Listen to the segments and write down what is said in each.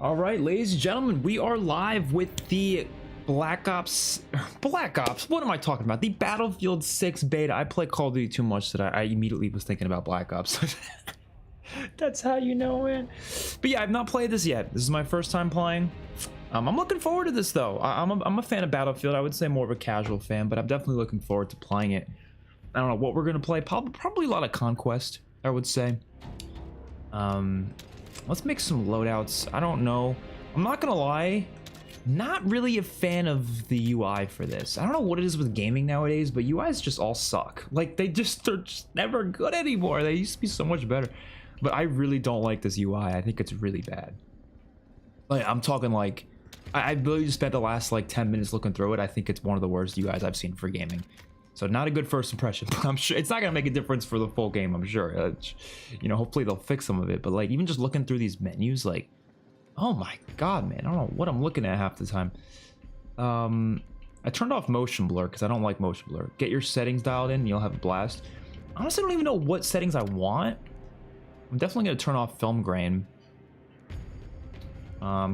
All right, ladies and gentlemen, we are live with the Black Ops. What am I talking about? The Battlefield 6 beta. I play Call of Duty too much that I immediately was thinking about Black Ops. That's how you know, man. But yeah, I've not played this yet. This is my first time playing. I'm looking forward to this though. I'm a fan of Battlefield. I would say more of a casual fan, but I'm definitely looking forward to playing it. I don't know what we're gonna play. Probably a lot of Conquest, I would say. Let's make some loadouts. I don't know. I'm not gonna lie, not really a fan of the UI for this. I don't know what it is with gaming nowadays, but UIs just all suck. Like they're just never good anymore. They used to be so much better. But I really don't like this UI. I think it's really bad. Like I'm talking like I really just spent the last like 10 minutes looking through it. I think it's one of the worst UIs I've seen for gaming. So not a good first impression, but I'm sure it's not gonna make a difference for the full game. I'm sure, you know, hopefully they'll fix some of it. But like even just looking through these menus, like, oh my god, man, I don't know what I'm looking at half the time. I turned off motion blur because I don't like motion blur. Get your settings dialed in, and you'll have a blast. Honestly, I don't even know what settings I want. I'm definitely gonna turn off film grain.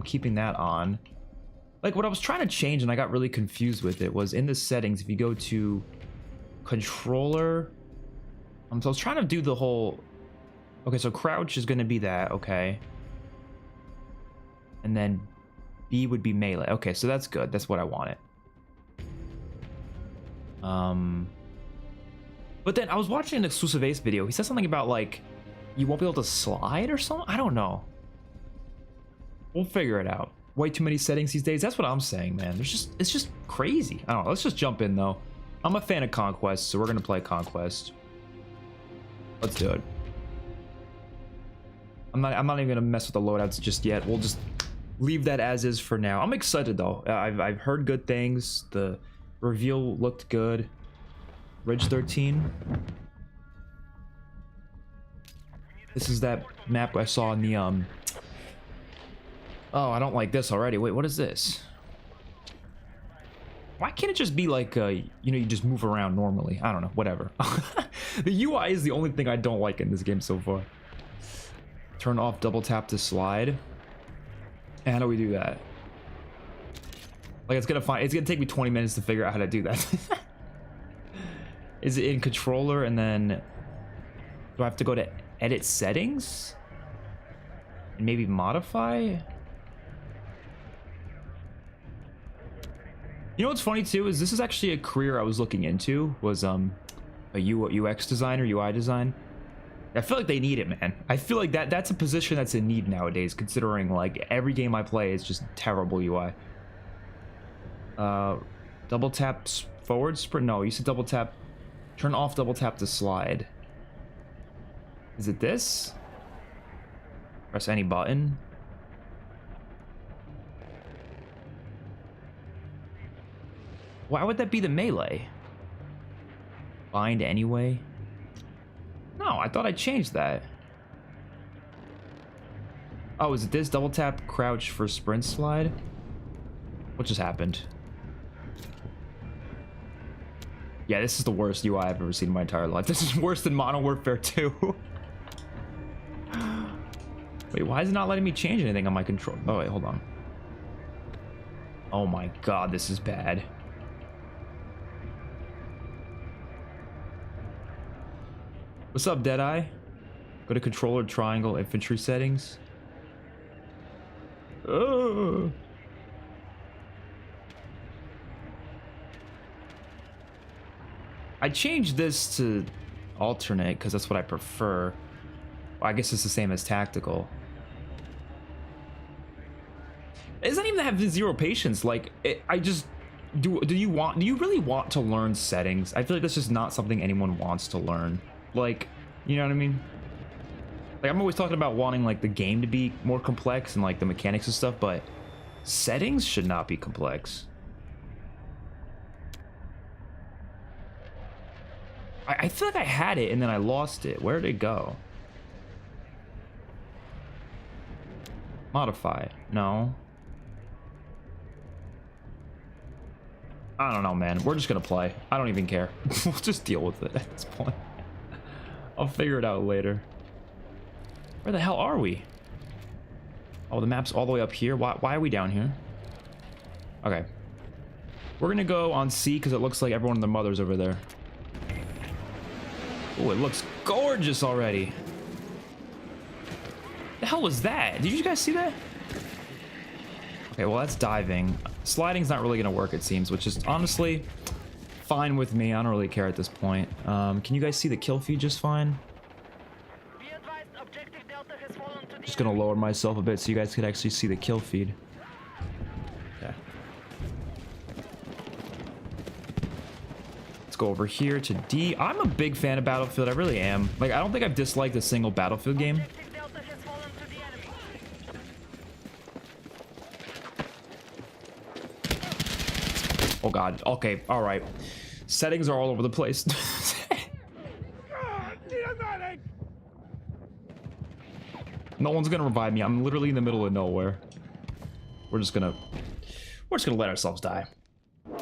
Keeping that on. Like what I was trying to change and I got really confused with it was in the settings. If you go to controller, so I was trying to do the whole, okay, so crouch is going to be that, okay, and then B would be melee. Okay, so that's good, that's what I wanted. But then I was watching an Exclusive Ace video. He said something about like you won't be able to slide or something. I don't know, we'll figure it out. Way too many settings these days. That's what I'm saying, man. It's just crazy. I don't know. Let's just jump in though. I'm a fan of Conquest, so we're gonna play Conquest. Let's do it. I'm not even gonna mess with the loadouts just yet. We'll just leave that as is for now. I'm excited though. I've heard good things. The reveal looked good. Ridge 13. This is that map I saw in the Oh, I don't like this already. Wait, what is this? Why can't it just be like, you know, you just move around normally? I don't know, whatever. The UI is the only thing I don't like in this game so far. Turn off double tap to slide. And how do we do that? Like, it's gonna take me 20 minutes to figure out how to do that. Is it in controller and then do I have to go to edit settings? And maybe modify? You know what's funny too is this is actually a career I was looking into, was a UX designer, UI design. I feel like they need it, man. I feel like that's a position that's in need nowadays, considering like every game I play is just terrible UI. Double tap forward sprint? No, you said double tap. Turn off double tap to slide. Is it this? Press any button. Why would that be the melee? Bind anyway? No, I thought I changed that. Oh, is it this? Double tap crouch for sprint slide? What just happened? Yeah, this is the worst UI I've ever seen in my entire life. This is worse than Modern Warfare 2. Wait, why is it not letting me change anything on my control? Oh, wait, hold on. Oh my god, this is bad. What's up, Deadeye? Go to controller, triangle, infantry settings. I changed this to alternate because that's what I prefer. Well, I guess it's the same as tactical. It doesn't even have zero patience. Like, do you really want to learn settings? I feel like that's just not something anyone wants to learn. Like, you know what I mean? Like, I'm always talking about wanting like the game to be more complex and like the mechanics and stuff, but settings should not be complex. I feel like I had it and then I lost it. Where did it go? Modify. No. I don't know, man. We're just gonna play. I don't even care. We'll just deal with it at this point. I'll figure it out later. Where the hell are we? Oh, the map's all the way up here. Why are we down here? Okay. We're gonna go on C because it looks like everyone and their mother's over there. Oh, it looks gorgeous already. The hell was that? Did you guys see that? Okay, well, that's diving. Sliding's not really gonna work, it seems, which is honestly fine with me. I don't really care at this point. Can you guys see the kill feed just fine? Just gonna lower myself a bit so you guys could actually see the kill feed. Okay. Let's go over here to D. I'm a big fan of Battlefield. I really am. Like, I don't think I've disliked a single Battlefield game. Oh god. Okay. All right. Settings are all over the place. No one's gonna revive me. I'm literally in the middle of nowhere. We're just gonna let ourselves die. You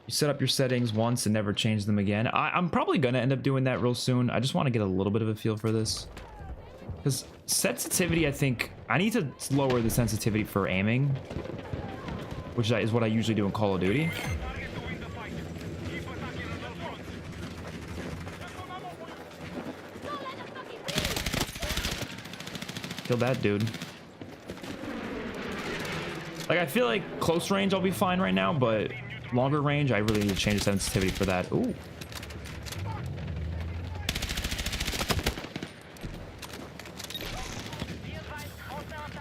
set up your settings once and never change them again. I'm probably gonna end up doing that real soon. I just want to get a little bit of a feel for this. Because sensitivity, I think I need to lower the sensitivity for aiming, which is what I usually do in Call of Duty. Kill that dude. Like, I feel like close range I'll be fine right now, but longer range I really need to change the sensitivity for that. Ooh.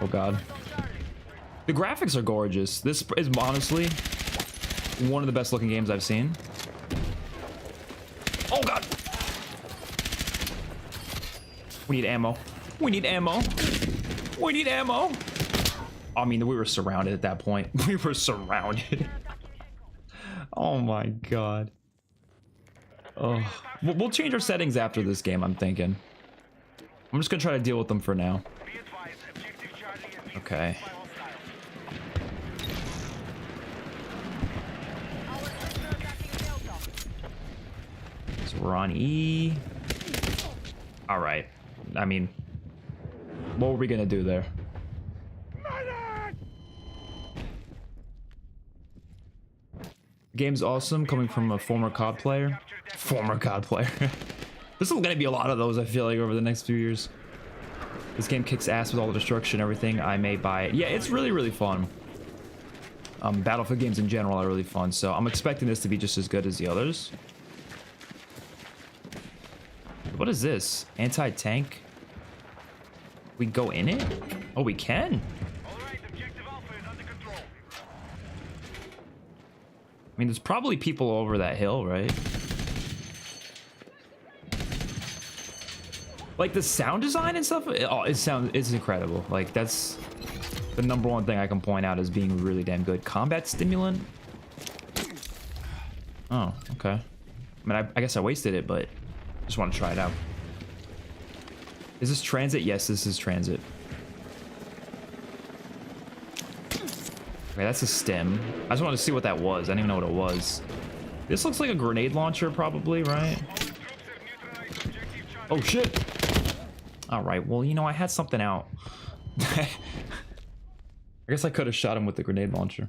Oh god. The graphics are gorgeous. This is honestly one of the best looking games I've seen. Oh god. We need ammo. We need ammo. We need ammo. I mean, we were surrounded at that point. We were surrounded. Oh my god. Oh, we'll change our settings after this game, I'm thinking. I'm just gonna try to deal with them for now. Okay. So we're on E. All right. I mean, what were we gonna do there? The game's awesome, coming from a former COD player. Former COD player. This is gonna be a lot of those, I feel like, over the next few years. This game kicks ass with all the destruction, everything. I may buy it. Yeah, it's really, really fun. Battlefield games in general are really fun, so I'm expecting this to be just as good as the others. What is this? Anti-tank? We go in it? Oh, we can. I mean, there's probably people over that hill, right? Like the sound design and stuff, it's incredible. Like, that's the #1 thing I can point out as being really damn good. Combat stimulant? Oh, okay. I mean, I guess I wasted it, but I just want to try it out. Is this transit? Yes, this is transit. Okay, that's a stem. I just wanted to see what that was. I didn't even know what it was. This looks like a grenade launcher, probably, right? Oh, shit. All right, well, you know, I had something out. I guess I could have shot him with the grenade launcher.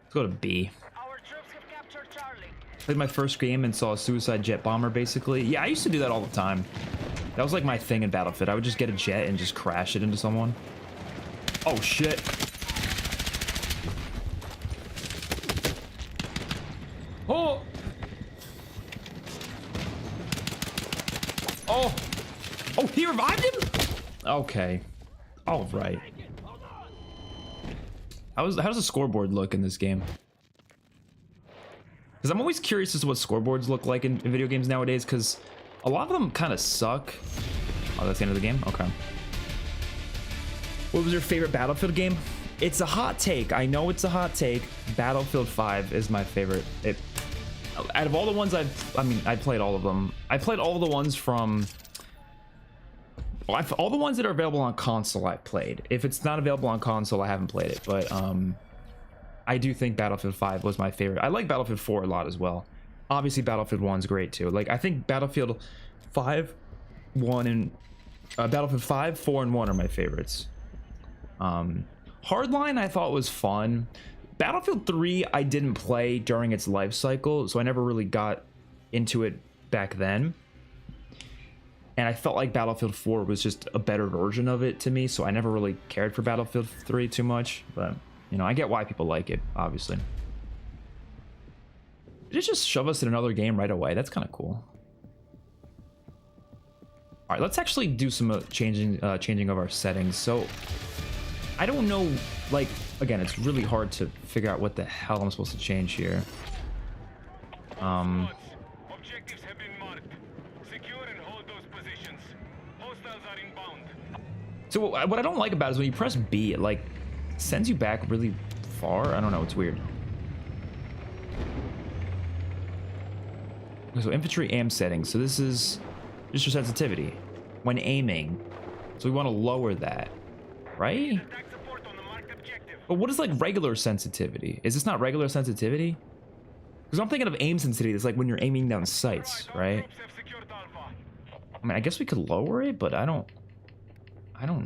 Let's go to B. Played my first game and saw a suicide jet bomber, basically. Yeah, I used to do that all the time. That was like my thing in Battlefield. I would just get a jet and just crash it into someone. Oh, shit. Oh! Oh! Oh, he revived him? Okay. All right. How does the scoreboard look in this game? Because I'm always curious as to what scoreboards look like in video games nowadays, because a lot of them kind of suck. Oh, that's the end of the game? Okay. What was your favorite Battlefield game? It's a hot take. I know it's a hot take. Battlefield 5 is my favorite. Out of all the ones I played all of them. I played all the ones from... Well, all the ones that are available on console I've played. If it's not available on console, I haven't played it. But I do think Battlefield 5 was my favorite. I like Battlefield 4 a lot as well. Obviously, Battlefield 1's great too. Like, I think Battlefield 5, 1, and Battlefield 5, 4, and 1 are my favorites. Hardline I thought was fun. Battlefield 3 I didn't play during its life cycle, so I never really got into it back then. And I felt like Battlefield 4 was just a better version of it to me, so I never really cared for Battlefield 3 too much. But, you know, I get why people like it, obviously. Did it just shove us in another game right away? That's kind of cool. All right, let's actually do some changing of our settings. So, I don't know, like, again, it's really hard to figure out what the hell I'm supposed to change here. Objectives have been marked. Secure and hold those positions. Hostiles are inbound. So what I don't like about it is when you press B, it like sends you back really far. I don't know, it's weird. So infantry aim settings. So this is just your sensitivity when aiming. So we want to lower that, right? But what is like regular sensitivity? Is this not regular sensitivity? Because I'm thinking of aim sensitivity. It's like when you're aiming down sights, right? I mean, I guess we could lower it, but I don't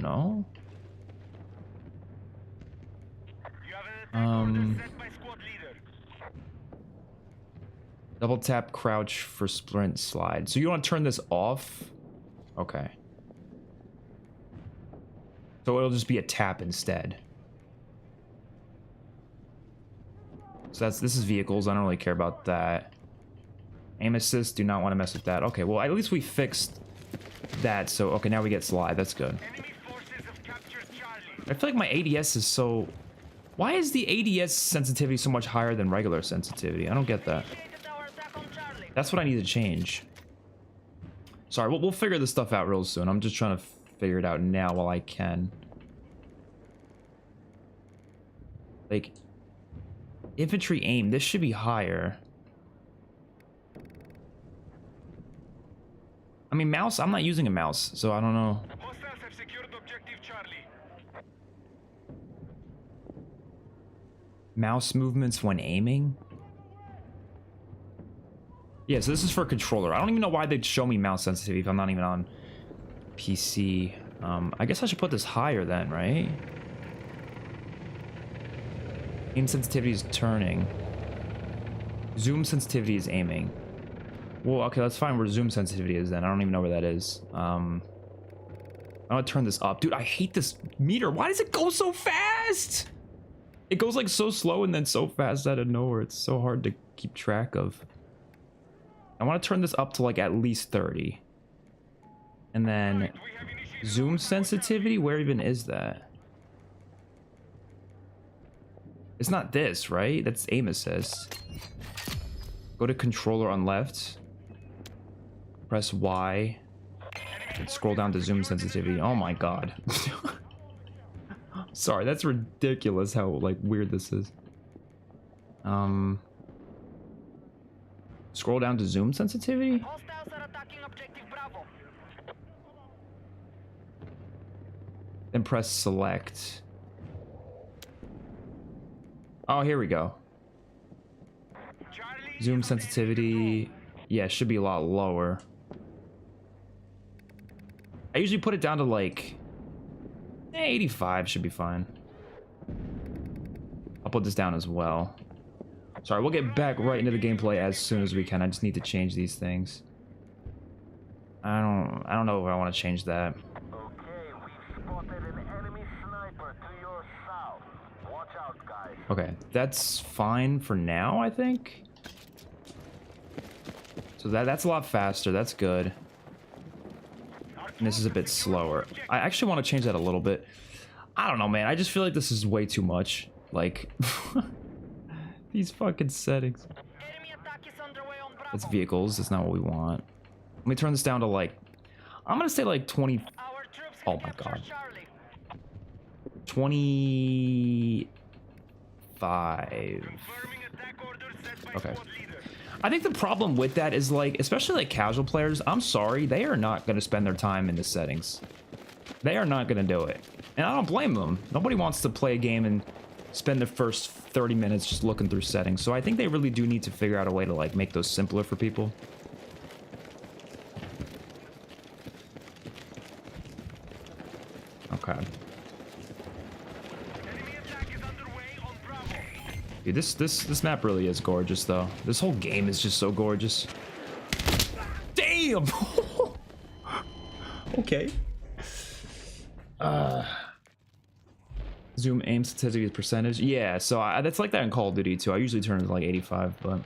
know. Double tap crouch for sprint slide. So you want to turn this off? Okay. So it'll just be a tap instead. So this is vehicles. I don't really care about that. Aim assist, do not want to mess with that. Okay, well, at least we fixed that. So, okay, now we get slide. That's good. I feel like my ADS is so... Why is the ADS sensitivity so much higher than regular sensitivity? I don't get that. That's what I need to change. Sorry, we'll figure this stuff out real soon. I'm just trying to figure it out now while I can. Like... Infantry aim, this should be higher. I mean, mouse, I'm not using a mouse, so I don't know. Hostiles have secured objective Charlie. Mouse movements when aiming? Yeah, so this is for controller. I don't even know why they'd show me mouse sensitivity if I'm not even on PC. I guess I should put this higher then, right? Aim sensitivity is turning. Zoom sensitivity is aiming. Well, okay, let's find where zoom sensitivity is then. I don't even know where that is. I'm gonna turn this up. Dude, I hate this meter. Why does it go so fast? It goes like so slow and then so fast out of nowhere. It's so hard to keep track of. I want to turn this up to like at least 30. And then zoom sensitivity, where even is that? It's not this, right? That's aim assist. Go to controller on left. Press Y. And scroll down to zoom sensitivity. Oh my god. Sorry, that's ridiculous how like weird this is. Scroll down to zoom sensitivity. Hostiles are attacking objective Bravo. Then press select. Oh, here we go. Zoom sensitivity. Yeah, should be a lot lower. I usually put it down to like 85 should be fine. I'll put this down as well. Sorry, we'll get back right into the gameplay as soon as we can. I just need to change these things. I don't know if I want to change that. Okay, that's fine for now, I think. So that's a lot faster. That's good. And this is a bit slower. I actually want to change that a little bit. I don't know, man. I just feel like this is way too much. Like, these fucking settings. That's vehicles. That's not what we want. Let me turn this down to like, I'm going to say like 20. Oh my God. 25. Okay. I think the problem with that is like, especially like casual players, I'm sorry, they are not going to spend their time in the settings. They are not going to do it. And I don't blame them. Nobody wants to play a game and spend the first 30 minutes just looking through settings. So I think they really do need to figure out a way to like make those simpler for people. Okay. Dude, this map really is gorgeous, though. This whole game is just so gorgeous. Damn. Okay. Zoom aim sensitivity percentage. Yeah, so that's like that in Call of Duty too. I usually turn it to like 85, but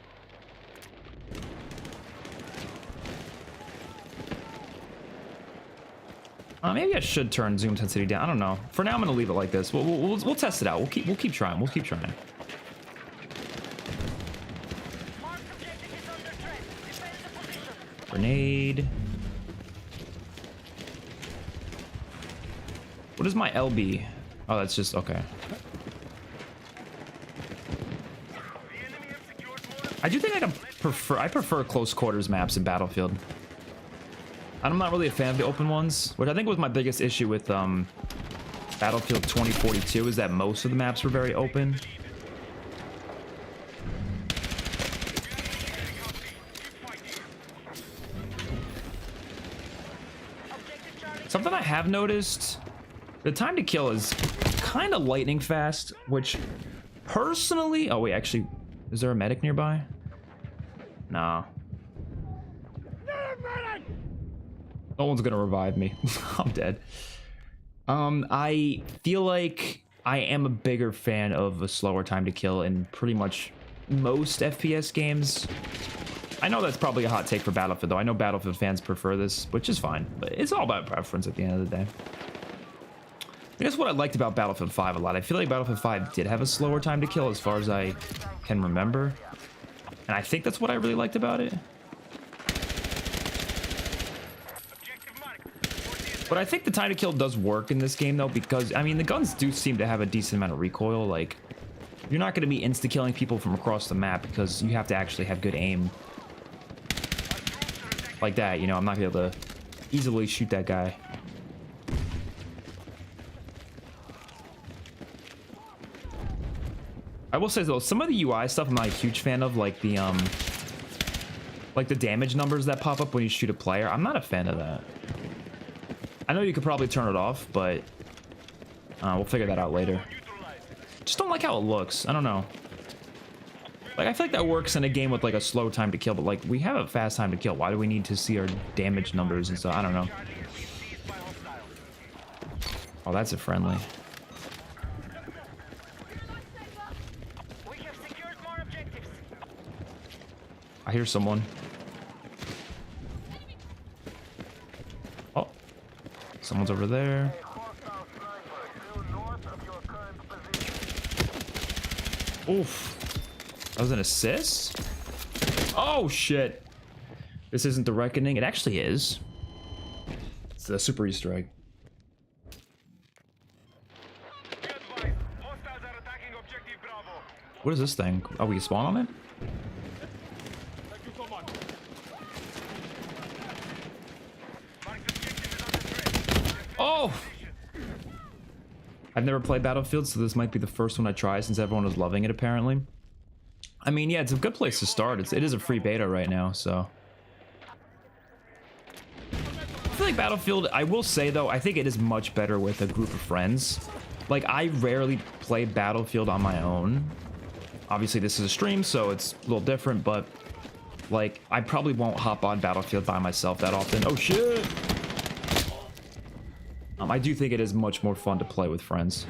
maybe I should turn zoom intensity down. I don't know. For now, I'm gonna leave it like this. We'll test it out. We'll keep trying. We'll keep trying. Grenade. What is my LB? Oh, that's just okay. I do think I prefer close quarters maps in Battlefield. I'm not really a fan of the open ones, which I think was my biggest issue with Battlefield 2042, is that most of the maps were very open. Something I have noticed, the time to kill is kind of lightning fast, which personally... Oh, wait, actually, is there a medic nearby? Nah. No one's gonna revive me. I'm dead. I feel like I am a bigger fan of a slower time to kill in pretty much most FPS games. I know that's probably a hot take for Battlefield, though. I know Battlefield fans prefer this, which is fine, but it's all about preference at the end of the day. I guess what I liked about Battlefield 5 a lot, I feel like Battlefield 5 did have a slower time to kill as far as I can remember. And I think that's what I really liked about it. But I think the time to kill does work in this game, though, because, I mean, the guns do seem to have a decent amount of recoil. Like, you're not going to be insta-killing people from across the map because you have to actually have good aim. Like that, you know, I'm not going to be able to easily shoot that guy. I will say, though, some of the UI stuff I'm not a huge fan of, like the damage numbers that pop up when you shoot a player. I'm not a fan of that. I know you could probably turn it off, but we'll figure that out later. Just don't like how it looks. I don't know. Like, I feel like that works in a game with, like, a slow time to kill, but, like, we have a fast time to kill. Why do we need to see our damage numbers and stuff? I don't know. Oh, that's a friendly. I hear someone. Oh. Someone's over there. Oof. That was an assist? Oh, shit. This isn't the Reckoning. It actually is. It's a super Easter egg. What is this thing? Oh, we can spawn on it? Oh! I've never played Battlefield, so this might be the first one I try since everyone was loving it, apparently. I mean, yeah, it's a good place to start. It is a free beta right now, so... I feel like Battlefield, I will say, though, I think it is much better with a group of friends. Like, I rarely play Battlefield on my own. Obviously, this is a stream, so it's a little different, but... Like, I probably won't hop on Battlefield by myself that often. Oh, shit! I do think it is much more fun to play with friends.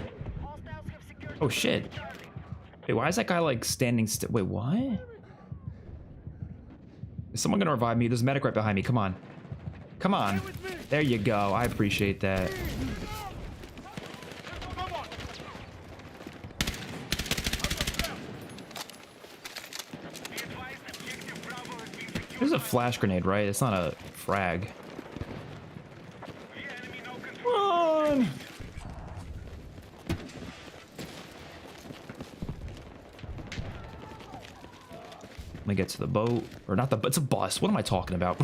Oh, shit. Wait, why is that guy, like, standing still? Wait, what? Is someone gonna revive me? There's a medic right behind me. Come on. Come on. There you go. I appreciate that. This is a flash grenade, right? It's not a frag. Run! Let me get to the boat. Or not the boat. It's a bus. What am I talking about?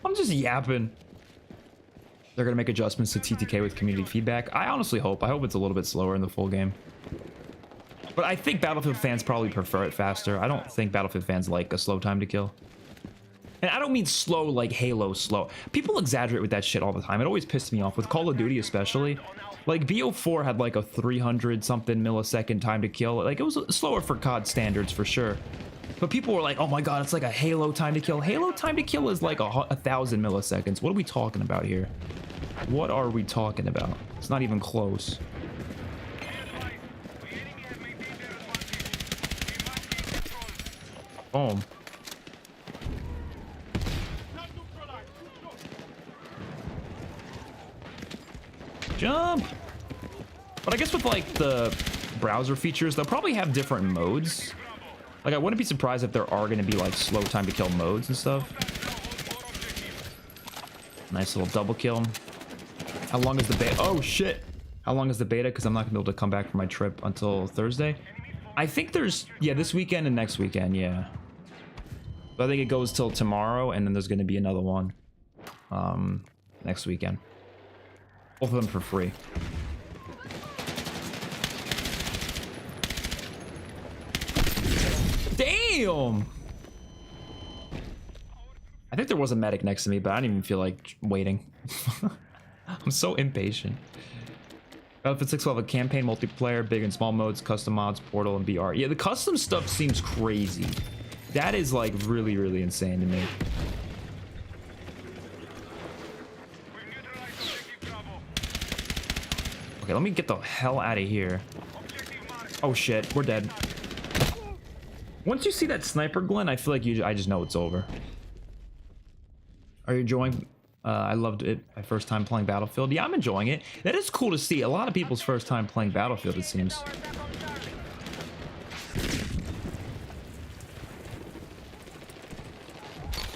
I'm just yapping. they're gonna make adjustments to TTK with community feedback. I honestly hope. I hope it's a little bit slower in the full game. But I think Battlefield fans probably prefer it faster. I don't think Battlefield fans like a slow time to kill. And I don't mean slow like Halo slow. People exaggerate with that shit all the time. It always pissed me off with Call of Duty especially. Like BO4 had like a 300 something millisecond time to kill. Like it was slower for COD standards for sure. But people were like, oh my god, it's like a Halo time to kill. Halo time to kill is like 1,000 milliseconds. What are we talking about here? What are we talking about? It's not even close. Boom. Jump! But I guess with like the browser features, they'll probably have different modes. Like I wouldn't be surprised if there are going to be like slow time to kill modes and stuff. Nice little double kill. How long is the beta? Oh shit! How long is the beta? Because I'm not going to be able to come back from my trip until Thursday. I think there's, yeah, this weekend and next weekend, yeah. So I think it goes till tomorrow, and then there's going to be another one next weekend. Both of them for free. Damn! I think there was a medic next to me, but I didn't even feel like waiting. I'm so impatient. Battlefield 6 will have a campaign, multiplayer, big and small modes, custom mods, portal, and BR. Yeah, the custom stuff seems crazy. That is like really, really insane to me. Okay, let me get the hell out of here. Oh shit, we're dead. Once you see that sniper, Glenn, I feel like I just know it's over. Are you enjoying? I loved it. My first time playing Battlefield. Yeah, I'm enjoying it. That is cool to see. A lot of people's first time playing Battlefield, it seems.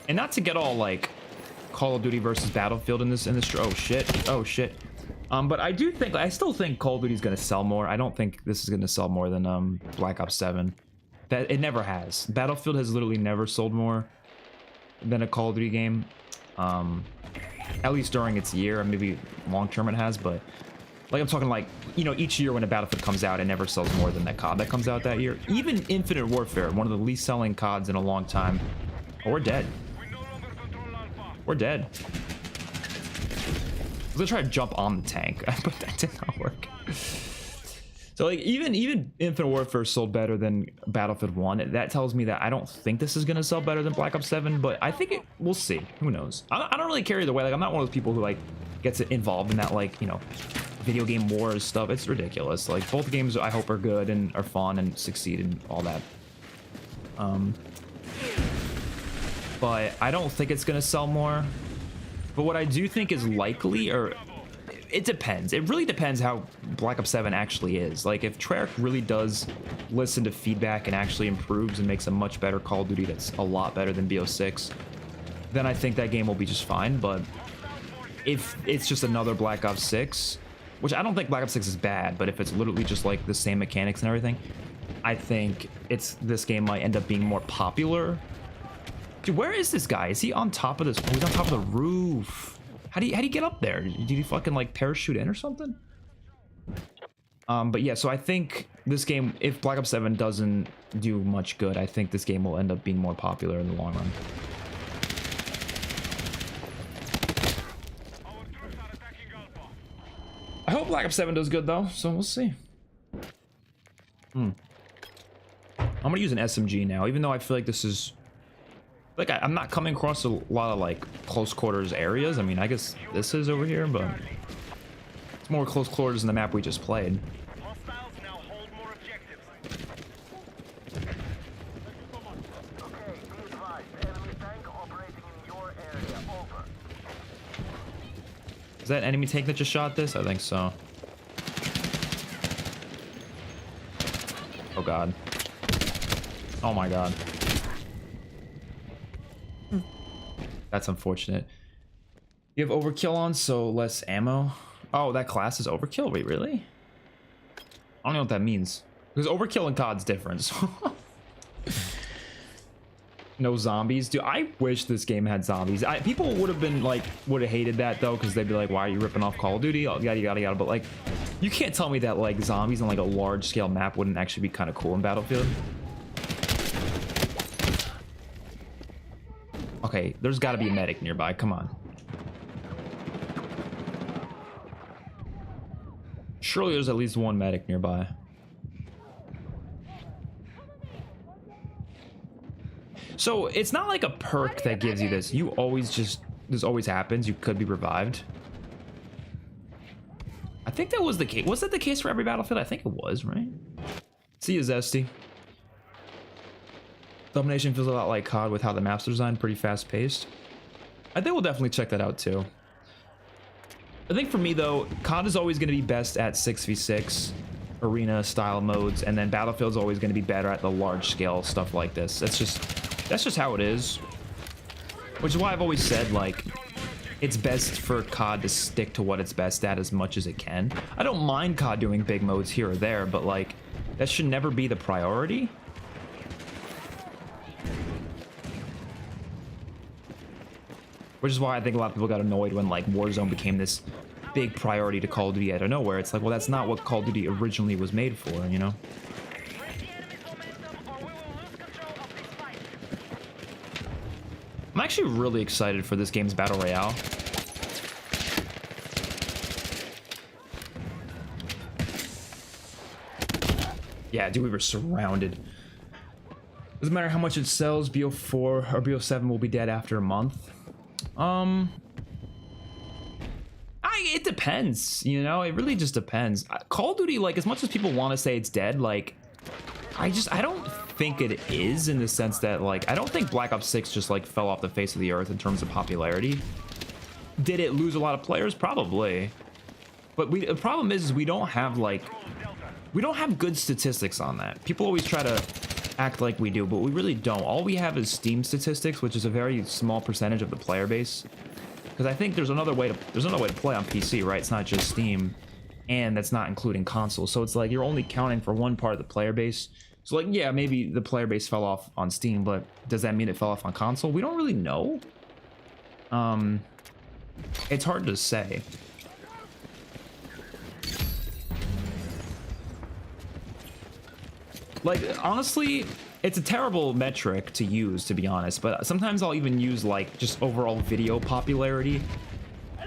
And not to get all like Call of Duty versus Battlefield in this. Oh shit. Oh shit. But I still think Call of Duty is going to sell more. I don't think this is going to sell more than Black Ops 7. That it never has. Battlefield has literally never sold more than a Call of Duty game. At least during its year, maybe long term it has, but like I'm talking like, you know, each year when a Battlefield comes out, it never sells more than that COD that comes out that year. Even Infinite Warfare, one of the least selling CODs in a long time. Oh, we're dead. We're dead. I was gonna try to jump on the tank, but that did not work. So like even Infinite Warfare sold better than Battlefield 1. That tells me that I don't think this is gonna sell better than Black Ops 7, but I think we'll see. Who knows? I don't really care either way. Like I'm not one of those people who like gets involved in that, like, you know, video game wars stuff. It's ridiculous. Like both games I hope are good and are fun and succeed and all that. But I don't think it's gonna sell more. But what I do think is likely, or it depends. It really depends how Black Ops 7 actually is. Like if Treyarch really does listen to feedback and actually improves and makes a much better Call of Duty that's a lot better than BO6, then I think that game will be just fine. But if it's just another Black Ops 6, which I don't think Black Ops 6 is bad, but if it's literally just like the same mechanics and everything, I think this game might end up being more popular. Dude, where is this guy? Is he on top of this? Oh, he's on top of the roof. How do you get up there? Did he fucking like parachute in or something? But yeah, so I think this game, if Black Ops 7 doesn't do much good, I think this game will end up being more popular in the long run. I hope Black Ops 7 does good though, so we'll see. I'm gonna use an SMG now, even though I feel like this is like I'm not coming across a lot of like close quarters areas. I mean, I guess this is over here, but it's more close quarters than the map we just played. Hostiles now hold more objectives. Okay, be advised. Enemy tank operating in your area. Over. Is that enemy tank that just shot this? I think so. Oh god. Oh my god. That's unfortunate. You have overkill on, so less ammo. Oh, that class is overkill. Wait, really? I don't know what that means. Because overkill in COD's different. So No zombies. Dude, I wish this game had zombies. People would have been like, would have hated that though, because they'd be like, why are you ripping off Call of Duty? Yada, yada, yada. But like, you can't tell me that like zombies on like a large scale map wouldn't actually be kind of cool in Battlefield. Okay, there's got to be a medic nearby. Come on. Surely there's at least one medic nearby. So it's not like a perk that gives you this. You always just, this always happens. You could be revived. I think that was the case. Was that the case for every Battlefield? I think it was, right? See you, Zesty. Domination feels a lot like COD with how the maps are designed, pretty fast paced. I think we'll definitely check that out too. I think for me though, COD is always going to be best at 6v6 arena style modes, and then Battlefield's always going to be better at the large scale stuff like this. That's just how it is. Which is why I've always said like it's best for COD to stick to what it's best at as much as it can. I don't mind COD doing big modes here or there, but like that should never be the priority. Which is why I think a lot of people got annoyed when like Warzone became this big priority to Call of Duty out of nowhere. It's like, well, that's not what Call of Duty originally was made for, you know? I'm actually really excited for this game's Battle Royale. Yeah, dude, we were surrounded. Doesn't matter how much it sells, BO4 or BO7 will be dead after a month. It depends, you know, it really just depends. Call of Duty, like, as much as people want to say it's dead, like, I don't think it is, in the sense that, like, I don't think Black Ops 6 just, like, fell off the face of the earth in terms of popularity. Did it lose a lot of players? Probably. But the problem is we don't have, like, we don't have good statistics on that. People always try to act like we do, but we really don't. All we have is Steam statistics, which is a very small percentage of the player base. Because I think there's another way to play on PC, right? It's not just Steam, and that's not including consoles. So it's like you're only counting for one part of the player base. So like, yeah, maybe the player base fell off on Steam, but does that mean it fell off on console? We don't really know. It's hard to say. Like, honestly, it's a terrible metric to use, to be honest, but sometimes I'll even use like just overall video popularity.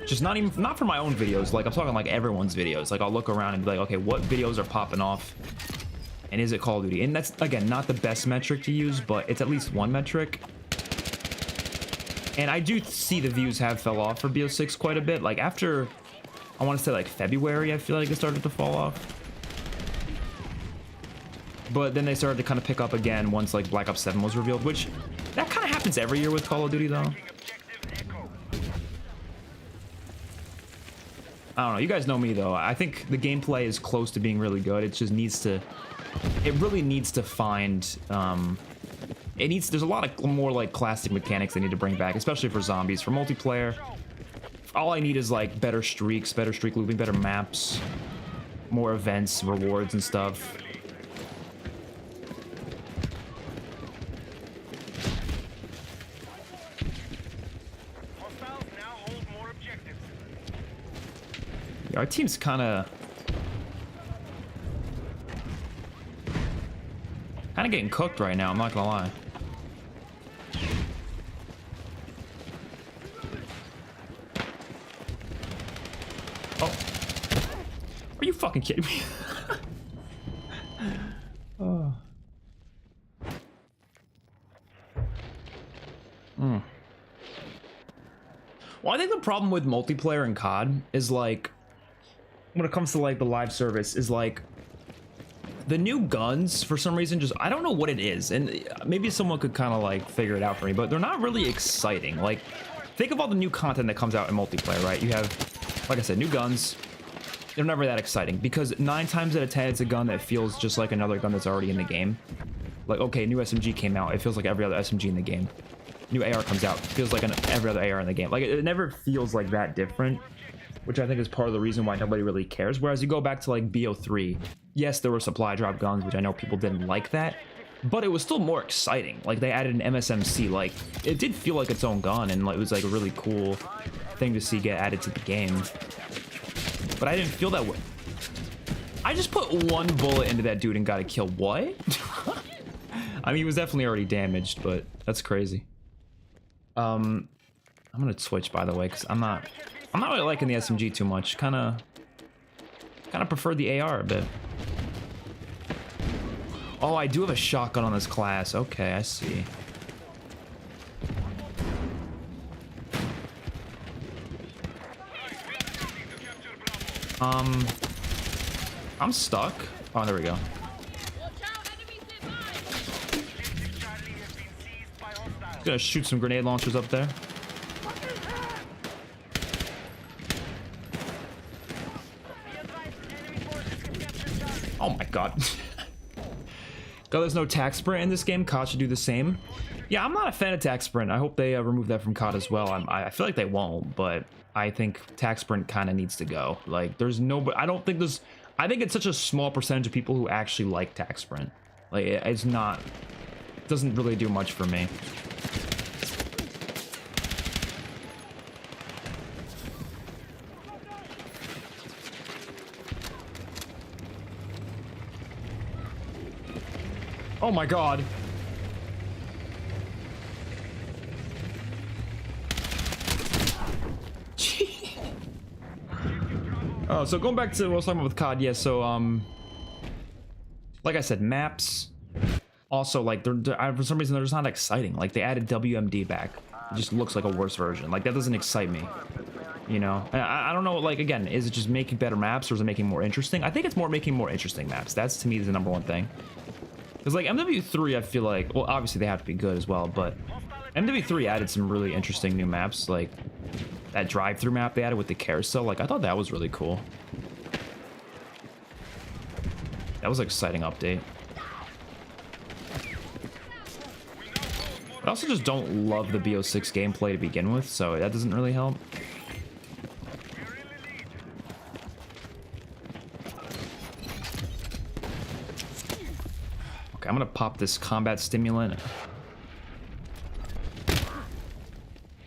Just not for my own videos, like I'm talking like everyone's videos. Like I'll look around and be like, okay, what videos are popping off? And is it Call of Duty? And that's, again, not the best metric to use, but it's at least one metric. And I do see the views have fell off for BO6 quite a bit. Like after, I want to say like February, I feel like it started to fall off. But then they started to kind of pick up again once like Black Ops 7 was revealed, which that kind of happens every year with Call of Duty though. I don't know, you guys know me though. I think the gameplay is close to being really good. It just needs to, it really needs to find, there's a lot of more like classic mechanics they need to bring back, especially for zombies. For multiplayer, all I need is like better streaks, better streak looping, better maps, more events, rewards and stuff. Yeah, our team's kind of getting cooked right now, I'm not gonna lie. Oh, are you fucking kidding me? Oh. Well, I think the problem with multiplayer in COD is like, when it comes to like the live service, is like the new guns for some reason just, I don't know what it is, and maybe someone could kind of like figure it out for me, but they're not really exciting. Like, think of all the new content that comes out in multiplayer, right? You have, like I said, new guns. They're never that exciting because 9 times out of 10 it's a gun that feels just like another gun that's already in the game. Like, okay, new SMG came out, it feels like every other SMG in the game. New AR comes out, it feels like every other AR in the game. Like, it never feels like that different, which I think is part of the reason why nobody really cares. Whereas you go back to like BO3, yes, there were supply drop guns, which I know people didn't like that, but it was still more exciting. Like they added an MSMC, like it did feel like its own gun, and it was like a really cool thing to see get added to the game. But I didn't feel that way. I just put one bullet into that dude and got a kill. What? I mean, he was definitely already damaged, but that's crazy. I'm gonna switch, by the way, because I'm not really liking the SMG too much. Kind of prefer the AR a bit. Oh, I do have a shotgun on this class. Okay, I see. I'm stuck. Oh, there we go. Gonna shoot some grenade launchers up there. Oh my god. God, there's no tac sprint in this game. COD should do the same. Yeah, I'm not a fan of tac sprint. I hope they remove that from COD as well. I feel like they won't, but I think tac sprint kind of needs to go. Like, there's no, I don't think there's, I think it's such a small percentage of people who actually like tac sprint. Like, it's not, it doesn't really do much for me. Oh my god. Oh, so going back to what I was talking about with COD, yeah, so, like I said, maps, also, like, for some reason, they're just not exciting. Like, they added WMD back. It just looks like a worse version. Like, that doesn't excite me, you know? And I don't know, like, again, is it just making better maps, or is it making more interesting? I think it's more making more interesting maps. That's, to me, the number one thing. Because, like, MW3, I feel like, well, obviously they have to be good as well, but MW3 added some really interesting new maps, like that drive-through map they added with the carousel. Like, I thought that was really cool. That was an exciting update. But I also just don't love the BO6 gameplay to begin with, so that doesn't really help. Okay, I'm gonna pop this combat stimulant.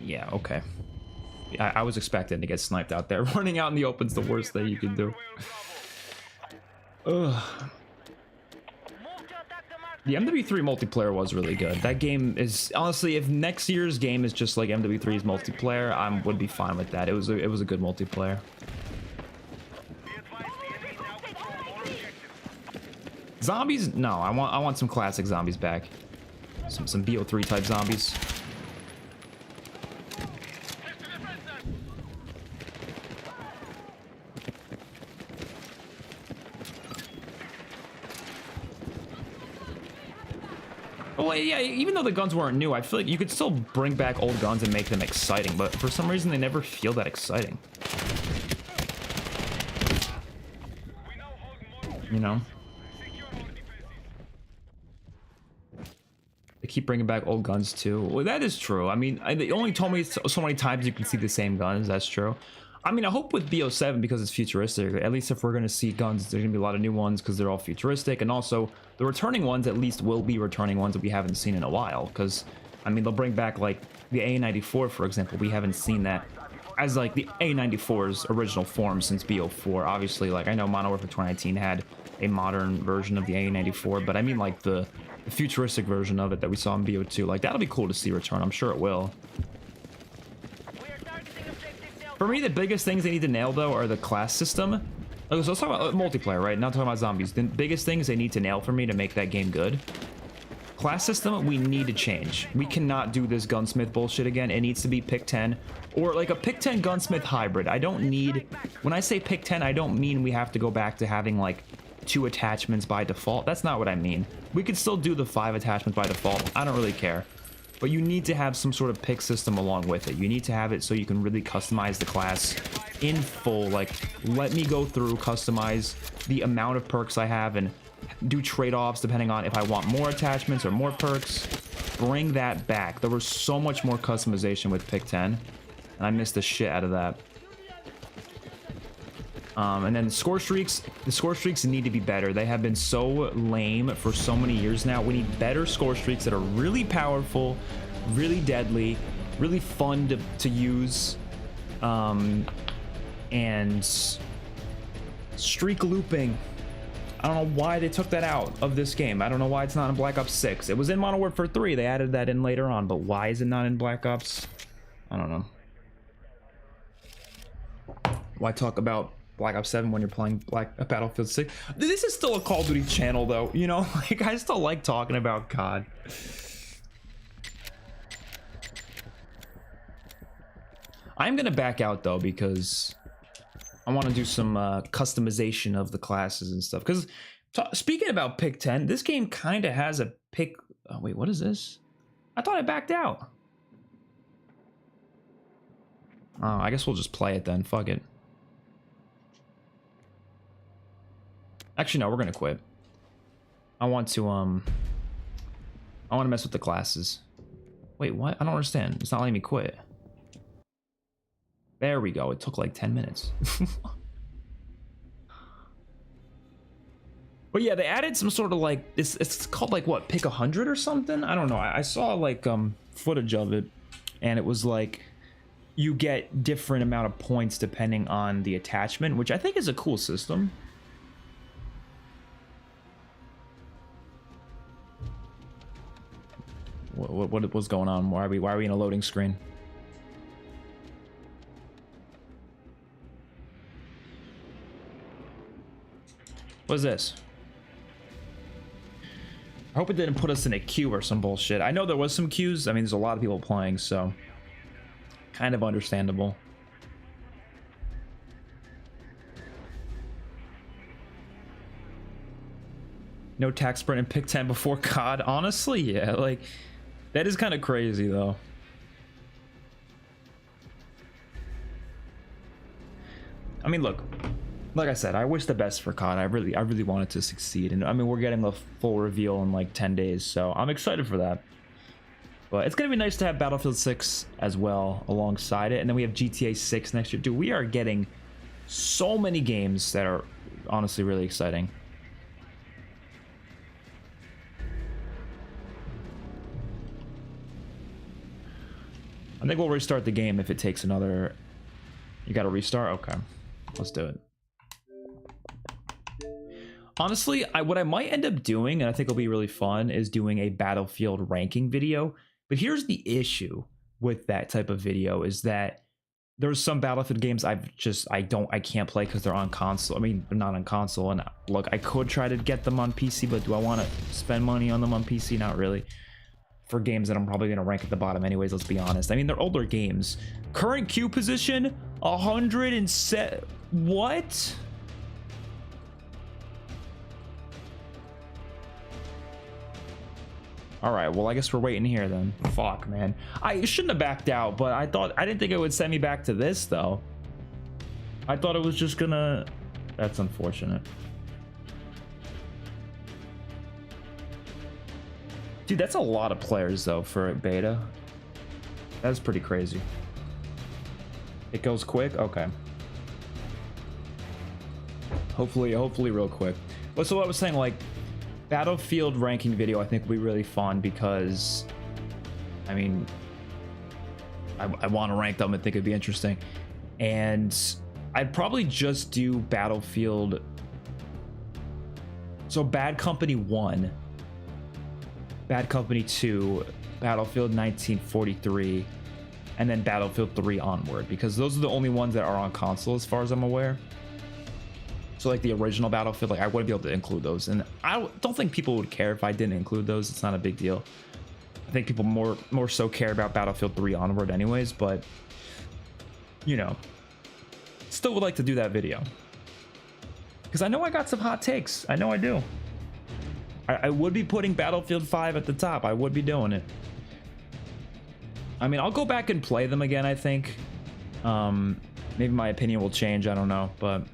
Yeah, okay. I was expecting to get sniped out there. Running out in the open's the worst thing you can do. Ugh. The MW3 multiplayer was really good. That game is, honestly, if next year's game is just like MW3's multiplayer, I would be fine with that. It was a good multiplayer. Zombies? No, I want some classic zombies back. Some BO3 type zombies. Well, yeah, even though the guns weren't new, I feel like you could still bring back old guns and make them exciting, but for some reason they never feel that exciting. You know? They keep bringing back old guns too. Well, that is true. I mean, they only told me so many times you can see the same guns. That's true. I mean, I hope with BO7, because it's futuristic, at least if we're going to see guns, there's going to be a lot of new ones because they're all futuristic. And also, the returning ones at least will be returning ones that we haven't seen in a while. Because, I mean, they'll bring back, like, the A94, for example. We haven't seen that as, like, the A94's original form since BO4. Obviously, like, I know Modern Warfare 2019 had a modern version of the A94, but I mean, like, the futuristic version of it that we saw in BO2. Like, that'll be cool to see return. I'm sure it will. For me, the biggest things they need to nail, though, are the class system. Okay, so let's talk about multiplayer, right? Not talking about zombies. The biggest things they need to nail for me to make that game good. Class system, we need to change. We cannot do this gunsmith bullshit again. It needs to be pick 10 or like a pick 10 gunsmith hybrid. I don't need, when I say pick 10, I don't mean we have to go back to having like 2 attachments by default. That's not what I mean. We could still do the 5 attachments by default. I don't really care. But you need to have some sort of pick system along with it. You need to have it so you can really customize the class in full. Like, let me go through, customize the amount of perks I have, and do trade-offs depending on if I want more attachments or more perks. Bring that back. There was so much more customization with pick 10, and I missed the shit out of that. And then the score streaks need to be better. They have been so lame for so many years now. We need better score streaks that are really powerful, really deadly, really fun to use, and streak looping. I don't know why they took that out of this game. I don't know why it's not in Black Ops 6. It was in Modern Warfare 3. They added that in later on, but why is it not in Black Ops? I don't know. Why talk about Black Ops 7 when you're playing Battlefield 6? This is still a Call of Duty channel, though. You know, like, I still like talking about COD. I'm gonna back out though because I want to do some customization of the classes and stuff. Because speaking about pick 10, this game kind of has a pick. Oh wait, what is this? I thought I backed out. Oh, I guess we'll just play it then. Fuck it. Actually, no, we're gonna quit. I want to mess with the classes. Wait, what? I don't understand. It's not letting me quit. There we go. It took like 10 minutes. But yeah, they added some sort of like it's called like what, pick 100 or something? I don't know. I saw like footage of it, and it was like you get different amount of points depending on the attachment, which I think is a cool system. What's going on? Why are we in a loading screen? What is this? I hope it didn't put us in a queue or some bullshit. I know there was some queues. I mean, there's a lot of people playing, so kind of understandable. No tax sprint and pick 10 before COD. Honestly, yeah, like that is kind of crazy though. I mean, look, like I said, I wish the best for COD. I really want it to succeed, and I mean, we're getting a full reveal in like 10 days, so I'm excited for that. But it's gonna be nice to have Battlefield 6 as well alongside it, and then we have GTA 6 next year. Dude, we are getting so many games that are honestly really exciting. I think we'll restart the game if it takes another. You gotta restart? Okay, let's do it. Honestly, what I might end up doing, and I think it'll be really fun, is doing a Battlefield ranking video. But here's the issue with that type of video is that there's some Battlefield games I can't play because they're on console. I mean, they're not on console. And look, I could try to get them on PC, but do I want to spend money on them on PC? Not really. For games that I'm probably going to rank at the bottom anyways, let's be honest. I mean, they're older games. Current queue position, 107. What? All right, well, I guess we're waiting here then. Fuck, man. I shouldn't have backed out, but I didn't think it would send me back to this, though. I thought it was just gonna... That's unfortunate. Dude, that's a lot of players, though, for beta. That's pretty crazy. It goes quick? Okay. Hopefully real quick. Well, so what I was saying, like, Battlefield ranking video I think will be really fun because, I mean, I want to rank them and think it'd be interesting. And I'd probably just do Battlefield. So Bad Company 1, Bad Company 2, Battlefield 1943, and then Battlefield 3 onward, because those are the only ones that are on console as far as I'm aware. So like the original Battlefield, like I wouldn't be able to include those, and I don't think people would care if I didn't include those. It's not a big deal. I think people more so care about Battlefield 3 onward anyways, but you know, still would like to do that video because I know I got some hot takes. I know I do. I would be putting Battlefield 5 at the top. I would be doing it. I mean, I'll go back and play them again, I think. Maybe my opinion will change, I don't know, but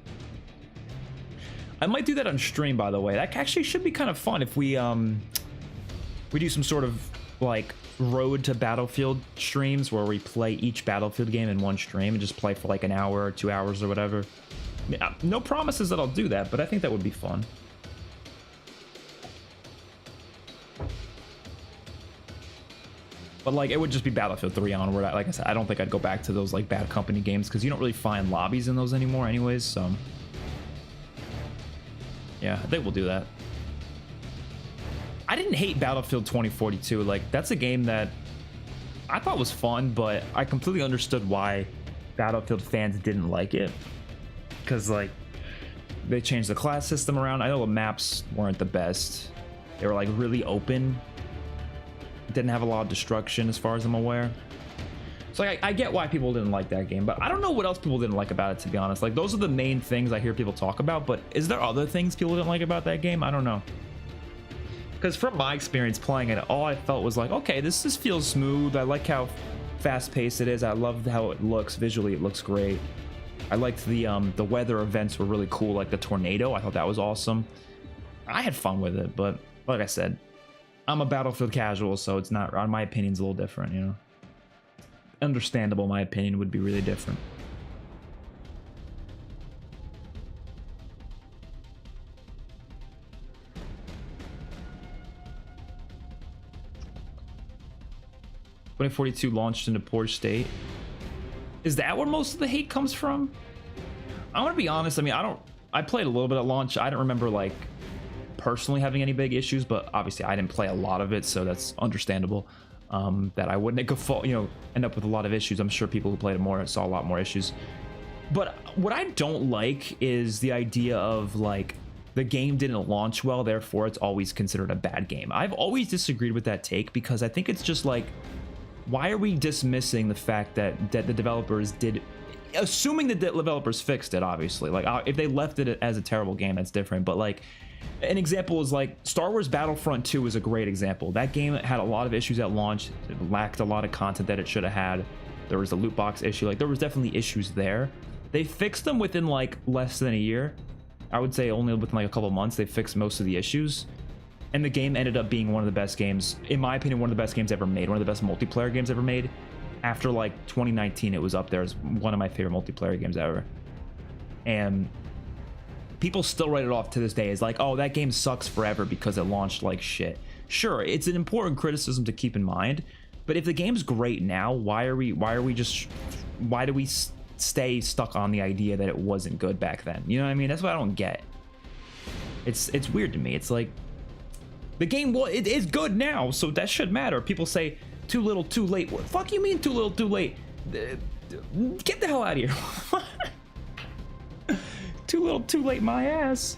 I might do that on stream, by the way. That actually should be kind of fun if we do some sort of like road to Battlefield streams where we play each Battlefield game in one stream and just play for like an hour or 2 hours or whatever. No promises that I'll do that, but I think that would be fun. But like, it would just be Battlefield 3 onward. Like I said, I don't think I'd go back to those like Bad Company games because you don't really find lobbies in those anymore anyways, so yeah, I think we'll do that. I didn't hate Battlefield 2042. Like, that's a game that I thought was fun, but I completely understood why Battlefield fans didn't like it. Because, like, they changed the class system around. I know the maps weren't the best. They were, like, really open. Didn't have a lot of destruction as far as I'm aware. So like, I get why people didn't like that game, but I don't know what else people didn't like about it, to be honest. Like, those are the main things I hear people talk about, but is there other things people didn't like about that game? I don't know. Because from my experience playing it, all I felt was like, okay, this feels smooth. I like how fast-paced it is. I love how it looks. Visually, it looks great. I liked the weather events were really cool, like the tornado. I thought that was awesome. I had fun with it, but like I said, I'm a Battlefield casual, so it's not, my opinion's a little different, you know? Understandable, my opinion would be really different. "2042 launched in a poor state." Is that where most of the hate comes from? I'm gonna be honest, I mean, I played a little bit at launch. I don't remember, like, personally having any big issues, but obviously I didn't play a lot of it, so that's understandable. That I wouldn't go, you know, end up with a lot of issues. I'm sure people who played it more saw a lot more issues. But what I don't like is the idea of, like, the game didn't launch well, therefore it's always considered a bad game. I've always disagreed with that take because I think it's just like, why are we dismissing the fact that the developers did, assuming the developers fixed it, obviously. Like, if they left it as a terrible game, that's different. But like, an example is like Star Wars Battlefront 2 is a great example. That game had a lot of issues at launch. It lacked a lot of content that it should have had. There was a loot box issue. Like, there was definitely issues there. They fixed them within like less than a year. I would say only within like a couple months they fixed most of the issues. And the game ended up being one of the best games, in my opinion, one of the best games ever made. One of the best multiplayer games ever made. After like 2019, it was up there as one of my favorite multiplayer games ever. And people still write it off to this day as like, oh, that game sucks forever because it launched like shit. Sure, it's an important criticism to keep in mind, but if the game's great now, why do we stay stuck on the idea that it wasn't good back then? You know what I mean? That's what I don't get. It's weird to me. It's like, the game, well, it is good now, so that should matter. People say too little, too late. What the fuck you mean too little, too late? Get the hell out of here. Too little, too late, my ass.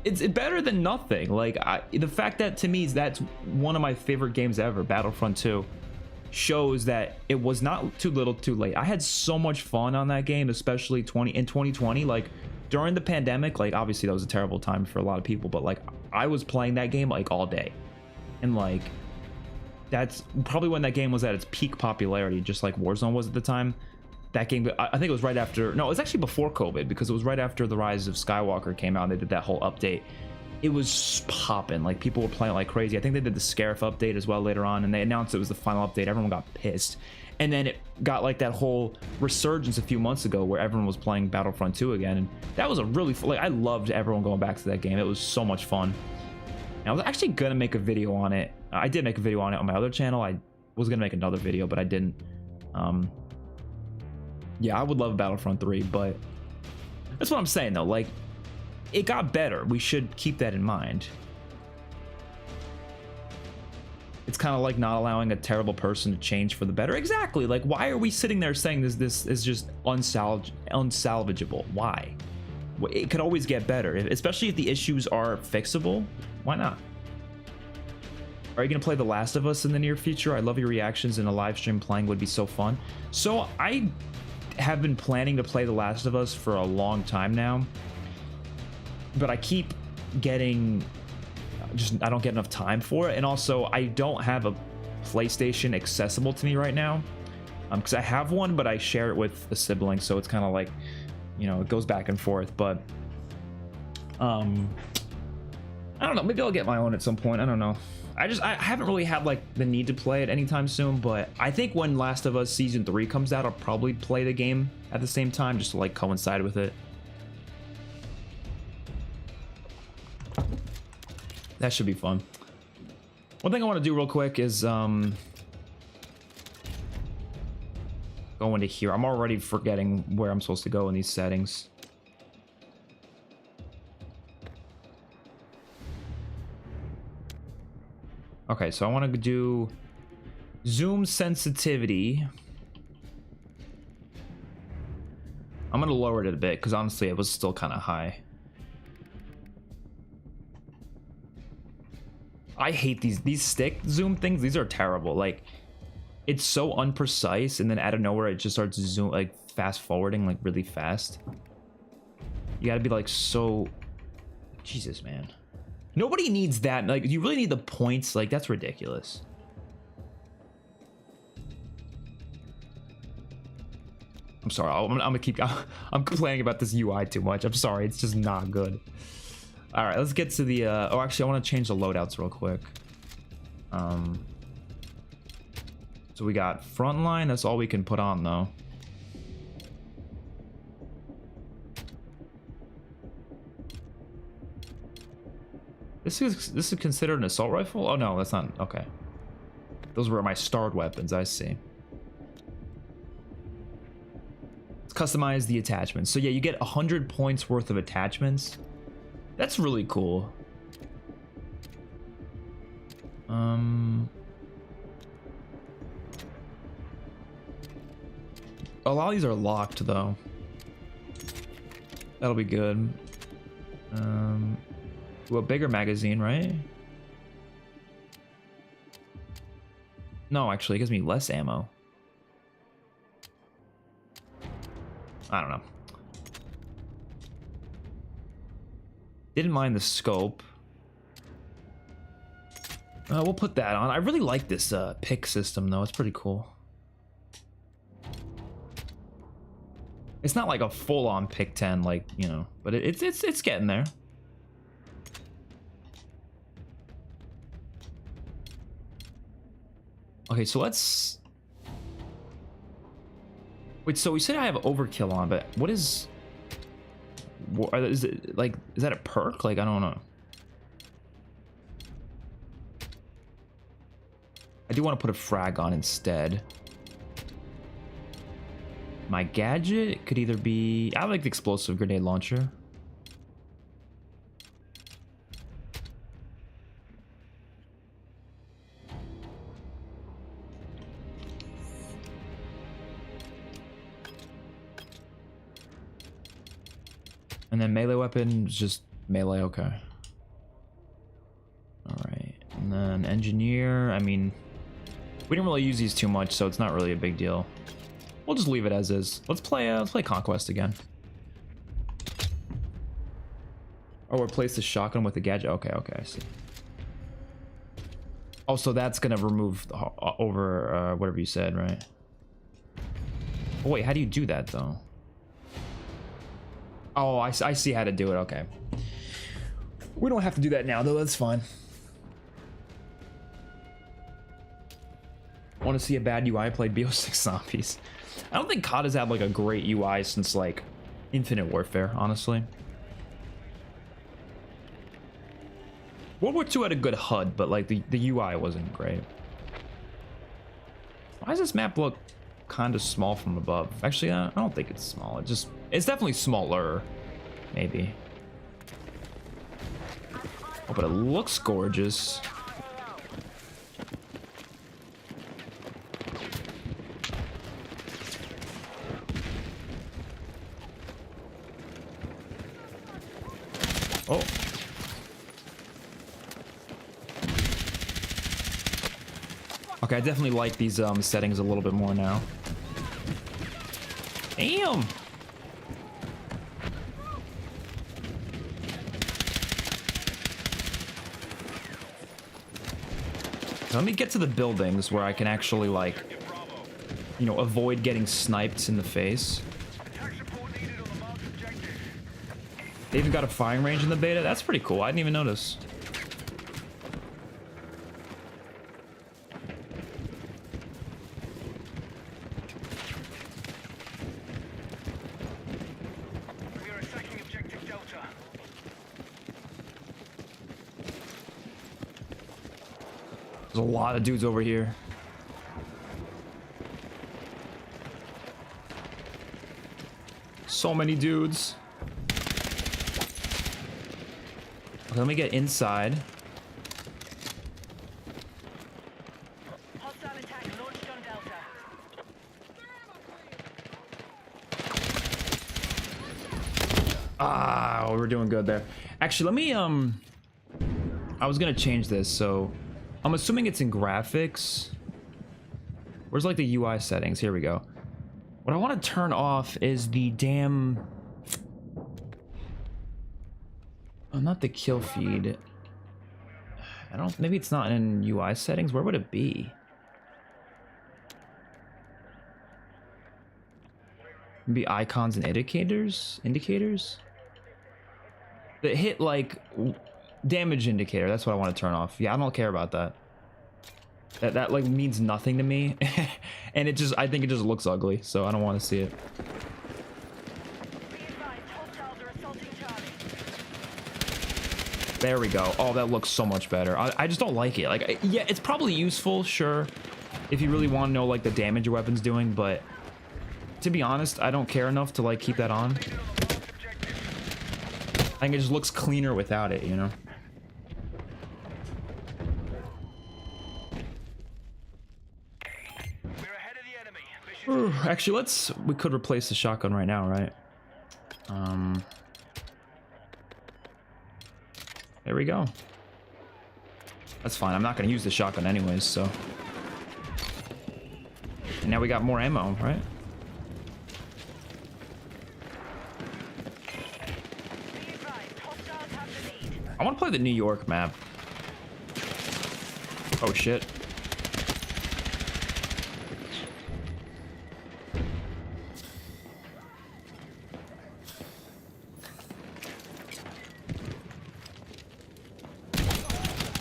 It's better than nothing. Like, the fact that to me that's one of my favorite games ever, Battlefront 2, shows that it was not too little, too late. I had so much fun on that game, especially in 2020. Like, during the pandemic, like, obviously that was a terrible time for a lot of people, but like, I was playing that game like all day, and like, that's probably when that game was at its peak popularity, just like Warzone was at the time. That game, I think it was right after, no, it was actually before COVID, because it was right after the Rise of Skywalker came out and they did that whole update. It was popping, like people were playing like crazy. I think they did the Scarif update as well later on, and they announced it was the final update. Everyone got pissed, and then it got like that whole resurgence a few months ago where everyone was playing Battlefront 2 again, and that was a really, like, I loved everyone going back to that game. It was so much fun. And I was actually gonna make a video on it. I did make a video on it on my other channel. I was gonna make another video, but I didn't. Yeah, I would love Battlefront 3, but that's what I'm saying though. Like, it got better. We should keep that in mind. It's kind of like not allowing a terrible person to change for the better. Exactly. Like, why are we sitting there saying this is just unsalvageable? Why? It could always get better, especially if the issues are fixable. Why not? Are you gonna play The Last of Us in the near future? I love your reactions in a live stream. Playing would be so fun. So I have been planning to play The Last of Us for a long time now, but I keep getting I don't get enough time for it, and also I don't have a PlayStation accessible to me right now, because I have one but I share it with a sibling, so it's kind of like, you know, it goes back and forth. But I don't know, maybe I'll get my own at some point. I don't know. I haven't really had like the need to play it anytime soon, but I think when Last of Us Season 3 comes out, I'll probably play the game at the same time just to like coincide with it. That should be fun. One thing I want to do real quick is go into here. I'm already forgetting where I'm supposed to go in these settings. Okay, so I want to do zoom sensitivity. I'm going to lower it a bit because honestly it was still kind of high. I hate these stick zoom things. These are terrible. Like, it's so unprecise, and then out of nowhere it just starts zoom, like fast forwarding like really fast. You gotta be like so, Jesus, man. Nobody needs that. Like, you really need the points. Like, that's ridiculous. I'm sorry. I'm gonna keep. I'm complaining about this UI too much. I'm sorry. It's just not good. All right, let's get to the. Oh, actually, I want to change the loadouts real quick. So we got frontline. That's all we can put on though. This is considered an assault rifle? Oh no, that's not. Okay. Those were my starred weapons. I see. Let's customize the attachments. So yeah, you get 100 points worth of attachments. That's really cool. A lot of these are locked though. That'll be good. A bigger magazine, right? No, actually, it gives me less ammo. I don't know. Didn't mind the scope. We'll put that on. I really like this pick system though. It's pretty cool. It's not like a full-on pick 10, like, you know, but it's getting there. Okay, so let's... Wait, so we said I have overkill on, but what is... Is it, like, is that a perk? Like, I don't know. I do want to put a frag on instead. My gadget could either be... I like the explosive grenade launcher. And then melee weapon is just melee, okay. Alright, and then engineer, I mean, we didn't really use these too much, so it's not really a big deal. We'll just leave it as is. Let's play Conquest again. Oh, replace the shotgun with the gadget. Okay, okay, I see. Oh, so that's gonna remove the, over whatever you said, right? Oh, wait, how do you do that though? Oh, I see how to do it. Okay. We don't have to do that now, though. That's fine. Want to see a bad UI? Played BO6 Zombies. I don't think COD has had like a great UI since like Infinite Warfare, honestly. World War II had a good HUD, but like the UI wasn't great. Why does this map look kind of small from above? Actually, I don't think it's small. It's definitely smaller, maybe. Oh, but it looks gorgeous. Oh. Okay, I definitely like these settings a little bit more now. Damn! Let me get to the buildings where I can actually, like, you know, avoid getting sniped in the face. They even got a firing range in the beta. That's pretty cool. I didn't even notice. a lot of dudes over here. So many dudes. Okay, let me get inside. Hostile attack launched on Delta. Ah, we're doing good there. Actually, let me I was gonna change this, so I'm assuming it's in graphics. Where's like the UI settings? Here we go. What I want to turn off is the damn... Oh, not the kill feed. I don't... Maybe it's not in UI settings. Where would it be? Maybe icons and indicators? Indicators? The hit, like, damage indicator. That's what I want to turn off. Yeah, I don't care about that. That like means nothing to me. And it just, I think it just looks ugly, so I don't want to see it. There we go. Oh, that looks so much better. I just don't like it. Like, yeah, it's probably useful, sure, if you really want to know like the damage your weapon's doing, but to be honest, I don't care enough to like keep that on. I think it just looks cleaner without it, you know? Actually, we could replace the shotgun right now, right? There we go. That's fine. I'm not going to use the shotgun anyways, so. And now we got more ammo, right? I want to play the New York map. Oh, shit.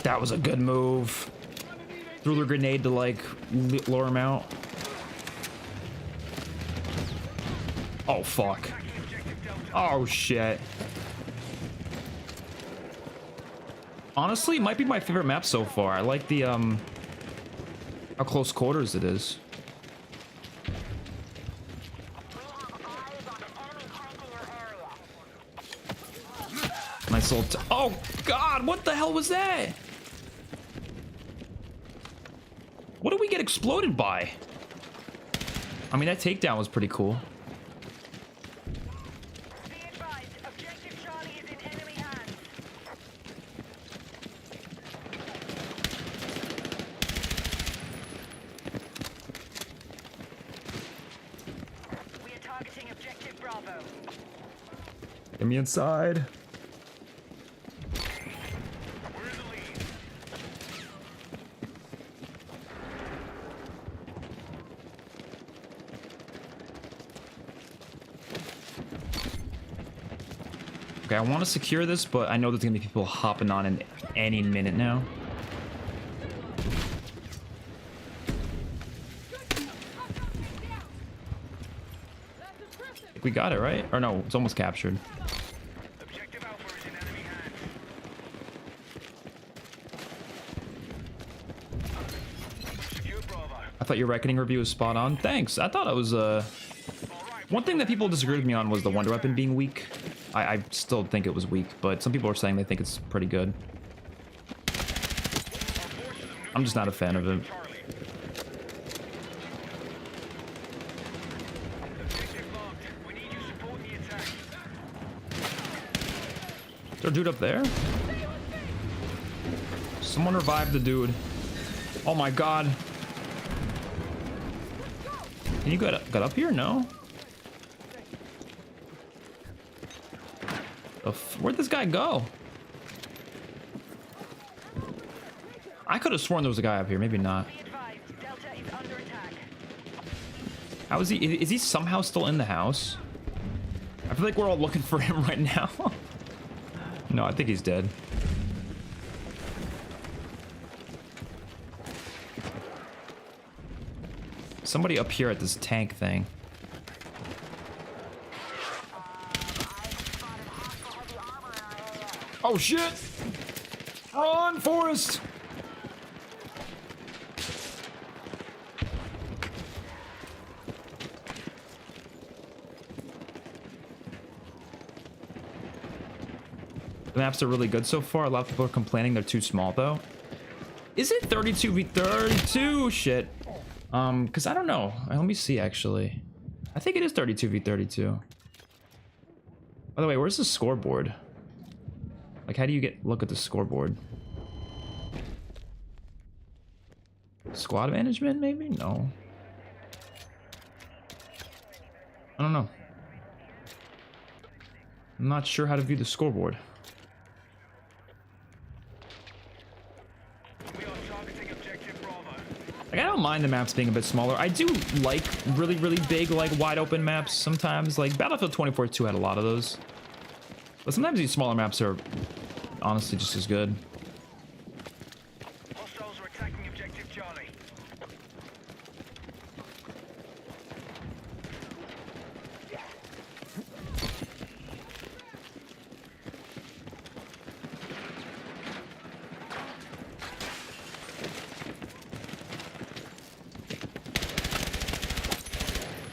That was a good move. Threw the grenade to like lure him out. Oh fuck. Oh shit. Honestly, it might be my favorite map so far. I like the how close quarters it is. Nice little oh god, what the hell was that? What did we get exploded by? I mean, that takedown was pretty cool. Be advised, objective Charlie is in enemy hands. We are targeting objective Bravo. Get me inside. Okay, I want to secure this, but I know there's gonna be people hopping on in any minute now. We got it, right? Or no, it's almost captured. Objective Alpha is in enemy hands. Secure Bravo. I thought your reckoning review was spot on. Thanks. I thought it was one thing that people disagreed with me on was the wonder weapon being weak. I still think it was weak, but some people are saying they think it's pretty good. I'm just not a fan of it. Is there a dude up there? Someone revive the dude. Oh my god. Can you get up here? No. Where'd this guy go? I could have sworn there was a guy up here. Maybe not. Be advised, Delta is under attack. How is he? Is he somehow still in the house? I feel like we're all looking for him right now. No, I think he's dead. Somebody up here at this tank thing. Oh shit! Run, Forrest! The maps are really good so far. A lot of people are complaining they're too small though. Is it 32v32? Shit. Because I don't know. Let me see actually. I think it is 32v32. By the way, where's the scoreboard? Like, how do you look at the scoreboard? Squad management, maybe? No. I don't know. I'm not sure how to view the scoreboard. We are targeting objective Bravo. Like, I don't mind the maps being a bit smaller. I do like really, really big, like, wide open maps sometimes. Like, Battlefield 24-2 had a lot of those. But sometimes these smaller maps are honestly just as good. Hostiles are attacking objective Charlie.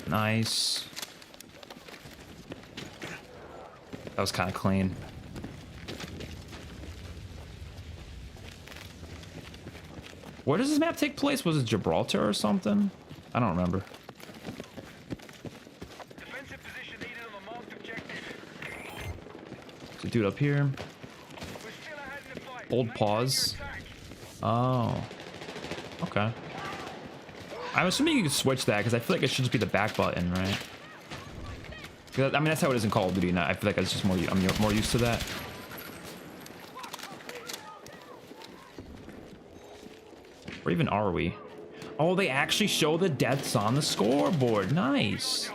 Nice. That was kind of clean. Where does this map take place? Was it Gibraltar or something? I don't remember. Defensive position needed on the marked objective. There's a dude up here. We're still ahead in the fight. Hold pause. Oh. Okay. I'm assuming you can switch that because I feel like it should just be the back button, right? I mean, that's how it is in Call of Duty. Now I feel like it's just I'm more used to that. Where even are we? Oh, they actually show the deaths on the scoreboard. Nice.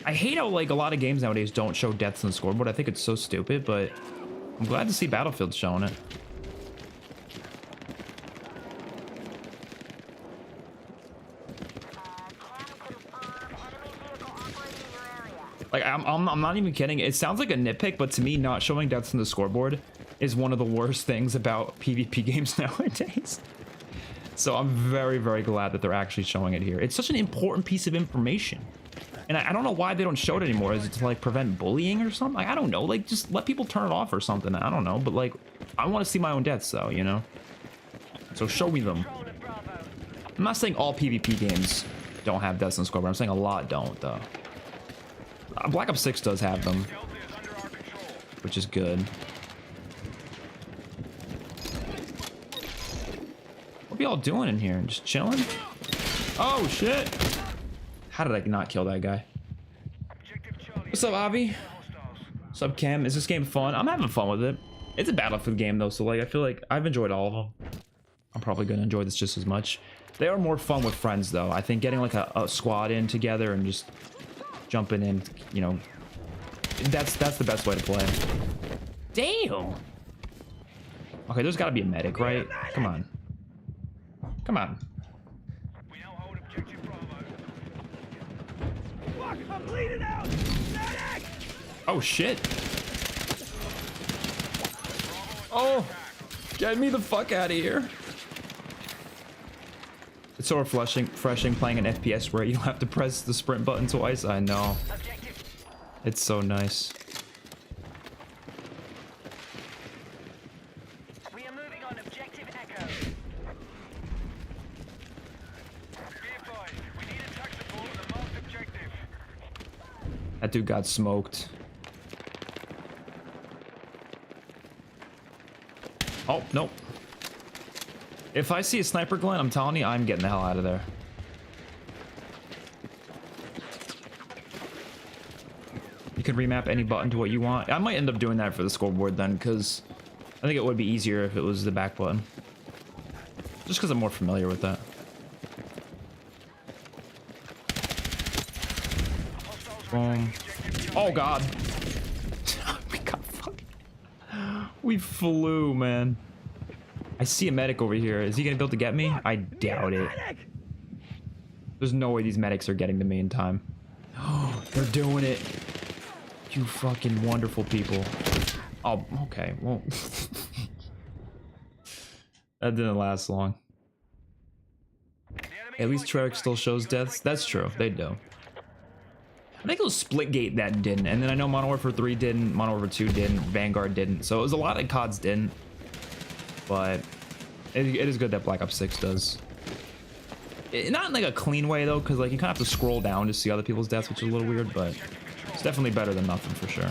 I hate how like a lot of games nowadays don't show deaths on the scoreboard. I think it's so stupid, but I'm glad to see Battlefield showing it. Like, I'm not even kidding. It sounds like a nitpick, but to me, not showing deaths on the scoreboard is one of the worst things about PvP games nowadays. So I'm very, very glad that they're actually showing it here. It's such an important piece of information. And I don't know why they don't show it anymore. Is it to, like, prevent bullying or something? Like, I don't know. Like, just let people turn it off or something. I don't know. But, like, I want to see my own deaths, though, you know? So show me them. I'm not saying all PvP games don't have deaths on the scoreboard. I'm saying a lot don't, though. Black Ops 6 does have them, which is good. What are y'all doing in here? Just chilling? Oh, shit. How did I not kill that guy? What's up, Avi? What's up, Cam? Is this game fun? I'm having fun with it. It's a Battlefield game, though, so like I feel like I've enjoyed all of them. I'm probably going to enjoy this just as much. They are more fun with friends, though. I think getting like a squad in together and just jumping in, you know, that's the best way to play. Damn. Okay, there's got to be a medic, right? Come on. Come on. We now hold objective Bravo. Fuck, I'm bleeding out! Medic! Oh, shit. Oh, get me the fuck out of here. It's so refreshing playing an FPS where you don't have to press the sprint button twice. I know. It's so nice. We are moving on objective Echo. Be advised, we need attack support on the marked objective. That dude got smoked. Oh, nope. If I see a sniper, Glenn, I'm telling you, I'm getting the hell out of there. You can remap any button to what you want. I might end up doing that for the scoreboard then, because I think it would be easier if it was the back button. Just because I'm more familiar with that. Boom. Oh, God. We got fucking... We flew, man. I see a medic over here. Is he gonna be able to get me? I doubt it. There's no way these medics are getting to me in time. Oh, they're doing it. You fucking wonderful people. Oh, okay. Well, that didn't last long. At least Treyarch still shows deaths. That's true. They do. I think it was Splitgate that didn't, and then I know Modern Warfare 3 didn't, Modern Warfare 2 didn't, Vanguard didn't, so it was a lot of CODs didn't, but it is good that Black Ops 6 does. Not in like a clean way though, because like you kind of have to scroll down to see other people's deaths, which is a little weird, but it's definitely better than nothing for sure.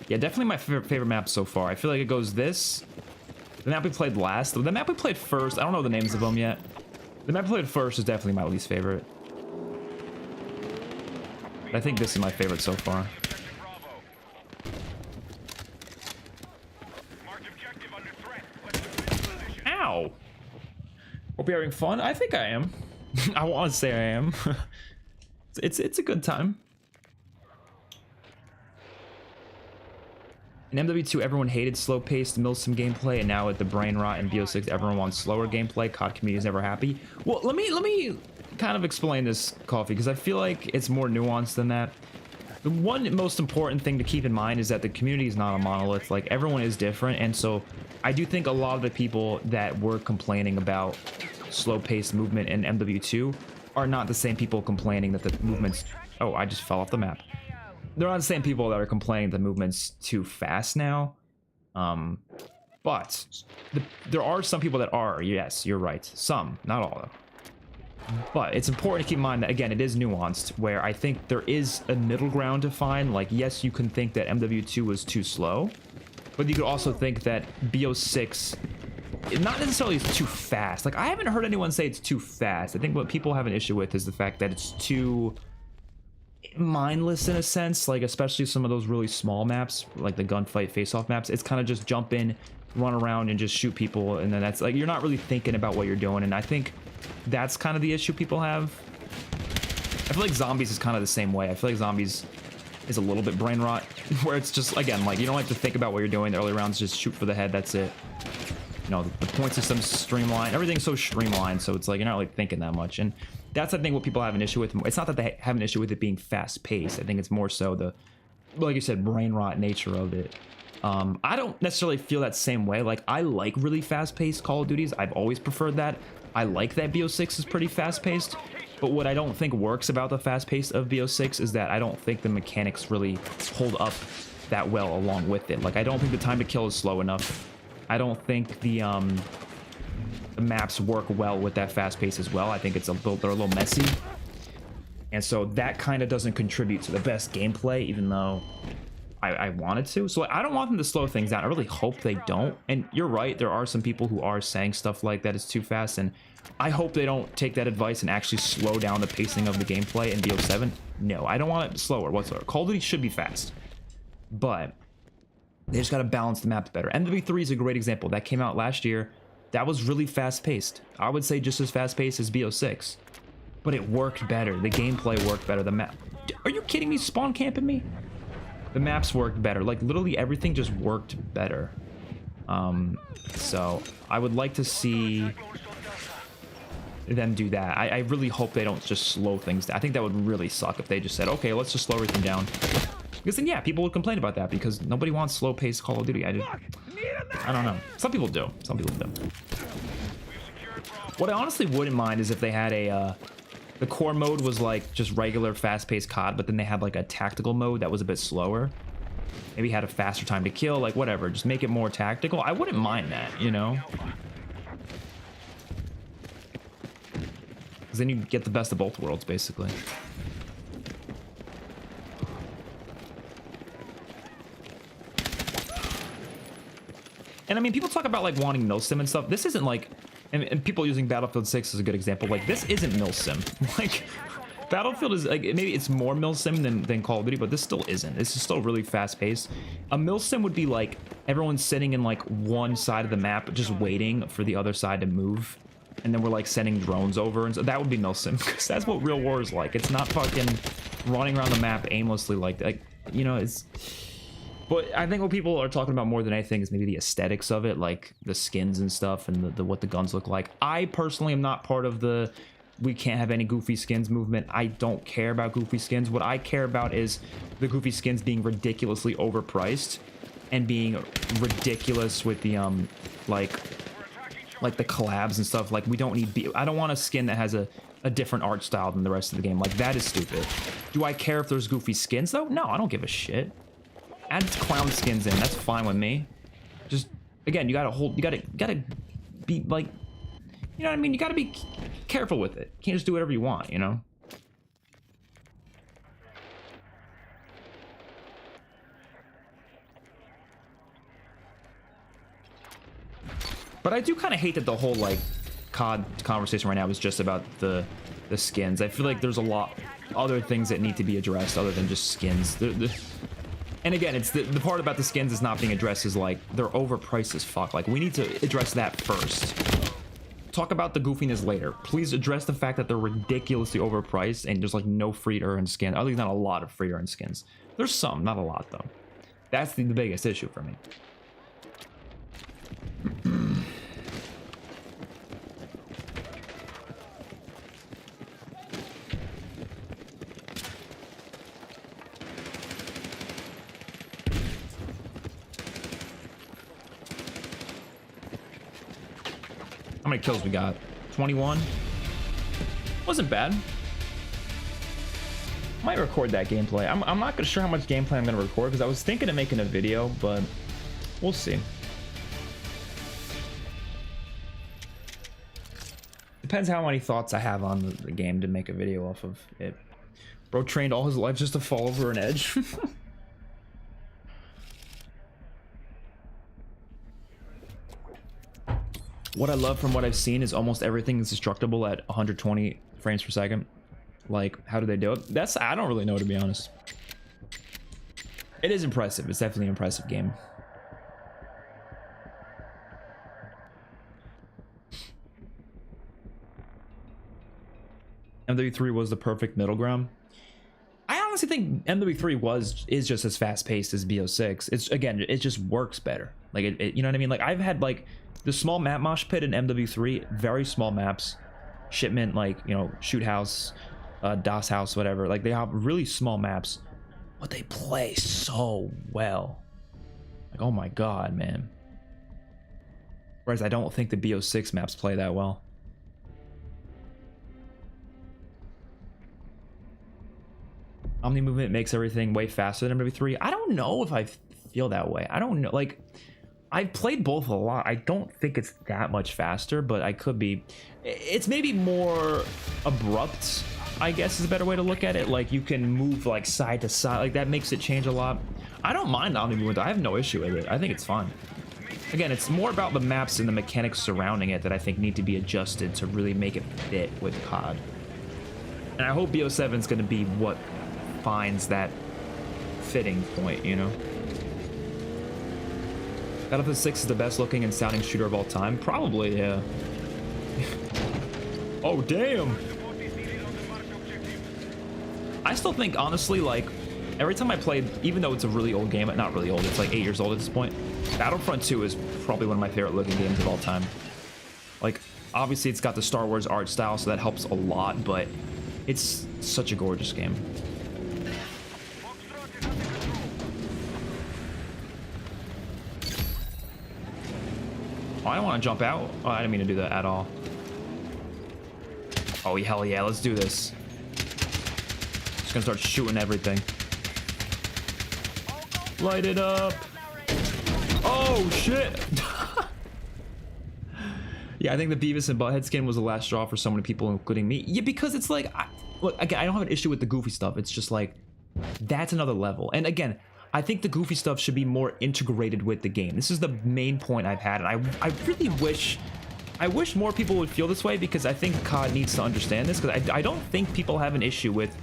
Yeah, definitely my favorite map so far. I feel like it goes this, the map we played last, the map we played first, I don't know the names of them yet. The map we played first is definitely my least favorite. But I think this is my favorite so far. Ow! Hope you're having fun. I think I am. I want to say I am. It's a good time. In MW2, everyone hated slow-paced Milsim gameplay, and now with the brain rot in BO6, everyone wants slower gameplay. COD community is never happy. Well, let me kind of explain this, Coffee, because I feel like it's more nuanced than that. The one most important thing to keep in mind is that the community is not a monolith. Like, everyone is different, and so I do think a lot of the people that were complaining about slow-paced movement in MW2 are not the same people complaining that the movements... Oh, I just fell off the map. They're not the same people that are complaining the movement's too fast now. But there are some people that are. Yes, you're right. Some, not all though. But it's important to keep in mind that, again, it is nuanced, where I think there is a middle ground to find. Like, yes, you can think that MW2 was too slow, but you could also think that BO6 not necessarily is too fast. Like, I haven't heard anyone say it's too fast. I think what people have an issue with is the fact that it's too mindless in a sense, like especially some of those really small maps, like the gunfight face-off maps. It's kind of just jump in, run around, and just shoot people, and then that's like you're not really thinking about what you're doing. And I think that's kind of the issue people have. I feel like Zombies is kind of the same way. I feel like Zombies is a little bit brain rot, where it's just, again, like you don't have to think about what you're doing. The early rounds just shoot for the head, that's it. You know, the point system's streamlined, everything's so streamlined, so it's like you're not like thinking that much. And that's, I think, what people have an issue with. It's not that they have an issue with it being fast-paced. I think it's more so the, like you said, brain rot nature of it. I don't necessarily feel that same way. Like, I like really fast-paced Call of Duties. I've always preferred that. I like that BO6 is pretty fast-paced. But what I don't think works about the fast-paced of BO6 is that I don't think the mechanics really hold up that well along with it. Like, I don't think the time to kill is slow enough. I don't think the maps work well with that fast pace as well. I think they're a little messy, and so that kind of doesn't contribute to the best gameplay, even though I wanted to. So I don't want them to slow things down. I really hope they don't. And you're right, there are some people who are saying stuff like that is too fast, and I hope they don't take that advice and actually slow down the pacing of the gameplay in BO7. No, I don't want it slower whatsoever. Call of Duty should be fast, but they just got to balance the maps better. MW3 is a great example. That came out last year. That was really fast-paced. I would say just as fast-paced as BO6. But it worked better. The gameplay worked better. The map... Are you kidding me? Spawn camping me? The maps worked better. Like, literally everything just worked better. So, I would like to see them do that. I really hope they don't just slow things down. I think that would really suck if they just said, okay, let's just slow everything down. Because then, yeah, people would complain about that because nobody wants slow-paced Call of Duty. I don't know. Some people do. Some people do. What I honestly wouldn't mind is if they had a... the core mode was like just regular fast-paced COD, but then they had like a tactical mode that was a bit slower. Maybe had a faster time to kill, like whatever. Just make it more tactical. I wouldn't mind that, you know? Because then you get the best of both worlds, basically. And I mean, people talk about like wanting milsim and stuff. This isn't like, and people using Battlefield 6 is a good example. Like, this isn't milsim. Like, Battlefield is like, maybe it's more milsim than Call of Duty, but this still isn't. This is still really fast paced. A milsim would be like everyone's sitting in like one side of the map, just waiting for the other side to move, and then we're like sending drones over, and so that would be milsim, because that's what real war is like. It's not fucking running around the map aimlessly like you know, it's. But I think what people are talking about more than anything is maybe the aesthetics of it, like the skins and stuff, and the what the guns look like. I personally am not part of the we can't have any goofy skins movement. I don't care about goofy skins. What I care about is the goofy skins being ridiculously overpriced and being ridiculous with the like the collabs and stuff. Like, we don't need I don't want a skin that has a different art style than the rest of the game. Like, that is stupid. Do I care if there's goofy skins though? No, I don't give a shit. Add clown skins in, that's fine with me. Just, again, you gotta be like, you know what I mean? You gotta be careful with it. You can't just do whatever you want, you know? But I do kind of hate that the whole, like, COD conversation right now is just about the skins. I feel like there's a lot other things that need to be addressed other than just skins. And again, it's the part about the skins is not being addressed is, like, they're overpriced as fuck. Like, we need to address that first. Talk about the goofiness later. Please address the fact that they're ridiculously overpriced and there's, like, no free to earn skins. At least not a lot of free to earn skins. There's some, not a lot, though. That's the biggest issue for me. How many kills we got? 21? Wasn't bad. Might record that gameplay. I'm not sure how much gameplay I'm gonna record because I was thinking of making a video, but we'll see. Depends how many thoughts I have on the game to make a video off of it. Bro trained all his life just to fall over an edge. What I love from what I've seen is almost everything is destructible at 120 frames per second. Like, how do they do it? I don't really know, to be honest. It is impressive. It's definitely an impressive game. MW3 was the perfect middle ground. I honestly think MW3 is just as fast paced as BO6. It's, again, it just works better. Like, you know what I mean? Like, I've had, like, the small map mosh pit in MW3, very small maps, shipment, like, you know, shoot house, DOS house, whatever. Like, they have really small maps, but they play so well. Like, oh my god, man. Whereas I don't think the BO6 maps play that well. Omni movement makes everything way faster than MW3. I don't know if I feel that way. I don't know. Like, I've played both a lot. I don't think it's that much faster, but I could be. It's maybe more abrupt, I guess is a better way to look at it. Like, you can move like side to side. Like, that makes it change a lot. I don't mind Omni movement. I have no issue with it. I think it's fun. Again, it's more about the maps and the mechanics surrounding it that I think need to be adjusted to really make it fit with COD. And I hope BO7 is going to be what finds that fitting point, you know? Battlefield 6 is the best looking and sounding shooter of all time? Probably, yeah. Oh, damn! I still think, honestly, like, every time I played, even though it's a really old game, not really old, it's like 8 years old at this point, Battlefront 2 is probably one of my favorite looking games of all time. Like, obviously it's got the Star Wars art style, so that helps a lot, but it's such a gorgeous game. Oh, I don't want to jump out. Oh, I didn't mean to do that at all. Oh, hell yeah, let's do this. Just gonna start shooting everything. Light it up. Oh, shit. Yeah, I think the Beavis and Butthead skin was the last straw for so many people, including me. Yeah, because it's like, look, again, I don't have an issue with the goofy stuff. It's just like, that's another level. And again, I think the goofy stuff should be more integrated with the game. This is the main point I've had, and I really wish more people would feel this way, because I think COD needs to understand this, because I don't think people have an issue with,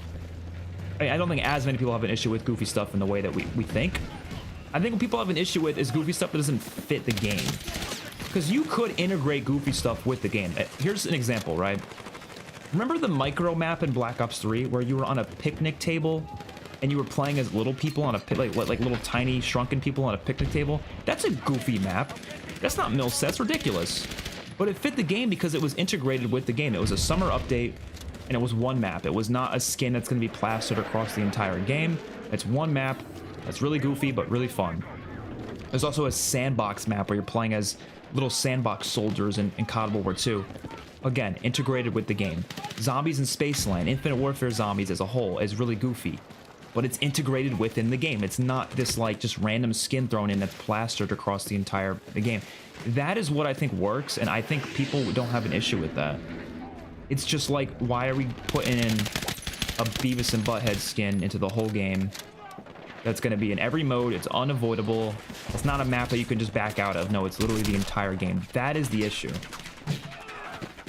I don't think as many people have an issue with goofy stuff in the way that we think. I think what people have an issue with is goofy stuff that doesn't fit the game. Because you could integrate goofy stuff with the game. Here's an example, right? Remember the micro map in Black Ops 3 where you were on a picnic table and you were playing as little people on a like little tiny shrunken people on a picnic table? That's a goofy map. That's not mil set, that's ridiculous. But it fit the game because it was integrated with the game. It was a summer update and it was one map. It was not a skin that's going to be plastered across the entire game. It's one map that's really goofy but really fun. There's also a sandbox map where you're playing as little sandbox soldiers in COD World War II. Again, integrated with the game. Zombies in Spaceland, Infinite Warfare zombies as a whole is really goofy. But it's integrated within the game. It's not this like just random skin thrown in that's plastered across the entire game. That is what I think works, and I think people don't have an issue with that. It's just like, why are we putting in a Beavis and Butthead skin into the whole game? That's going to be in every mode. It's unavoidable. It's not a map that you can just back out of. No, it's literally the entire game. That is the issue.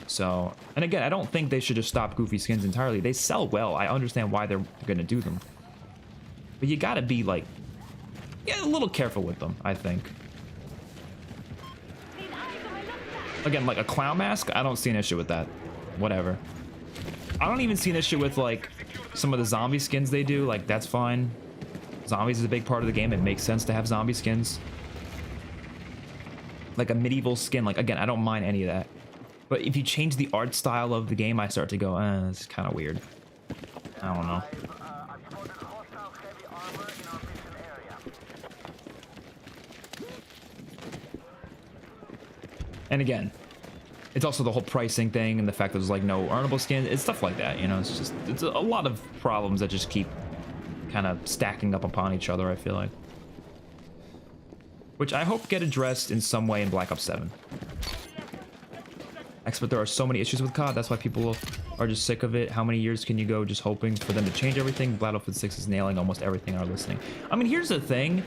So, and again, I don't think they should just stop goofy skins entirely. They sell well. I understand why they're going to do them. But you got to be like, yeah, a little careful with them, I think. Again, like a clown mask, I don't see an issue with that. Whatever. I don't even see an issue with like some of the zombie skins they do. Like, that's fine. Zombies is a big part of the game. It makes sense to have zombie skins. Like a medieval skin. Like, again, I don't mind any of that. But if you change the art style of the game, I start to go, it's kind of weird. I don't know. And again, it's also the whole pricing thing and the fact that there's like no earnable skins. It's stuff like that, you know. It's just, it's a lot of problems that just keep kind of stacking up upon each other, I feel like. Which I hope get addressed in some way in Black Ops 7. But there are so many issues with COD, that's why people are just sick of it. How many years can you go just hoping for them to change everything? Battlefield 6 is nailing almost everything on our listing. I mean, here's the thing.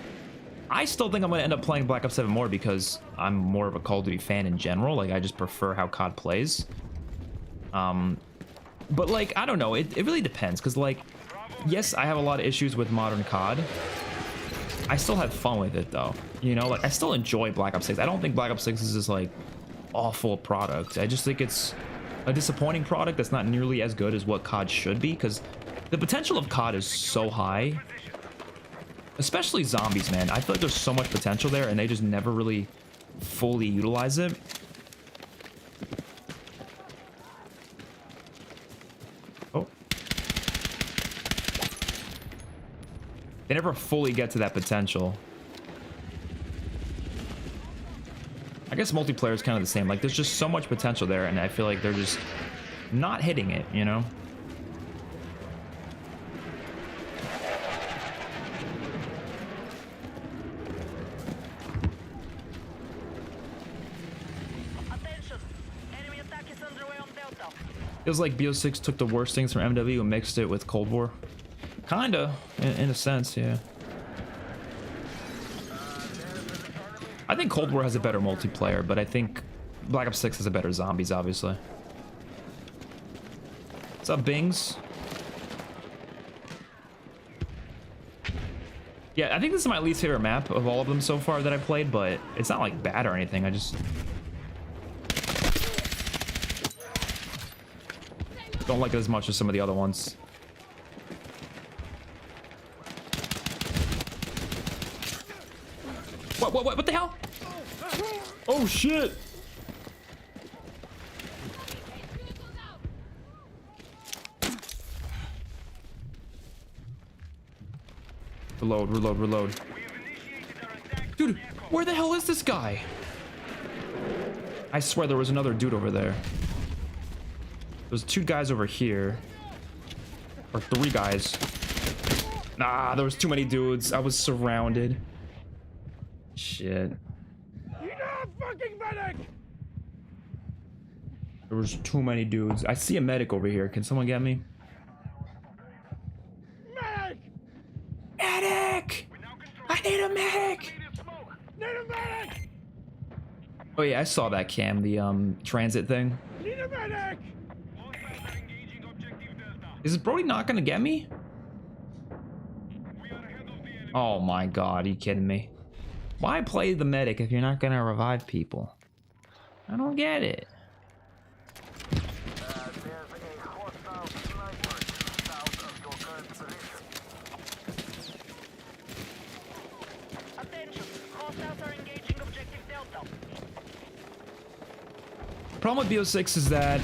I still think I'm going to end up playing Black Ops 7 more because I'm more of a Call of Duty fan in general. Like, I just prefer how COD plays. But, like, I don't know. It really depends because, like, yes, I have a lot of issues with modern COD. I still have fun with it, though. You know, like, I still enjoy Black Ops 6. I don't think Black Ops 6 is this, like, awful product. I just think it's a disappointing product that's not nearly as good as what COD should be because the potential of COD is so high. Especially zombies, man. I feel like there's so much potential there and they just never really fully utilize it. Oh. They never fully get to that potential. I guess multiplayer is kind of the same. Like, there's just so much potential there, and I feel like they're just not hitting it, you know? Feels like BO6 took the worst things from MW and mixed it with Cold War. Kinda, in a sense, yeah. I think Cold War has a better multiplayer, but I think Black Ops 6 has a better zombies, obviously. What's up, Bings? Yeah, I think this is my least favorite map of all of them so far that I played, but it's not like bad or anything. I just don't like it as much as some of the other ones. What the hell? Oh shit! Reload. Dude, where the hell is this guy? I swear there was another dude over there. There's 2 guys over here. Or 3 guys. Nah, there was too many dudes. I was surrounded. Shit. Fucking medic! There was too many dudes. I see a medic over here. Can someone get me? Medic! Medic! I need a medic! Need a medic! Oh yeah, I saw that cam, the transit thing. Need a medic! Is Brody not gonna get me? Oh my god, are you kidding me? Why play the medic if you're not gonna revive people? I don't get it. Problem with BO6 is that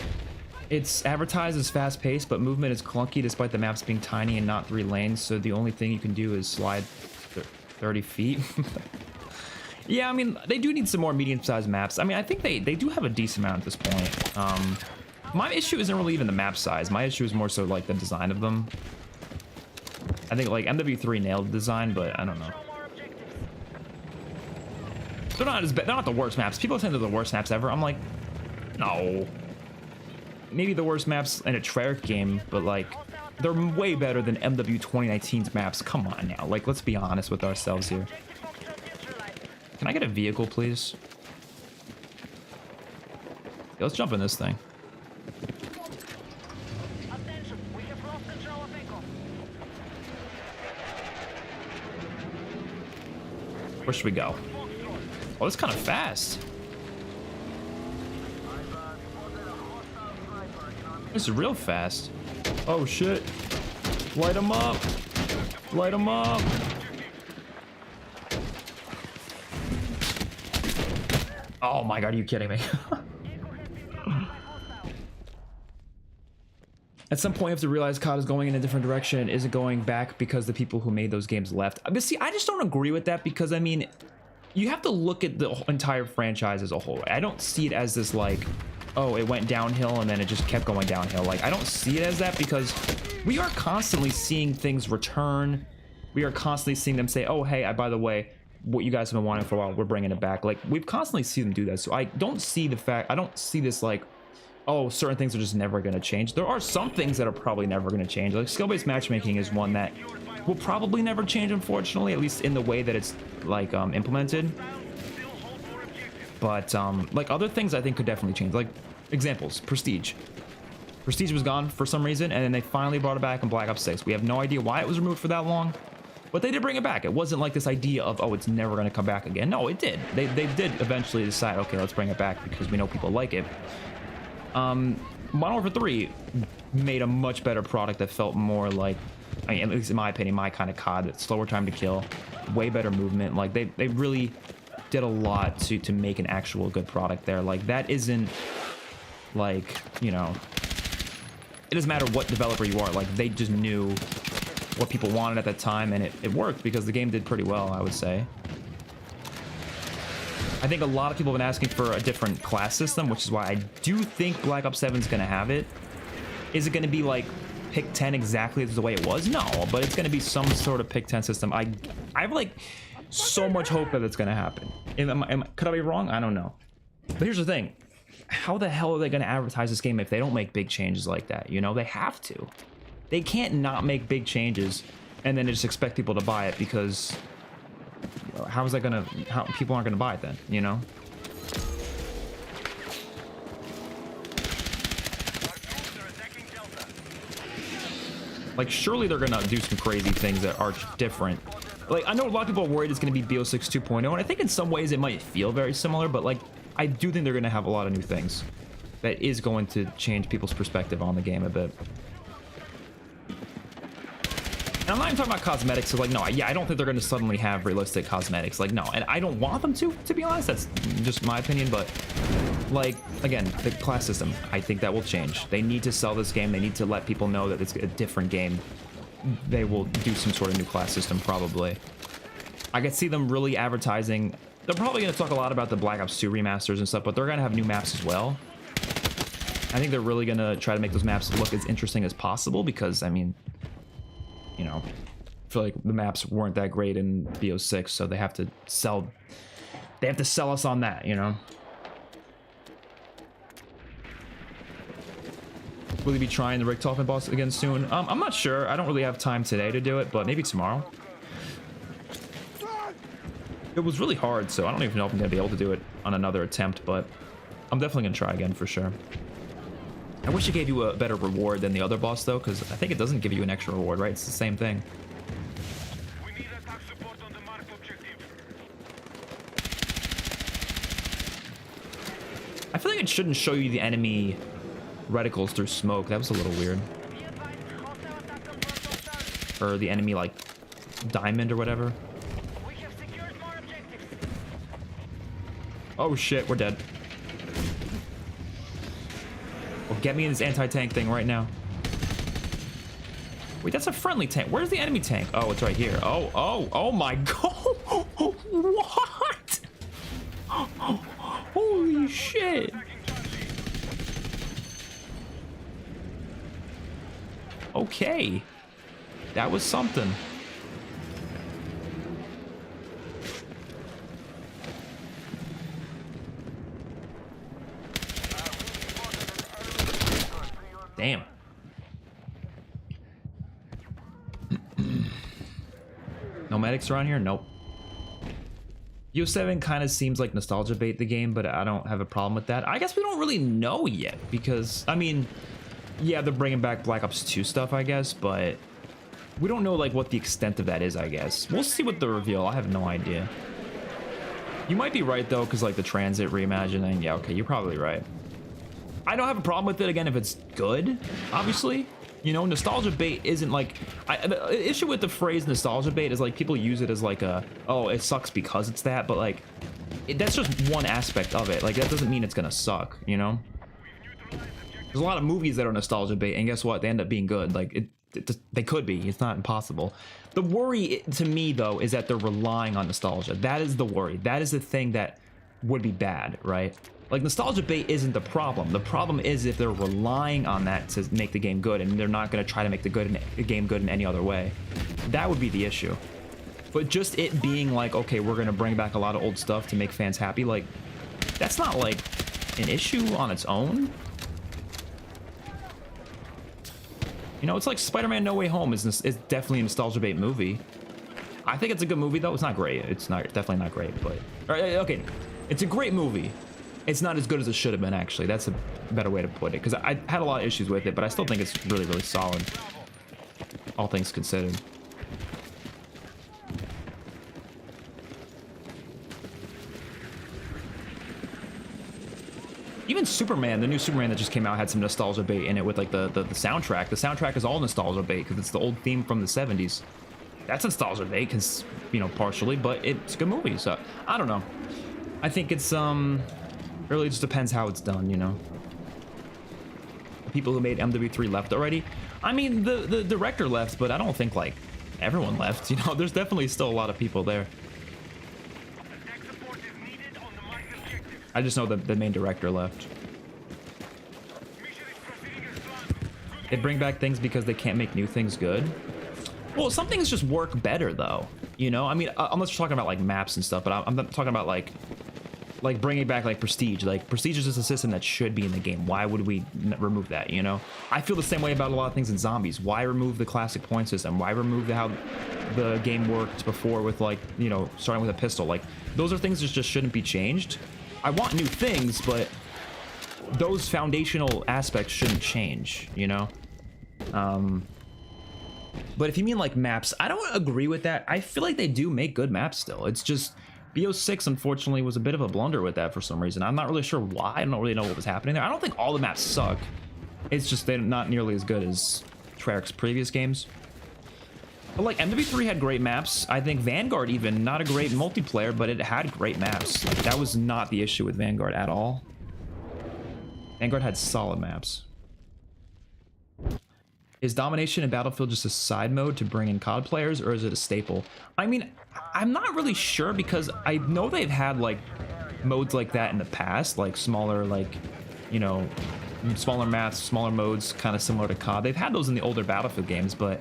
it's advertised as fast-paced, but movement is clunky despite the maps being tiny and not 3 lanes, so the only thing you can do is slide 30 feet. Yeah, I mean, they do need some more medium-sized maps. I mean, I think they do have a decent amount at this point. My issue isn't really even the map size. My issue is more so like the design of them. I think like MW3 nailed the design, but I don't know. They're not as bad. They're not the worst maps. People think they're the worst maps ever. I'm like, no. Maybe the worst maps in a Treyarch game, but like, they're way better than MW 2019's maps. Come on now. Like, let's be honest with ourselves here. Can I get a vehicle, please? Yeah, let's jump in this thing. Attention, we have lost control of Echo. Where should we go? Oh, it's kind of fast. This is real fast. Oh shit. Light them up. Light them up. Oh my god, are you kidding me? At some point, you have to realize COD is going in a different direction and isn't going back because the people who made those games left. But see, I just don't agree with that because, I mean, you have to look at the entire franchise as a whole. I don't see it as this, like, oh, it went downhill and then it just kept going downhill. Like, I don't see it as that because we are constantly seeing things return. We are constantly seeing them say, oh, hey, by the way, what you guys have been wanting for a while, we're bringing it back. Like, we've constantly seen them do that. So I don't see the fact, I don't see this like, oh, certain things are just never going to change. There are some things that are probably never going to change. Like skill-based matchmaking is one that will probably never change, unfortunately, at least in the way that it's like implemented. But like other things I think could definitely change. Like examples, Prestige. Prestige was gone for some reason, and then they finally brought it back in Black Ops 6. We have no idea why it was removed for that long, but they did bring it back. It wasn't like this idea of, oh, it's never going to come back again. No, it did. They did eventually decide, okay, let's bring it back because we know people like it. Modern Warfare 3 made a much better product that felt more like, I mean, at least in my opinion, my kind of COD. Slower time to kill, way better movement. Like they really did a lot to make an actual good product there. Like that isn't like, you know, it doesn't matter what developer you are. Like they just knew what people wanted at that time, and it worked because the game did pretty well, I would say. I think a lot of people have been asking for a different class system, which is why I do think Black Ops 7 is going to have it. Is it going to be like pick 10 exactly as the way it was? No, but it's going to be some sort of pick 10 system. I have like so much hope that it's going to happen. Could I be wrong? I don't know. But here's the thing. How the hell are they going to advertise this game if they don't make big changes like that? You know, they have to. They can't not make big changes and then just expect people to buy it because... how is that gonna, how people aren't gonna buy it then, you know? Like surely they're gonna do some crazy things that are different. Like I know a lot of people are worried it's gonna be BO6 2.0, and I think in some ways it might feel very similar, but like I do think they're gonna have a lot of new things that is going to change people's perspective on the game a bit. And I'm not even talking about cosmetics, so like, no, yeah, I don't think they're going to suddenly have realistic cosmetics. Like, no, and I don't want them to be honest. That's just my opinion, but like, again, the class system, I think that will change. They need to sell this game. They need to let people know that it's a different game. They will do some sort of new class system, probably. I could see them really advertising. They're probably going to talk a lot about the Black Ops 2 remasters and stuff, but they're going to have new maps as well. I think they're really going to try to make those maps look as interesting as possible because, I mean... you know, I feel like the maps weren't that great in BO6, so they have to sell us on that, you know. Will he be trying the Richtofen boss again soon? I'm not sure. I don't really have time today to do it, but maybe tomorrow. It was really hard, so I don't even know if I'm gonna be able to do it on another attempt, but I'm definitely gonna try again for sure. I wish it gave you a better reward than the other boss, though, because I think it doesn't give you an extra reward, right? It's the same thing. We need attack support on the marked objective. I feel like it shouldn't show you the enemy reticles through smoke. That was a little weird. Be advised, hostile attack on Bravo Star. Or the enemy, like, diamond or whatever. We have secured more objectives. Oh, shit, we're dead. Well, get me in this anti-tank thing right now. Wait, that's a friendly tank. Where's the enemy tank? Oh, it's right here. Oh my god. What? Holy shit. Okay. That was something. Damn. No medics around here? Nope. Yo7 kind of seems like nostalgia bait the game, but I don't have a problem with that. I guess we don't really know yet because, I mean, yeah, they're bringing back Black Ops 2 stuff, I guess, but we don't know like what the extent of that is, I guess. We'll see what the reveal. I have no idea. You might be right though, because like the transit reimagining. Yeah, okay, you're probably right. I don't have a problem with it again if it's good, obviously. You know, nostalgia bait isn't like... the issue with the phrase nostalgia bait is like people use it as like a, oh, it sucks because it's that, but like, that's just one aspect of it. Like, that doesn't mean it's gonna suck, you know? There's a lot of movies that are nostalgia bait, and guess what? They end up being good. Like, they could be. It's not impossible. The worry, to me, though, is that they're relying on nostalgia. That is the worry. That is the thing that would be bad, right? Like, nostalgia bait isn't the problem. The problem is if they're relying on that to make the game good, and they're not going to try to make the game good in any other way. That would be the issue. But just it being like, okay, we're going to bring back a lot of old stuff to make fans happy, like, that's not, like, an issue on its own. You know, it's like Spider-Man No Way Home is definitely a nostalgia bait movie. I think it's a good movie, though. It's not great. It's not definitely not great, but... Okay, it's a great movie. It's not as good as it should have been, actually. That's a better way to put it, because I had a lot of issues with it, but I still think it's really, really solid, all things considered. Even Superman, the new Superman that just came out, had some nostalgia bait in it with like the soundtrack. The soundtrack is all nostalgia bait because it's the old theme from the 70s. That's nostalgia bait, because, you know, partially, but it's a good movie, so I don't know. I think it's really just depends how it's done, you know. The people who made MW3 left already. I mean, the director left, but I don't think like everyone left, you know. There's definitely still a lot of people there. I just know that the main director left. They bring back things because they can't make new things good. Well, some things just work better though, you know. I mean, unless you're talking about like maps and stuff, but I'm not talking about like bringing back like Prestige. Like, Prestige is just a system that should be in the game. Why would we remove that, you know? I feel the same way about a lot of things in Zombies. Why remove the classic point system? Why remove how the game worked before with, like, you know, starting with a pistol? Like, those are things that just shouldn't be changed. I want new things, but those foundational aspects shouldn't change, you know? But if you mean like maps, I don't agree with that. I feel like they do make good maps still. It's just... BO6, unfortunately, was a bit of a blunder with that for some reason. I'm not really sure why. I don't really know what was happening there. I don't think all the maps suck. It's just they're not nearly as good as Treyarch's previous games. But like, MW3 had great maps. I think Vanguard even, not a great multiplayer, but it had great maps. Like, that was not the issue with Vanguard at all. Vanguard had solid maps. Is domination in Battlefield just a side mode to bring in COD players, or is it a staple? I mean, I'm not really sure, because I know they've had like modes like that in the past, like smaller, like, you know, smaller maps, smaller modes, kind of similar to COD. They've had those in the older Battlefield games, but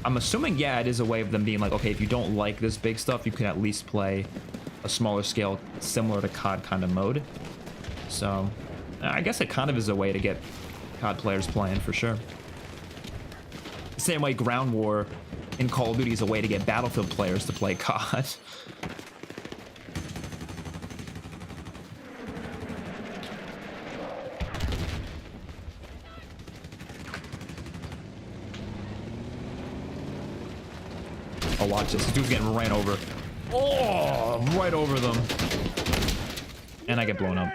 I'm assuming, yeah, it is a way of them being like, okay, if you don't like this big stuff, you can at least play a smaller scale, similar to COD kind of mode. So I guess it kind of is a way to get COD players playing, for sure. Same way Ground War in Call of Duty is a way to get Battlefield players to play COD. Oh, watch this. This dude's getting ran over. Oh, right over them. And I get blown up.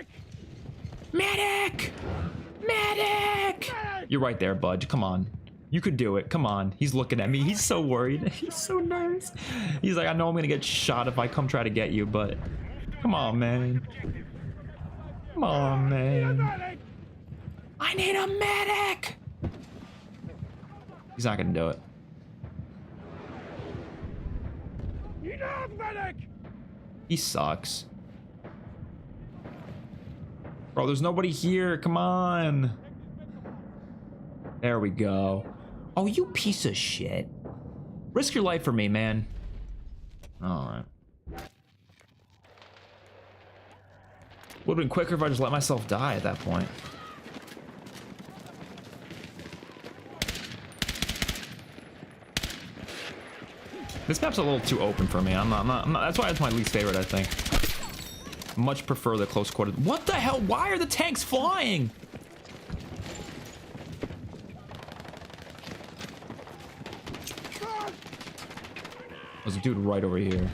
Medic! Medic! You're right there, bud. Come on. You could do it. Come on. He's looking at me. He's so worried. He's so nervous. He's like, I know I'm gonna get shot if I come try to get you, but come on, man. Come on, man. I need a medic! He's not gonna do it. He sucks. Bro, there's nobody here. Come on. There we go. Oh, you piece of shit. Risk your life for me, man. All right. Would have been quicker if I just let myself die at that point. This map's a little too open for me. I'm not, that's why it's my least favorite, I think. Much prefer the close quarters. What the hell? Why are the tanks flying? There's a dude right over here.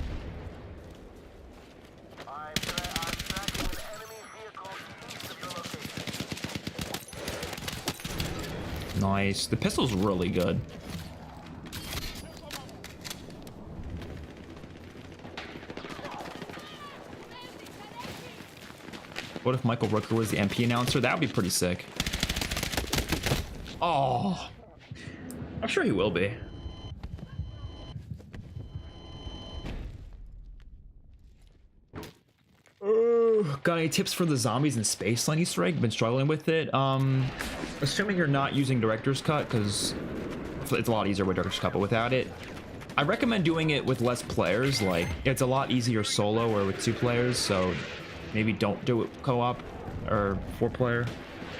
I'm tracking an enemy vehicle east of your location. Nice. The pistol's really good. What if Michael Rooker was the MP announcer? That would be pretty sick. Oh. I'm sure he will be. Got any tips for the zombies in Spaceline Easter egg? Been struggling with it. Assuming you're not using Director's Cut, because it's a lot easier with Director's Cut, but without it, I recommend doing it with less players. Like, it's a lot easier solo or with 2 players, so maybe don't do it co-op or 4-player.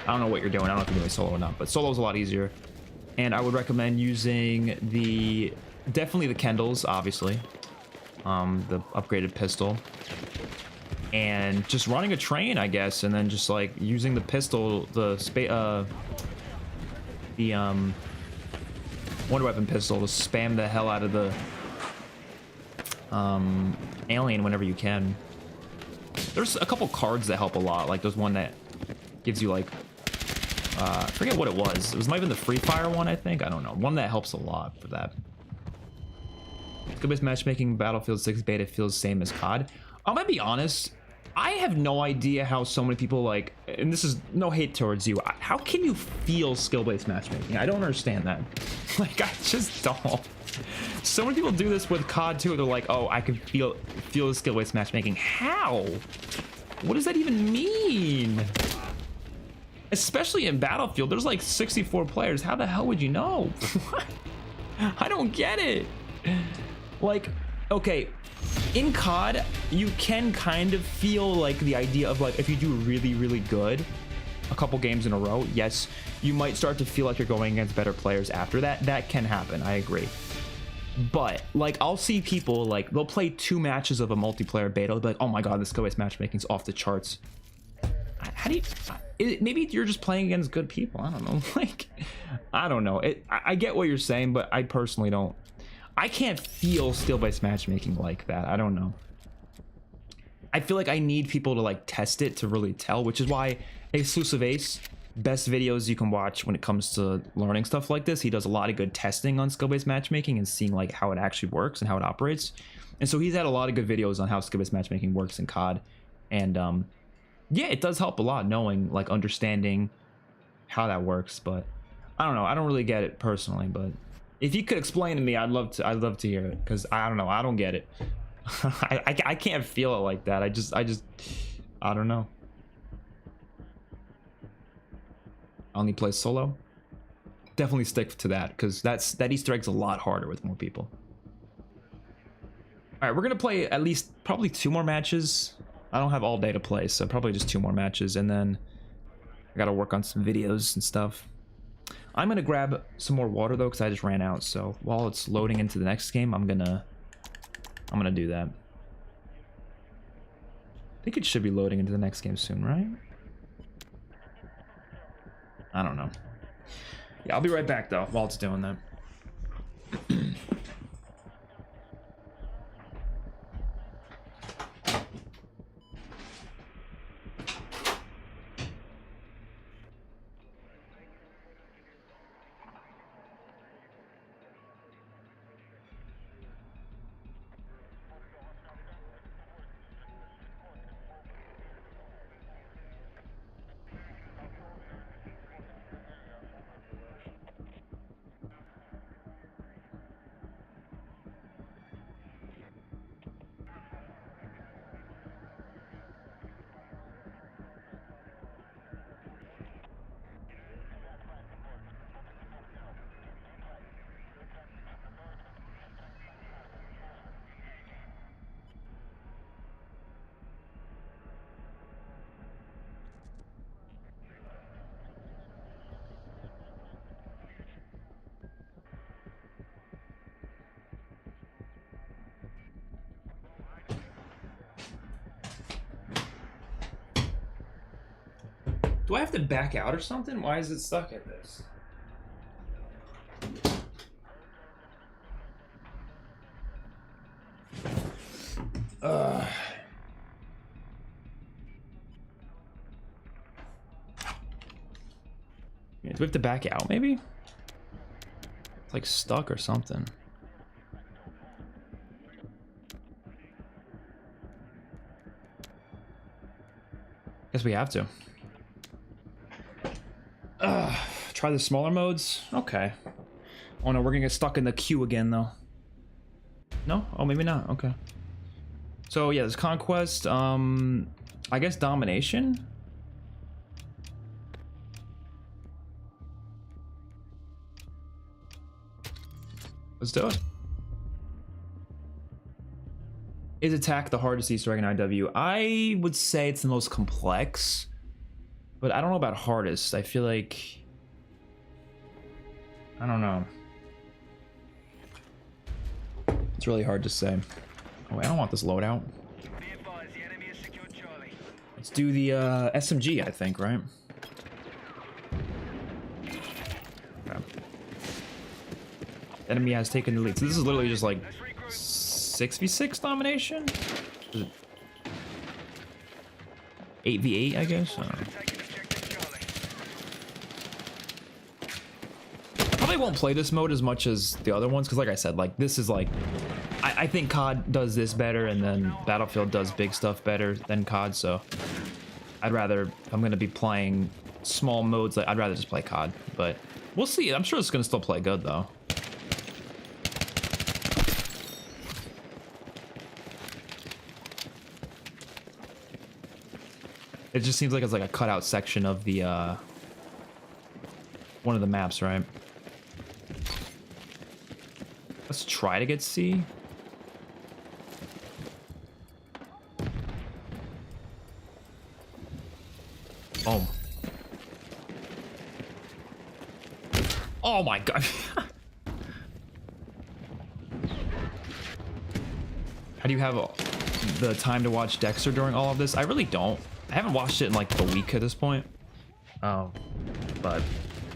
I don't know what you're doing. I don't know if you're doing solo or not, but solo is a lot easier. And I would recommend using definitely the Kendalls, obviously. The upgraded pistol. And just running a train, I guess, and then just like using the pistol, the wonder weapon pistol to spam the hell out of the alien whenever you can. There's a couple cards that help a lot, like there's one that gives you like I forget what it was. It was might have been the Free Fire one, I think. I don't know. One that helps a lot for that. Skill-based matchmaking Battlefield 6 beta feels same as COD. I'm gonna be honest. I have no idea how so many people like, and this is no hate towards you. How can you feel skill-based matchmaking? I don't understand that. Like, I just don't. So many people do this with COD too. They're like, oh, I can feel the skill-based matchmaking. How? What does that even mean? Especially in Battlefield, there's like 64 players. How the hell would you know? I don't get it. Like, okay, in COD, you can kind of feel like the idea of like, if you do really, really good a couple games in a row, yes, you might start to feel like you're going against better players after that. That can happen, I agree. But like, I'll see people like, they'll play 2 matches of a multiplayer beta, they'll be like, oh my god, this skill-based matchmaking's off the charts. How do you, maybe you're just playing against good people, I don't know. Like, I don't know. I get what you're saying, but I personally don't. I can't feel skill-based matchmaking like that. I don't know. I feel like I need people to like test it to really tell, which is why Exclusive Ace, best videos you can watch when it comes to learning stuff like this. He does a lot of good testing on skill-based matchmaking and seeing like how it actually works and how it operates. And so he's had a lot of good videos on how skill-based matchmaking works in COD. And yeah, it does help a lot knowing, like, understanding how that works. But I don't know. I don't really get it personally, but if you could explain to me, I'd love to hear it, because I don't know, I don't get it. I can't feel it like that. I don't know. I only play solo. Definitely stick to that, because that Easter egg's a lot harder with more people. All right, we're gonna play at least probably 2 more matches. I don't have all day to play, so probably just 2 more matches, and then I gotta work on some videos and stuff. I'm gonna grab some more water though, because I just ran out. So while it's loading into the next game, I'm gonna do that. I think it should be loading into the next game soon, right? I don't know. Yeah, I'll be right back though while it's doing that. Do I have to back out or something? Why is it stuck at this? Ugh. Do we have to back out, maybe? It's like stuck or something. Guess we have to. Try the smaller modes? Okay. Oh no, we're gonna get stuck in the queue again, though. No? Oh, maybe not. Okay. So, yeah, there's Conquest. I guess Domination? Let's do it. Is Attack the hardest Easter egg in IW? I would say it's the most complex, but I don't know about hardest. I feel like... I don't know. It's really hard to say. Oh, I don't want this loadout. Let's do the SMG, I think, right? Okay. Enemy has taken the lead. So this is literally just like 6v6 domination? 8v8, I guess? I don't know. Probably won't play this mode as much as the other ones, because like I said, like this is like... I think COD does this better, and then Battlefield does big stuff better than COD, so... I'd rather... If I'm going to be playing small modes, like, I'd rather just play COD, but... We'll see. I'm sure it's going to still play good, though. It just seems like it's like a cutout section of the, one of the maps, right? Let's try to get C. Oh. Oh my god. How do you have the time to watch Dexter during all of this? I really don't. I haven't watched it in like a week at this point. But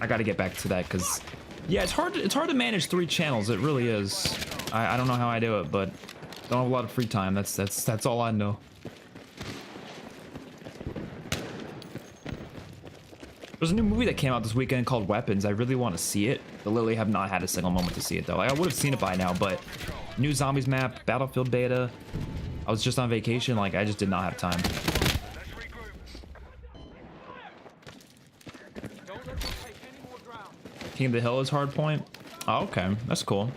I got to get back to that because, yeah, it's hard to manage 3 channels. It really is. I don't know how I do it, but don't have a lot of free time. That's all I know. There's a new movie that came out this weekend called Weapons. I really want to see it. I literally have not had a single moment to see it though. Like, I would have seen it by now, but new zombies map, Battlefield beta. I was just on vacation. Like, I just did not have time. King of the Hill is Hardpoint. Oh, okay, that's cool.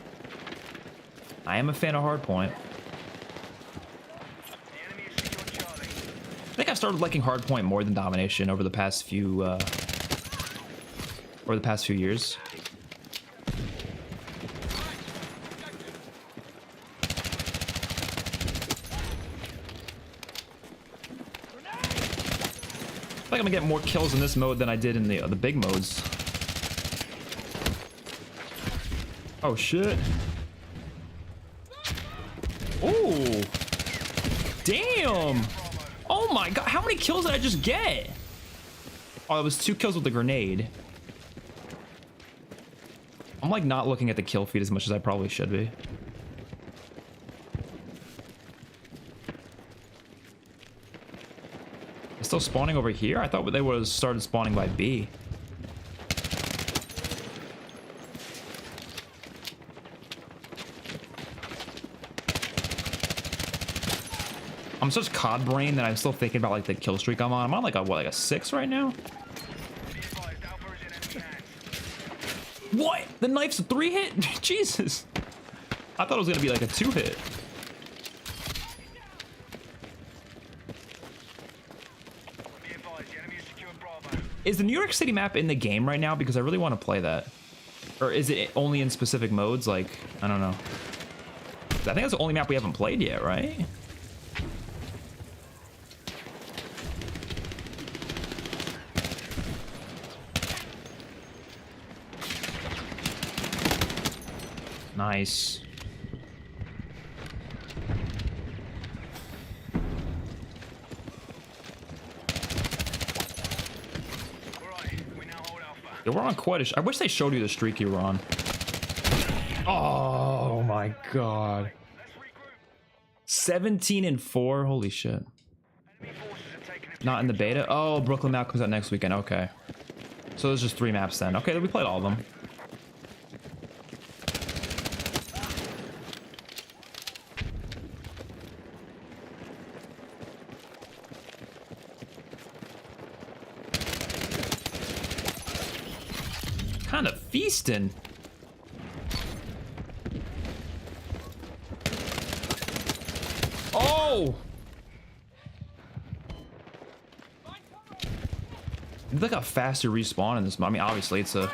I am a fan of Hardpoint. I think I started liking Hardpoint more than Domination over the past few years. I think I'm gonna get more kills in this mode than I did in the big modes. Oh shit. Oh. Damn. Oh my god, how many kills did I just get? Oh, it was 2 kills with the grenade. I'm like not looking at the kill feed as much as I probably should be. It's still spawning over here? I thought they would have started spawning by B. I'm such COD brain that I'm still thinking about like the kill streak I'm on. I'm on like a what, like a 6 right now? What? The knife's a 3 hit? Jesus. I thought it was gonna be like a 2 hit. Is the New York City map in the game right now? Because I really want to play that. Or is it only in specific modes? Like, I don't know. I think that's the only map we haven't played yet, right? Nice. Yeah, we're on quite a... I wish they showed you the streak you were on. Oh my god. 17-4. Holy shit. Not in the beta? Oh, Brooklyn map comes out next weekend. Okay. So there's just 3 maps then. Okay, we played all of them. Kind of feasting. Oh! It's like a faster respawn in this mode. I mean, obviously it's a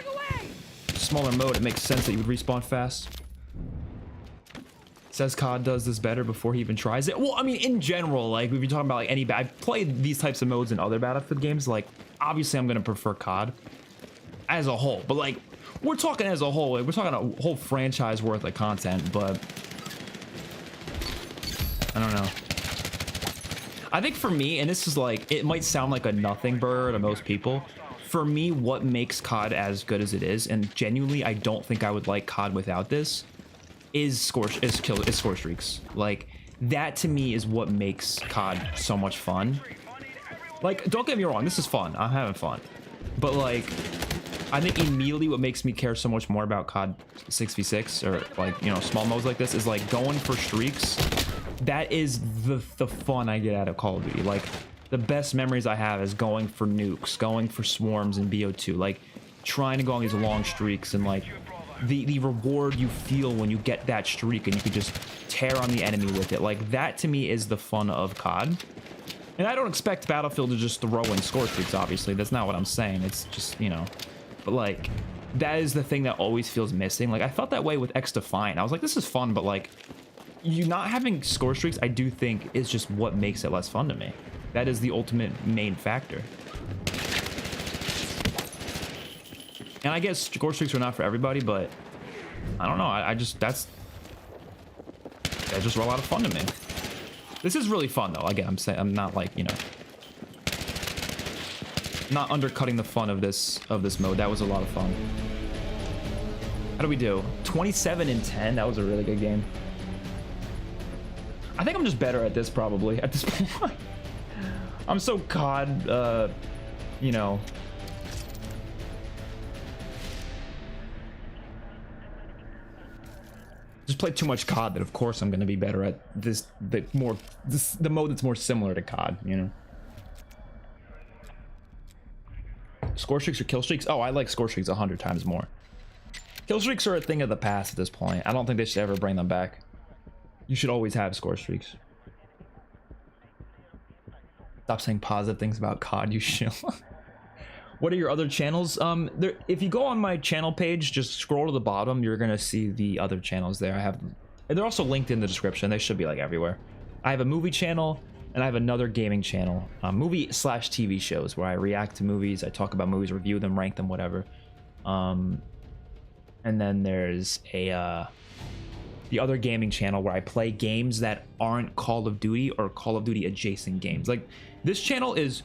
smaller mode. It makes sense that you would respawn fast. Says COD does this better before he even tries it. Well, I mean, in general, like if you're talking about like any, I've played these types of modes in other Battlefield games. Like, obviously, I'm gonna prefer COD as a whole. But like, we're talking as a whole. Like, we're talking a whole franchise worth of content. But I don't know. I think for me, and this is like, it might sound like a nothing burger to most people. For me, what makes COD as good as it is, and genuinely, I don't think I would like COD without this, is score streaks. Like, that to me is what makes COD so much fun. Like, don't get me wrong, this is fun. I'm having fun. But like, I think immediately what makes me care so much more about COD 6v6 or like, you know, small modes like this is like going for streaks. That is the fun I get out of Call of Duty. Like, the best memories I have is going for nukes, going for swarms in BO2, like trying to go on these long streaks, and like the reward you feel when you get that streak and you can just tear on the enemy with it. Like, that to me is the fun of COD. And I don't expect Battlefield to just throw in score streaks, obviously. That's not what I'm saying. It's just, you know, but like, that is the thing that always feels missing. Like, I felt that way with XDefiant. I was like, this is fun, but like, you not having score streaks, I do think is just what makes it less fun to me. That is the ultimate main factor. And I guess score streaks are not for everybody, but I don't know. I just, that's just a lot of fun to me. This is really fun though. Again, I'm saying, I'm not like, you know, not undercutting the fun of this mode. That was a lot of fun. How do we do? 27-10. That was a really good game. I think I'm just better at this probably at this point. I'm so COD, you know. Just play too much COD that of course I'm going to be better at the mode that's more similar to COD, you know. Score streaks or kill streaks? Oh, I like score streaks 100 times more. Kill streaks are a thing of the past at this point. I don't think they should ever bring them back. You should always have score streaks. Stop saying positive things about COD, you shill. What are your other channels? If you go on my channel page, just scroll to the bottom, you're gonna see the other channels there. I have, they're also linked in the description. They should be like everywhere. I have a movie channel and I have another gaming channel, movie/TV shows, where I react to movies, I talk about movies, review them, rank them, whatever. And then there's the other gaming channel where I play games that aren't Call of Duty or Call of Duty adjacent games. Like, this channel is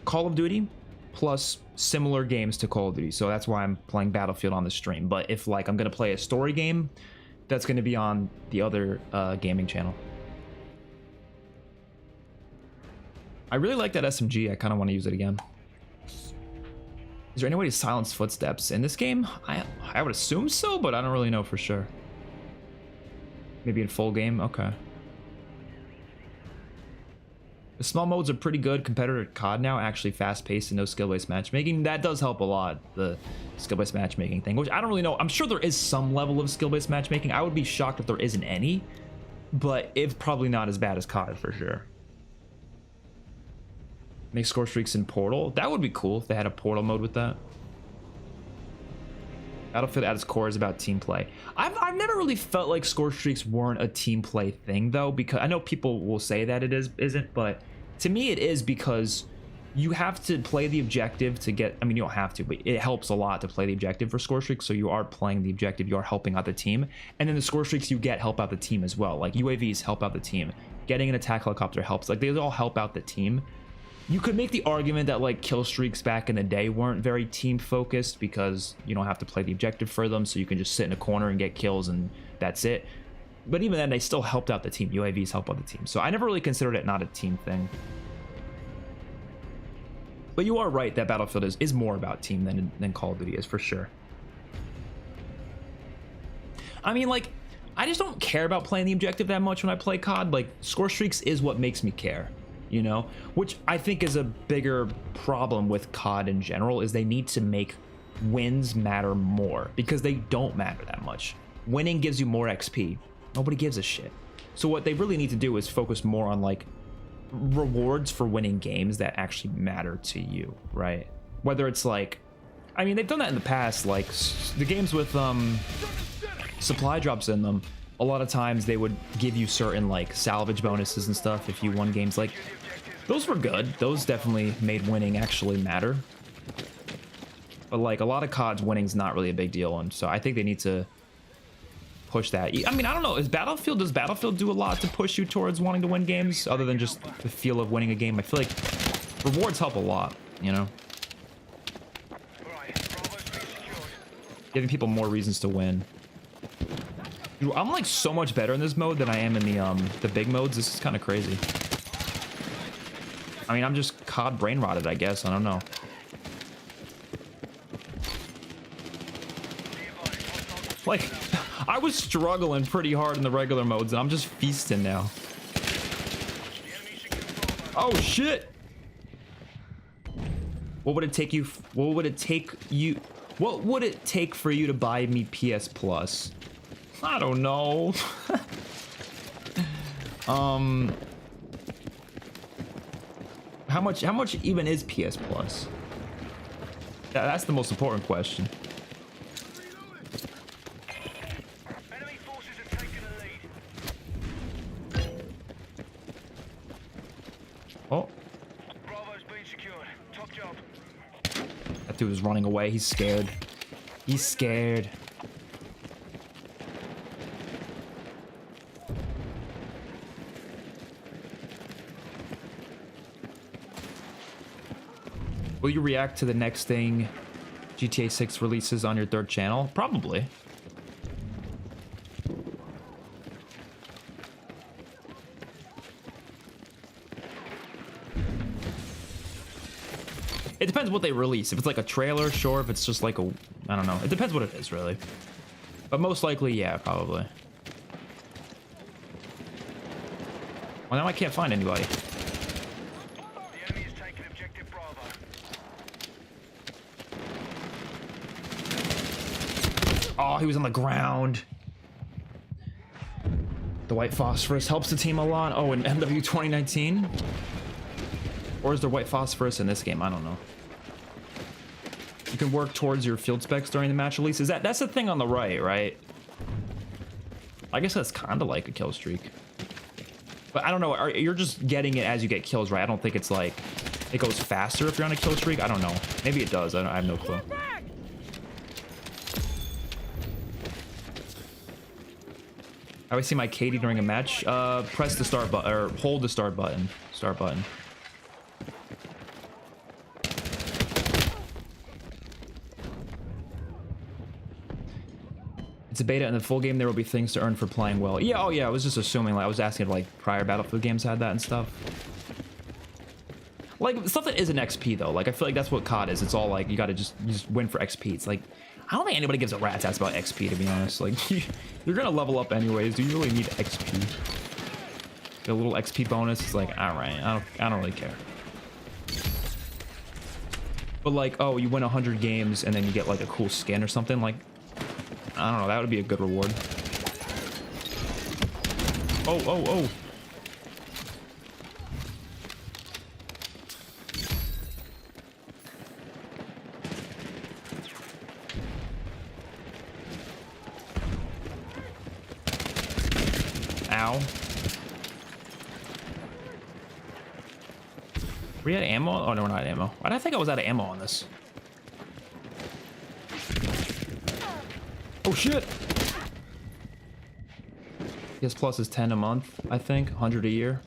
Call of Duty plus similar games to Call of Duty, so that's why I'm playing Battlefield on the stream. But if like I'm gonna play a story game, that's gonna be on the other gaming channel. I really like that SMG. I kind of want to use it again. Is there any way to silence footsteps in this game? I would assume so, but I don't really know for sure. Maybe in full game? Okay. The small modes are pretty good compared to COD now, actually fast-paced and no skill-based matchmaking. That does help a lot, the skill-based matchmaking thing, which I don't really know. I'm sure there is some level of skill-based matchmaking. I would be shocked if there isn't any, but it's probably not as bad as COD for sure. Make score streaks in Portal. That would be cool if they had a Portal mode with that. Battlefield at its core is about team play. I've never really felt like score streaks weren't a team play thing though, because I know people will say that it isn't, but to me it is, because you have to play the objective to get, I mean, you don't have to, but it helps a lot to play the objective for score streaks. So you are playing the objective, you are helping out the team, and then the score streaks you get help out the team as well. Like UAVs help out the team, getting an attack helicopter helps, like they all help out the team. You could make the argument that like kill streaks back in the day weren't very team focused because you don't have to play the objective for them, so you can just sit in a corner and get kills and that's it. But even then, they still helped out the team. UAVs help out the team. So I never really considered it not a team thing. But you are right that Battlefield is more about team than Call of Duty is, for sure. I mean, like, I just don't care about playing the objective that much when I play COD. Like, score streaks is what makes me care, you know? Which I think is a bigger problem with COD in general, is they need to make wins matter more, because they don't matter that much. Winning gives you more XP. Nobody gives a shit. So what they really need to do is focus more on like rewards for winning games that actually matter to you, right? Whether it's like, I mean, they've done that in the past, like the games with supply drops in them. A lot of times they would give you certain like salvage bonuses and stuff if you won games. Like, those were good. Those definitely made winning actually matter. But like a lot of COD's winning's not really a big deal, and so I think they need to push that. I mean, I don't know, does Battlefield do a lot to push you towards wanting to win games other than just the feel of winning a game? I feel like rewards help a lot, you know, giving people more reasons to win. Dude, I'm like so much better in this mode than I am in the big modes. This is kind of crazy. I mean, I'm just COD brain rotted, I guess. I don't know. Like, I was struggling pretty hard in the regular modes, and I'm just feasting now. Oh shit! What would it take you? What would it take you? What would it take for you to buy me PS Plus? I don't know. How much even is PS Plus? That's the most important question. Oh. Bravo's been secured. Top job. That dude was running away. He's scared. He's scared. Will you react to the next thing GTA 6 releases on your third channel? Probably. It depends what they release. If it's like a trailer, sure. If it's just like a, I don't know. It depends what it is, really. But most likely, yeah, probably. Well, now I can't find anybody. The enemy is taking objective Bravo. Oh, he was on the ground. The white phosphorus helps the team a lot. Oh, in MW 2019? Or is there white phosphorus in this game? I don't know. You can work towards your field specs during the match release. That's the thing on the right? I guess that's kind of like a kill streak. But I don't know. You're just getting it as you get kills, right? I don't think it's like it goes faster if you're on a kill streak. I don't know. Maybe it does. I have no clue. I always see my Katie during a match. Press the start button or hold the start button. Start button. It's a beta, and the full game there will be things to earn for playing well. Yeah, oh yeah, I was just assuming, like, I was asking if, like, prior Battlefield games had that and stuff. Like, stuff that isn't XP, though. Like, I feel like that's what COD is. It's all, like, you just win for XP. It's like, I don't think anybody gives a rat's ass about XP, to be honest. Like, you're gonna level up anyways. Do you really need XP? Get a little XP bonus. It's like, alright, I don't really care. But, like, oh, you win 100 games, and then you get, like, a cool skin or something, like, I don't know, that would be a good reward. Oh. Ow. We had ammo? Oh, no, we're not at ammo. Why did I think I was out of ammo on this? Oh shit! PS Plus is 10 a month, I think. 100 a year.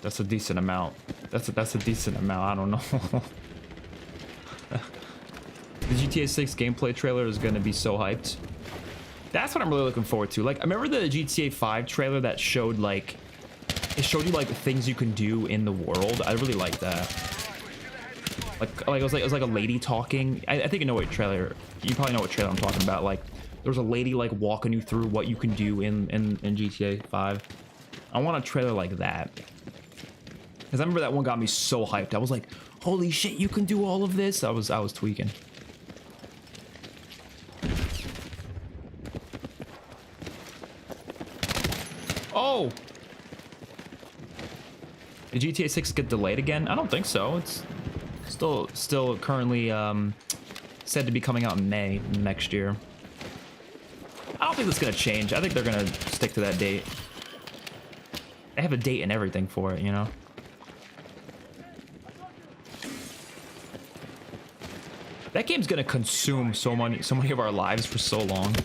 That's a decent amount. That's a decent amount. I don't know. The GTA 6 gameplay trailer is going to be so hyped. That's what I'm really looking forward to. Like, I remember the GTA 5 trailer that showed like, it showed you like the things you can do in the world. I really like that. Like it was like a lady talking. I think you know what trailer. You probably know what trailer I'm talking about. Like, there was a lady like walking you through what you can do in GTA 5. I want a trailer like that. Because I remember that one got me so hyped. I was like, holy shit, you can do all of this. I was tweaking. Oh! Did GTA 6 get delayed again? I don't think so. It's still currently said to be coming out in May next year. I don't think that's gonna change. I think they're gonna stick to that date. They have a date and everything for it, you know? That game's gonna consume so many of our lives for so long.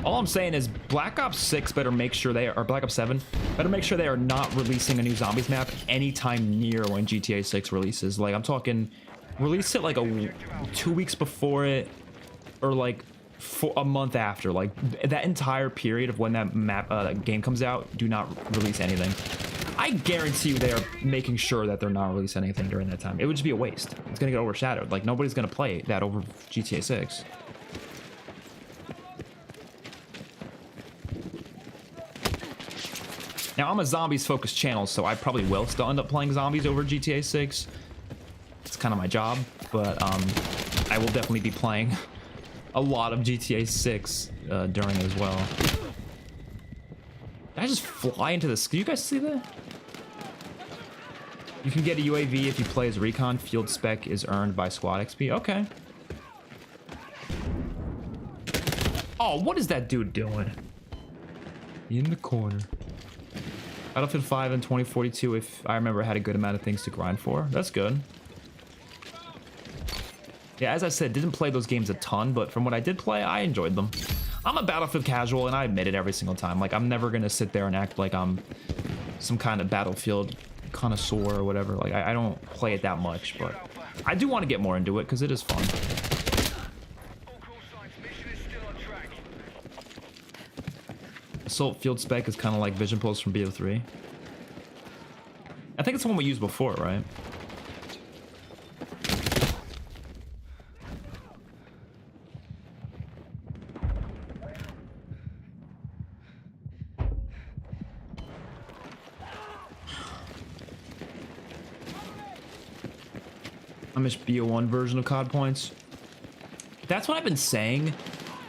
All I'm saying is Black Ops 6 better make sure they are, or Black Ops 7, better make sure they are not releasing a new zombies map anytime near when GTA 6 releases. Like, I'm talking, release it like 2 weeks before it, or like a month after. Like, that entire period of when that map game comes out, do not release anything. I guarantee you they are making sure that they're not releasing anything during that time. It would just be a waste. It's gonna get overshadowed. Like, nobody's gonna play that over GTA 6. Now, I'm a zombies-focused channel, so I probably will still end up playing zombies over GTA 6. It's kind of my job, but I will definitely be playing a lot of GTA 6 during as well. Did I just fly into the sky? Do you guys see that? You can get a UAV if you play as Recon. Field spec is earned by squad XP. Okay. Oh, what is that dude doing? In the corner. Battlefield 5 in 2042, if I remember, had a good amount of things to grind for. That's good. Yeah, as I said, didn't play those games a ton, but from what I did play, I enjoyed them. I'm a Battlefield casual, and I admit it every single time. Like, I'm never gonna sit there and act like I'm some kind of Battlefield connoisseur or whatever. Like, I don't play it that much, but I do want to get more into it because it is fun. Assault field spec is kind of like Vision Pulse from BO3. I think it's the one we used before, right? I miss BO1 version of COD points. That's what I've been saying.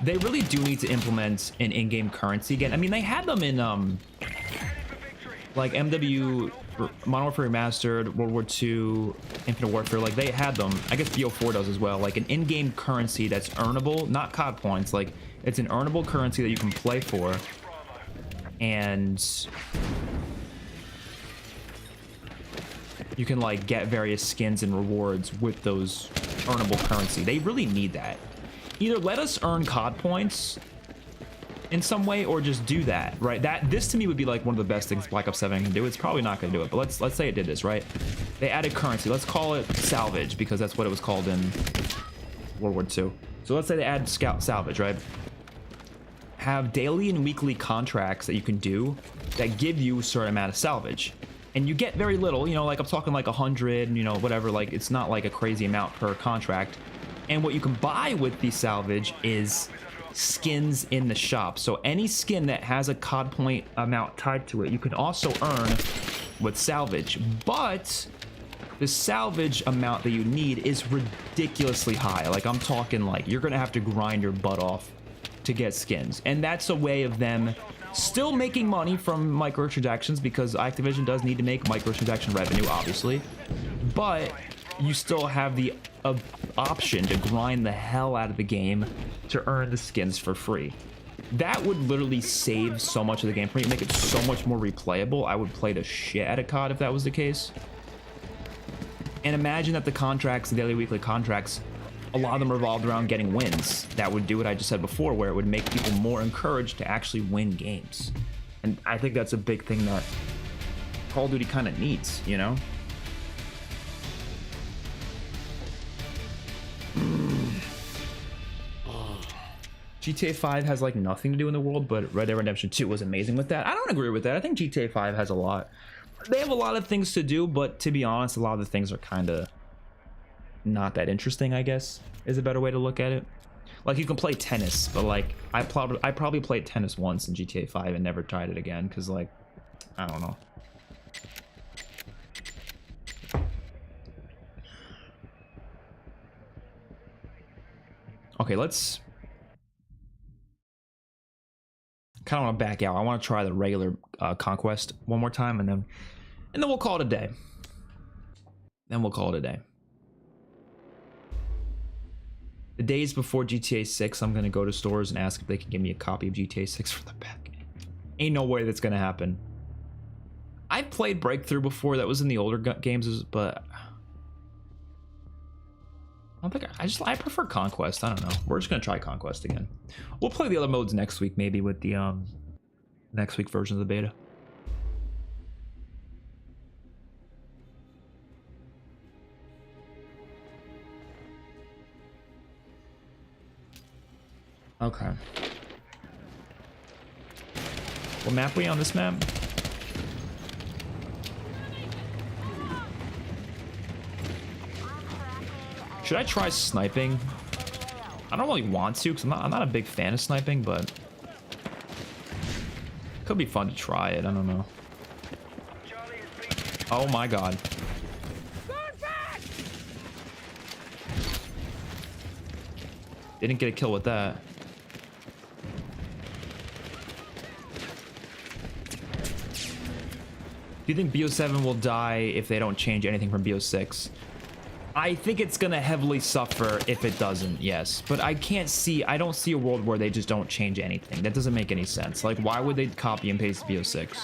They really do need to implement an in-game currency again. I mean, they had them in, like, MW, Modern Warfare Remastered, World War II, Infinite Warfare. Like, they had them. I guess BO4 does as well. Like, an in-game currency that's earnable, not COD points. Like, it's an earnable currency that you can play for. And you can, like, get various skins and rewards with those earnable currency. They really need that. Either let us earn COD points in some way, or just do that, right? This to me would be like one of the best things Black Ops 7 can do. It's probably not going to do it, but let's say it did this, right? They added currency. Let's call it salvage, because that's what it was called in World War II. So let's say they add salvage, right? Have daily and weekly contracts that you can do that give you a certain amount of salvage. And you get very little, you know, like I'm talking like 100, you know, whatever. Like, it's not like a crazy amount per contract. And what you can buy with the salvage is skins in the shop. So any skin that has a COD point amount tied to it, you can also earn with salvage. But the salvage amount that you need is ridiculously high. Like, I'm talking like you're gonna have to grind your butt off to get skins. And that's a way of them still making money from microtransactions, because Activision does need to make microtransaction revenue, obviously. But you still have the option to grind the hell out of the game to earn the skins for free. That would literally save so much of the game for me, make it so much more replayable. I would play the shit out of COD if that was the case. And imagine that the contracts, the daily, weekly contracts, a lot of them revolved around getting wins. That would do what I just said before, where it would make people more encouraged to actually win games. And I think that's a big thing that Call of Duty kind of needs, you know? GTA 5 has like nothing to do in the world, but Red Dead Redemption 2 was amazing with that. I don't agree with that. I think GTA 5 has a lot. They have a lot of things to do, but to be honest, a lot of the things are kind of not that interesting, I guess, is a better way to look at it. Like, you can play tennis, but like I probably played tennis once in GTA 5 and never tried it again because, like, I don't know. Okay, let's kind of want to back out. I want to try the regular conquest one more time, and then we'll call it a day. Then we'll call it a day. The days before GTA 6, I'm gonna go to stores and ask if they can give me a copy of GTA 6 for the back. Ain't no way that's gonna happen. I've played Breakthrough before. That was in the older games, but I don't think I prefer Conquest. I don't know. We're just gonna try Conquest again. We'll play the other modes next week, maybe with the next week version of the beta. Okay. What map are we on this map? Should I try sniping? I don't really want to because I'm not a big fan of sniping, but could be fun to try it. I don't know. Oh my god. Didn't get a kill with that. Do you think BO7 will die if they don't change anything from BO6? I think it's gonna heavily suffer if it doesn't, yes. But I don't see a world where they just don't change anything. That doesn't make any sense. Like, why would they copy and paste BO6?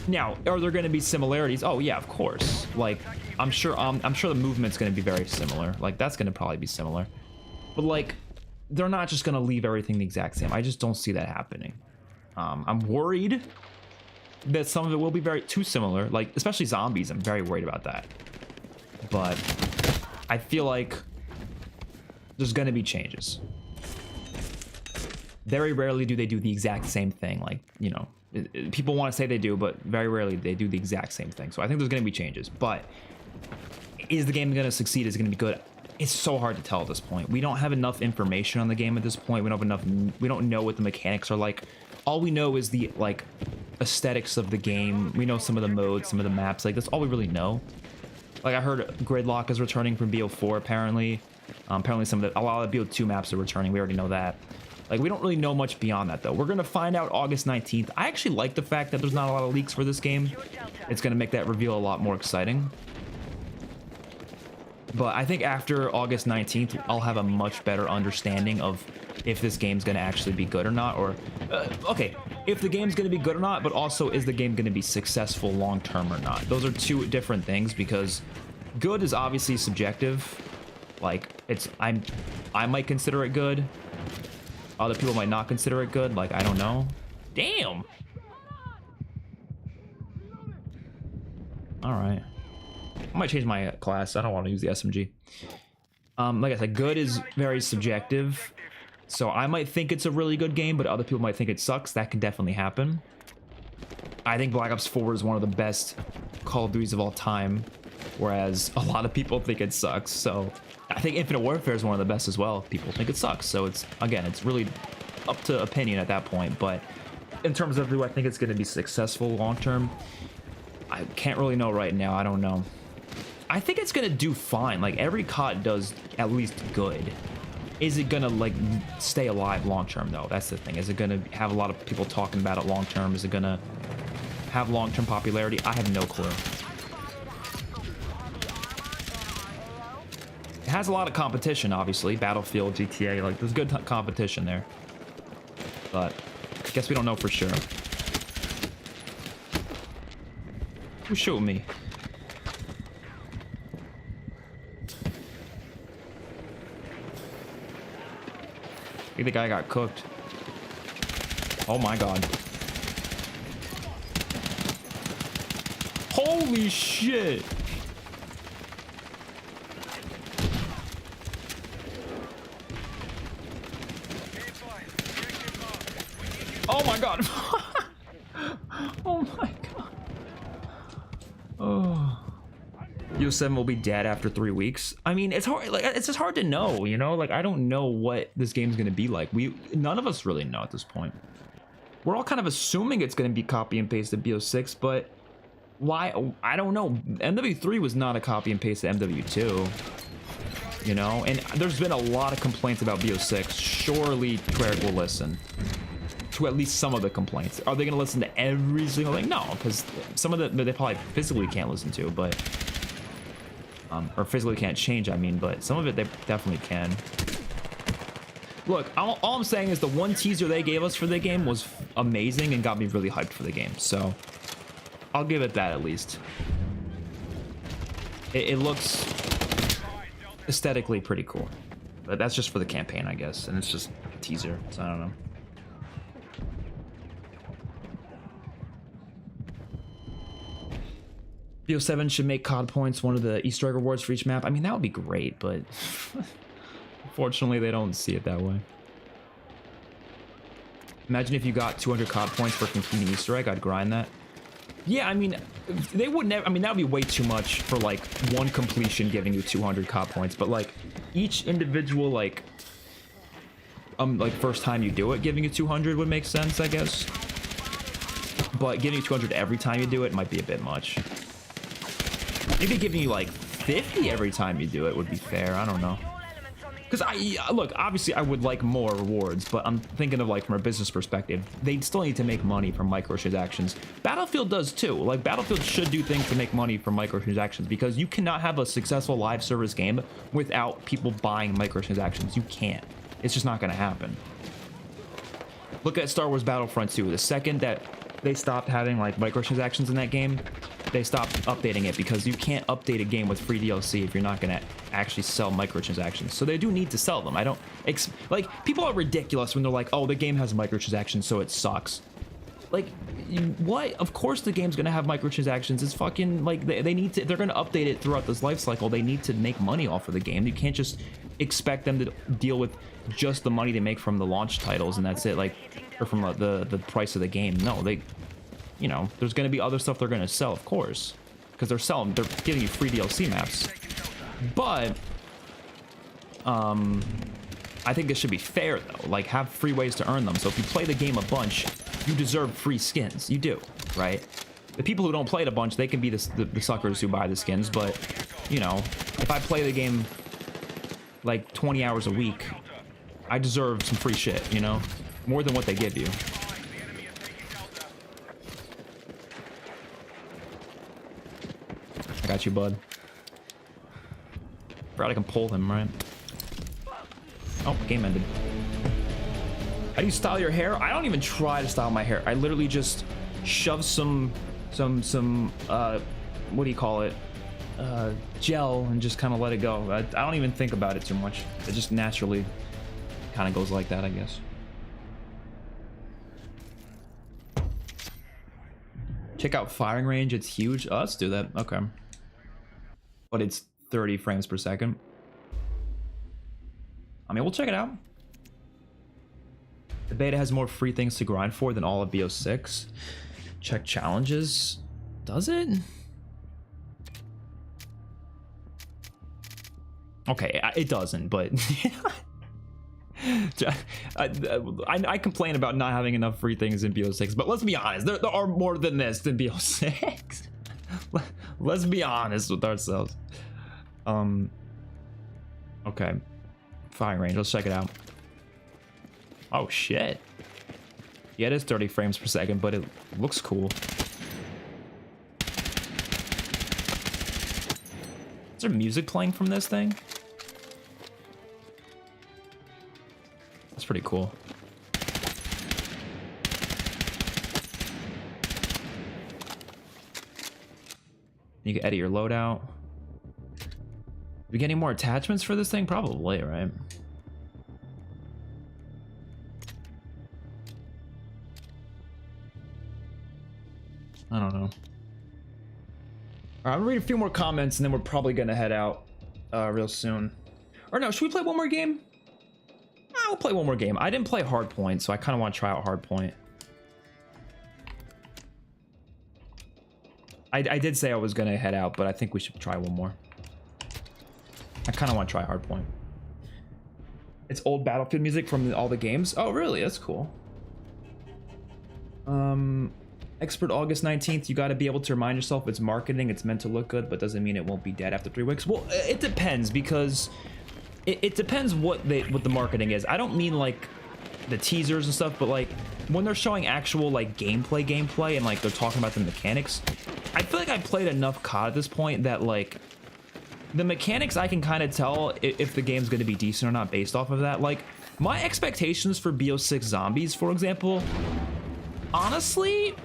Now, are there gonna be similarities? Oh yeah, of course. Like, I'm sure the movement's gonna be very similar. Like, that's gonna probably be similar. But like, they're not just gonna leave everything the exact same. I just don't see that happening. I'm worried that some of it will be too similar, like especially zombies. I'm very worried about that. But I feel like there's gonna be changes. Very rarely do they do the exact same thing. Like, you know, people want to say they do, but very rarely they do the exact same thing. So I think there's gonna be changes. But is the game gonna succeed? Is it gonna be good? It's so hard to tell at this point. We don't have enough information on the game at this point. We don't have enough. We don't know what the mechanics are like. All we know is the like aesthetics of the game. We know some of the modes, some of the maps. Like, that's all we really know. Like, I heard Gridlock is returning from BO4 apparently. Apparently a lot of the BO2 maps are returning. We already know that. Like, we don't really know much beyond that though. We're gonna find out August 19th. I actually like the fact that there's not a lot of leaks for this game. It's gonna make that reveal a lot more exciting. But I think after August 19th, I'll have a much better understanding of if this game's gonna actually be good or not, or okay, if the game's gonna be good or not, but also is the game gonna be successful long term or not. Those are two different things, because good is obviously subjective. Like, I might consider it good. Other people might not consider it good. Like, I don't know. Damn. All right. I might change my class. I don't want to use the SMG. Like I said, good is very subjective. So I might think it's a really good game, but other people might think it sucks. That can definitely happen. I think Black Ops 4 is one of the best Call of Duties of all time, whereas a lot of people think it sucks. So I think Infinite Warfare is one of the best as well. People think it sucks. So it's, again, it's really up to opinion at that point. But in terms of do I think it's going to be successful long term, I can't really know right now. I don't know. I think it's gonna do fine. Like, every COD does at least good. Is it gonna like stay alive long term though? That's the thing. Is it gonna have a lot of people talking about it long term? Is it gonna have long term popularity? I have no clue. It has a lot of competition, obviously. Battlefield, GTA, like, there's good competition there. But I guess we don't know for sure. Who's shooting me? I think the guy got cooked. Oh my god. Holy shit. Oh my god. Oh my god. Oh. BO7 will be dead after 3 weeks. I mean, it's hard. Like, it's just hard to know, you know. Like, I don't know what this game's gonna be like. None of us really know at this point. We're all kind of assuming it's gonna be copy and paste to BO6, but why? I don't know. MW3 was not a copy and paste to MW2. You know, and there's been a lot of complaints about BO6. Surely Cleric will listen to at least some of the complaints. Are they gonna listen to every single thing? No, because some of the they probably physically can't listen to, but or physically can't change, I mean, but some of it they definitely can. Look, all I'm saying is the one teaser they gave us for the game was amazing and got me really hyped for the game, so I'll give it that at least. It looks aesthetically pretty cool, but that's just for the campaign, I guess, and it's just a teaser, so I don't know. BO7 should make COD points one of the Easter egg rewards for each map. I mean, that would be great, but unfortunately, they don't see it that way. Imagine if you got 200 COD points for completing Easter egg. I'd grind that. Yeah, I mean, they would never. I mean, that would be way too much for like one completion giving you 200 COD points. But like each individual like first time you do it, giving you 200 would make sense, I guess. But giving you 200 every time you do it might be a bit much. Maybe giving you like 50 every time you do it would be fair. I don't know. Because look, obviously I would like more rewards, but I'm thinking of like from a business perspective, they still need to make money from microtransactions. Battlefield does too. Like Battlefield should do things to make money from microtransactions because you cannot have a successful live service game without people buying microtransactions. You can't. It's just not going to happen. Look at Star Wars Battlefront 2. The second that they stopped having like microtransactions in that game, they stopped updating it because you can't update a game with free DLC if you're not going to actually sell microtransactions. So they do need to sell them. I don't like, people are ridiculous when they're like, oh, the game has microtransactions, so it sucks. Like, what? Of course the game's going to have microtransactions. It's fucking like they need to, if they're going to update it throughout this life cycle, they need to make money off of the game. You can't just expect them to deal with just the money they make from the launch titles and that's it, like, or from the price of the game. No, they, you know, there's going to be other stuff they're going to sell, of course, because they're giving you free DLC maps. But I think it should be fair though, like have free ways to earn them. So if you play the game a bunch, you deserve free skins. You do, right? The people who don't play it a bunch, they can be the suckers who buy the skins, but you know, if I play the game like 20 hours a week, I deserve some free shit, you know, more than what they give you. I got you, bud. Forgot I can pull him, right? Oh, game ended. How do you style your hair? I don't even try to style my hair. I literally just shove some what do you call it? Gel and just kind of let it go. I don't even think about it too much. It just naturally kind of goes like that, I guess. Check out firing range. It's huge. Oh, let's do that. Okay. But it's 30 frames per second. I mean, we'll check it out. The beta has more free things to grind for than all of BO6. Check challenges. Does it? Okay, it doesn't, but I complain about not having enough free things in BO6, but let's be honest, there are more than this in BO6. Let's be honest with ourselves. Okay. Firing range, let's check it out. Oh shit. Yeah, it is 30 frames per second, but it looks cool. Is there music playing from this thing? That's pretty cool. You can edit your loadout. We get any more attachments for this thing? Probably, right? I don't know. I'm gonna read a few more comments and then we're probably gonna head out real soon. Or no, should we play one more game? I'll play one more game. I didn't play Hardpoint, so I kind of want to try out Hardpoint. I did say I was gonna head out, but I think we should try one more. I kind of want to try Hardpoint. It's old Battlefield music from all the games. Oh, really? That's cool. Expert August 19th. You got to be able to remind yourself it's marketing. It's meant to look good, but doesn't mean it won't be dead after 3 weeks. Well, it depends because it depends what the marketing is. I don't mean like the teasers and stuff, but like when they're showing actual like gameplay and like they're talking about the mechanics. I feel like I played enough COD at this point that like the mechanics I can kind of tell if the game's going to be decent or not based off of that. Like my expectations for BO6 Zombies, for example, honestly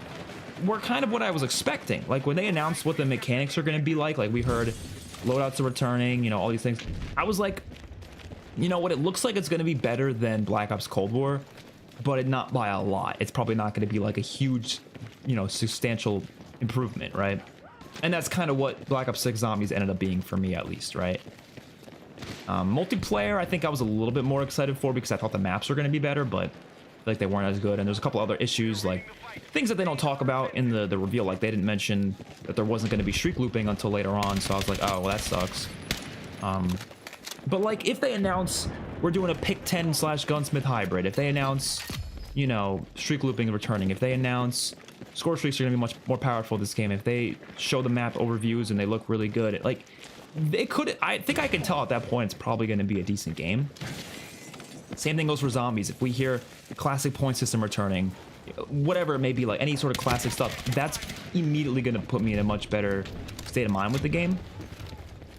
were kind of what I was expecting. Like when they announced what the mechanics are going to be like we heard loadouts are returning, you know, all these things. I was like, you know what, it looks like it's going to be better than Black Ops Cold War, but not by a lot. It's probably not going to be like a huge, you know, substantial improvement, right? And that's kind of what Black Ops 6 Zombies ended up being for me, at least, right? Multiplayer, I think I was a little bit more excited for because I thought the maps were going to be better, but like they weren't as good. And there's a couple other issues, like things that they don't talk about in the reveal. Like they didn't mention that there wasn't going to be streak looping until later on, so I was like, oh, well, that sucks. But like if they announce we're doing a pick 10 / gunsmith hybrid, if they announce, you know, streak looping returning, if they announce score streaks are going to be much more powerful this game, if they show the map overviews and they look really good, like they could, I think I can tell at that point it's probably going to be a decent game. Same thing goes for Zombies. If we hear the classic point system returning, whatever it may be, like any sort of classic stuff, that's immediately going to put me in a much better state of mind with the game.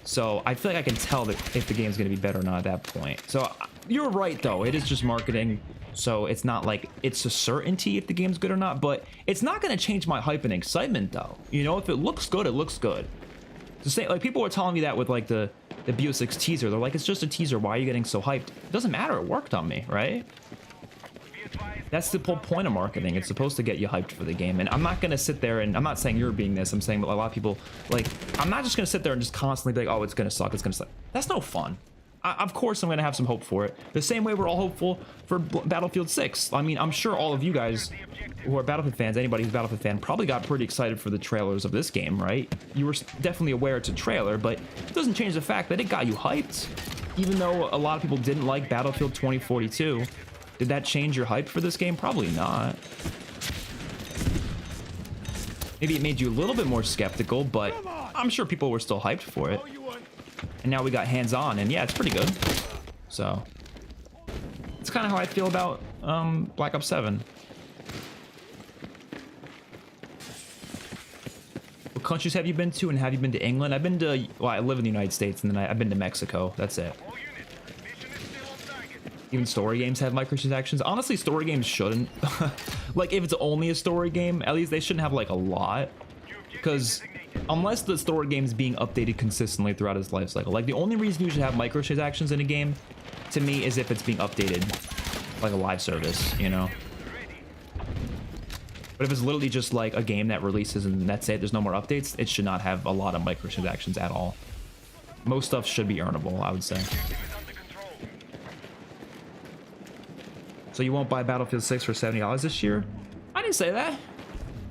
So I feel like I can tell that if the game's going to be better or not at that point. So you're right, though. It is just marketing. So it's not like it's a certainty if the game's good or not. But it's not going to change my hype and excitement, though. You know, if it looks good, it looks good. To say, like, people were telling me that with, like, the BO6 teaser. They're like, it's just a teaser. Why are you getting so hyped? It doesn't matter. It worked on me, right? That's the whole point of marketing. It's supposed to get you hyped for the game. And I'm not going to sit there and I'm not saying you're being this. I'm saying a lot of people, like, I'm not just going to sit there and just constantly be like, oh, it's going to suck. It's going to suck. That's no fun. Of course, I'm going to have some hope for it. The same way we're all hopeful for Battlefield 6. I mean, I'm sure all of you guys who are Battlefield fans, anybody who's a Battlefield fan, probably got pretty excited for the trailers of this game, right? You were definitely aware it's a trailer, but it doesn't change the fact that it got you hyped. Even though a lot of people didn't like Battlefield 2042, did that change your hype for this game? Probably not. Maybe it made you a little bit more skeptical, but I'm sure people were still hyped for it. And now we got hands-on, and yeah, it's pretty good. So, it's kind of how I feel about Black Ops 7. What countries have you been to, and have you been to England? I've been to, well, I live in the United States, and then I've been to Mexico. That's it. Even story games have microtransactions. Honestly, story games shouldn't. Like, if it's only a story game, at least they shouldn't have, like, a lot. Because unless the story game is being updated consistently throughout its life cycle. Like, the only reason you should have microtransactions in a game, to me, is if it's being updated. Like a live service, you know? But if it's literally just, like, a game that releases and that's it, there's no more updates, it should not have a lot of microtransactions at all. Most stuff should be earnable, I would say. So you won't buy Battlefield 6 for $70 this year? I didn't say that.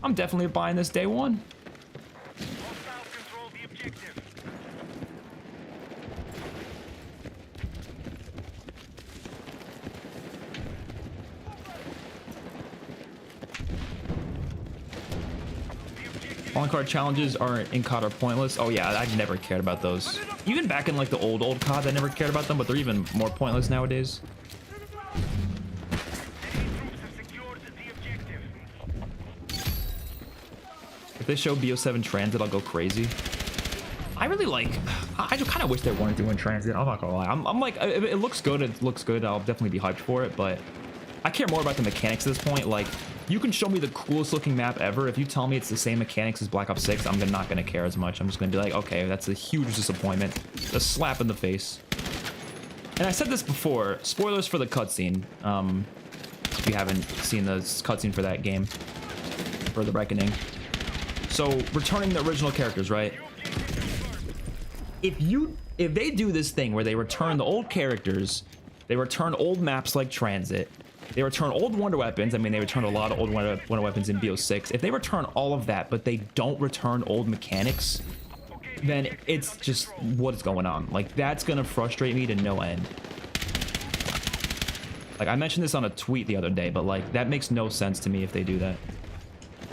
I'm definitely buying this day one. On card challenges are in COD are pointless. Oh yeah, I never cared about those. Even back in like the old COD, I never cared about them, but they're even more pointless nowadays. If they show BO7 Transit, I'll go crazy. I really like, I just kind of wish they weren't doing Transit. I'm not gonna lie. I'm like, if it looks good, it looks good. I'll definitely be hyped for it, but I care more about the mechanics at this point. Like, you can show me the coolest looking map ever. If you tell me it's the same mechanics as Black Ops 6, I'm not gonna care as much. I'm just gonna be like, okay, that's a huge disappointment. A slap in the face. And I said this before, spoilers for the cutscene. If you haven't seen the cutscene for that game, for The Reckoning. So returning the original characters, right? If they do this thing where they return the old characters, they return old maps like Transit, they return old Wonder Weapons. I mean, they returned a lot of old Wonder Weapons in BO6. If they return all of that, but they don't return old mechanics, then it's just what's going on. Like, that's gonna frustrate me to no end. Like, I mentioned this on a tweet the other day, but like, that makes no sense to me if they do that.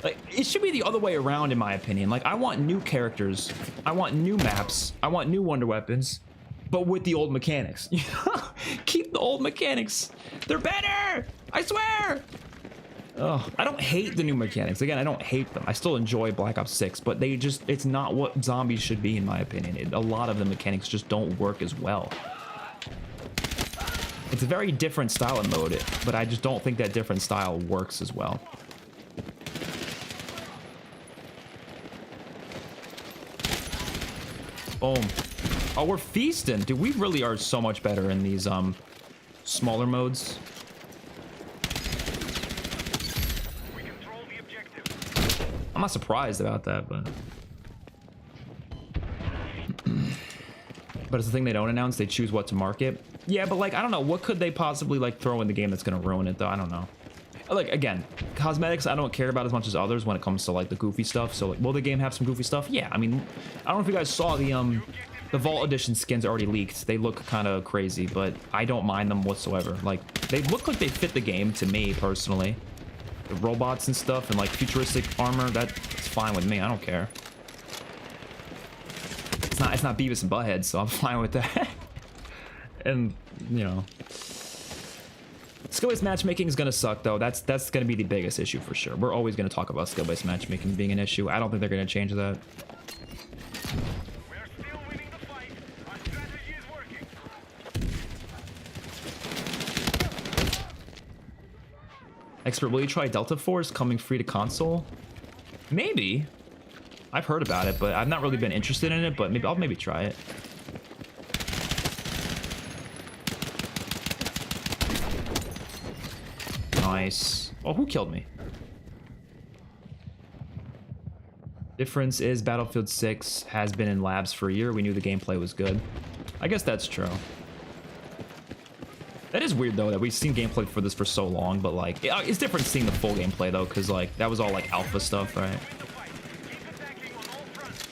Like, it should be the other way around, in my opinion. Like, I want new characters, I want new maps, I want new Wonder Weapons, but with the old mechanics. Keep the old mechanics. They're better, I swear. Oh, I don't hate the new mechanics. Again, I don't hate them. I still enjoy Black Ops 6, but they just, it's not what zombies should be, in my opinion. A lot of the mechanics just don't work as well. It's a very different style of mode, but I just don't think that different style works as well. Boom. Oh, we're feasting. Dude, we really are so much better in these smaller modes. We control the objective. I'm not surprised about that, but but it's the thing they don't announce. They choose what to market. Yeah, but like, I don't know, what could they possibly like throw in the game that's gonna ruin it though? I don't know. Like, again, cosmetics I don't care about as much as others when it comes to like the goofy stuff. So like, will the game have some goofy stuff? Yeah, I mean, I don't know if you guys saw the Vault Edition skins already leaked. They look kind of crazy, but I don't mind them whatsoever. Like, they look like they fit the game to me personally. The robots and stuff and like futuristic armor, that's fine with me. I don't care. It's not Beavis and Butthead, so I'm fine with that. And you know, skill-based matchmaking is gonna suck though. That's gonna be the biggest issue for sure. We're always gonna talk about skill-based matchmaking being an issue. I don't think they're gonna change that. We're still winning the fight. Our strategy is working. Expert, will you try Delta Force coming free to console? Maybe. I've heard about it, but I've not really been interested in it, but maybe I'll try it. Nice. Oh, who killed me? Difference is Battlefield 6 has been in labs for a year. We knew the gameplay was good. I guess that's true. That is weird though that we've seen gameplay for this for so long, but like it's different seeing the full gameplay though, because like that was all like alpha stuff, right? Keep attacking on all fronts.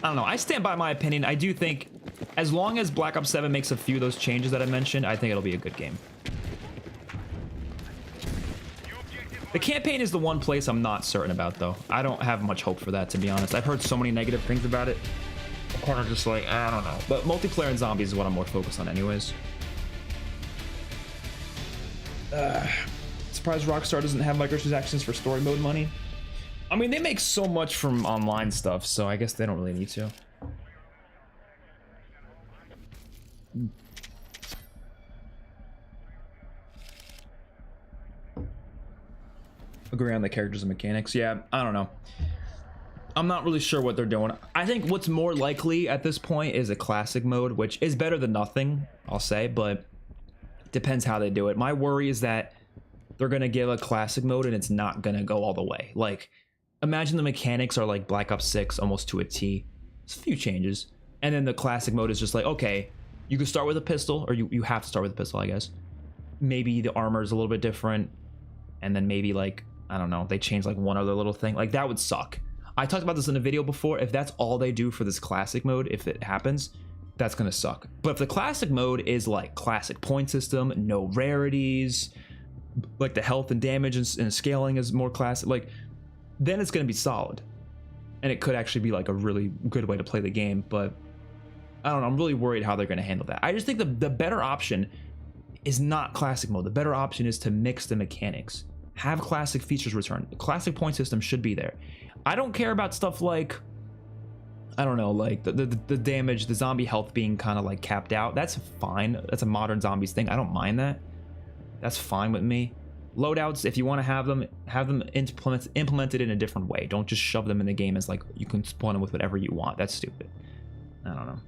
I don't know. I stand by my opinion. I do think as long as Black Ops 7 makes a few of those changes that I mentioned, I think it'll be a good game. The campaign is the one place I'm not certain about, though. I don't have much hope for that, to be honest. I've heard so many negative things about it. I'm kind of just like, I don't know. But multiplayer and zombies is what I'm more focused on anyways. Surprised Rockstar doesn't have microtransactions for story mode money. I mean, they make so much from online stuff, so I guess they don't really need to. Agree on the characters and mechanics. Yeah, I don't know. I'm not really sure what they're doing. I think what's more likely at this point is a classic mode, which is better than nothing, I'll say, but depends how they do it. My worry is that they're going to give a classic mode and it's not going to go all the way. Like, imagine the mechanics are like Black Ops 6 almost to a T. It's a few changes. And then the classic mode is just like, okay, you can start with a pistol, or you have to start with a pistol, I guess. Maybe the armor is a little bit different. And then maybe like, I don't know, they change like one other little thing. Like, that would suck. I talked about this in a video before. If that's all they do for this classic mode, if it happens, that's gonna suck. But if the classic mode is like classic point system, no rarities, like the health and damage and scaling is more classic, like, then it's gonna be solid. And it could actually be like a really good way to play the game. But I don't know, I'm really worried how they're gonna handle that. I just think the better option is not classic mode. The better option is to mix the mechanics. Have classic features return. The classic point system should be there. I don't care about stuff like, I don't know, like the damage, the zombie health being kind of like capped out. That's fine. That's a modern zombies thing. I don't mind that. That's fine with me. Loadouts, if you want to have them implemented in a different way. Don't just shove them in the game as like you can spawn them with whatever you want. That's stupid. I don't know.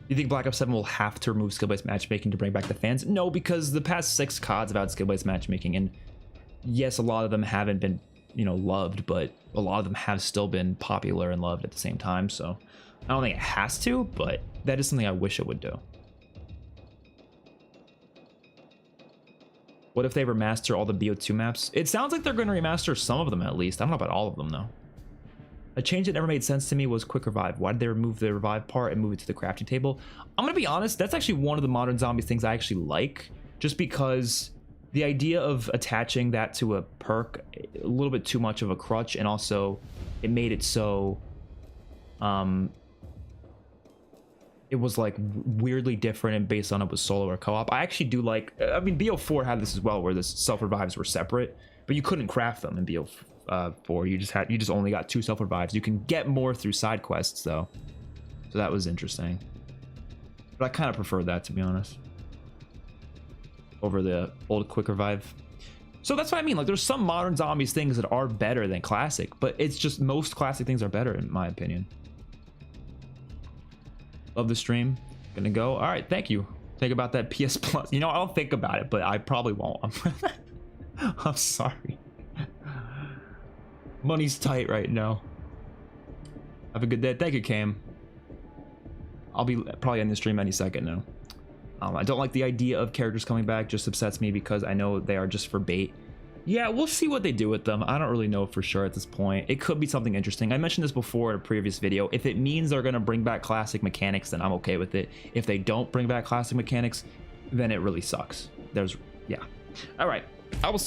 You think Black Ops 7 will have to remove skill-based matchmaking to bring back the fans? No, because the past 6 CODs have had skill-based matchmaking, and yes, a lot of them haven't been, you know, loved, but a lot of them have still been popular and loved at the same time, so I don't think it has to, but that is something I wish it would do. What if they remaster all the BO2 maps? It sounds like they're going to remaster some of them at least. I don't know about all of them, though. A change that never made sense to me was quick revive. Why did they remove the revive part and move it to the crafting table? I'm gonna be honest, that's actually one of the modern zombies things I actually like, just because the idea of attaching that to a perk, a little bit too much of a crutch, and also it made it so it was like weirdly different and based on it was solo or co-op. I actually do like, I mean, BO4 had this as well, where the self revives were separate, but you couldn't craft them in BO4. You just only got 2 self revives. You can get more through side quests though, so that was interesting. But I kind of preferred that, to be honest, over the old quick revive. So that's what I mean. Like, there's some modern zombies things that are better than classic, but it's just most classic things are better in my opinion. Love the stream. Gonna go. All right, thank you. Think about that PS Plus. You know, I'll think about it, but I probably won't. I'm sorry. Money's tight right now. Have a good day. Thank you, Cam. I'll be probably on the stream any second now. I don't like the idea of characters coming back. Just upsets me because I know they are just for bait. Yeah, we'll see what they do with them. I don't really know for sure at this point. It could be something interesting. I mentioned this before in a previous video. If it means they're going to bring back classic mechanics, then I'm okay with it. If they don't bring back classic mechanics, then it really sucks. Yeah. All right. I will see you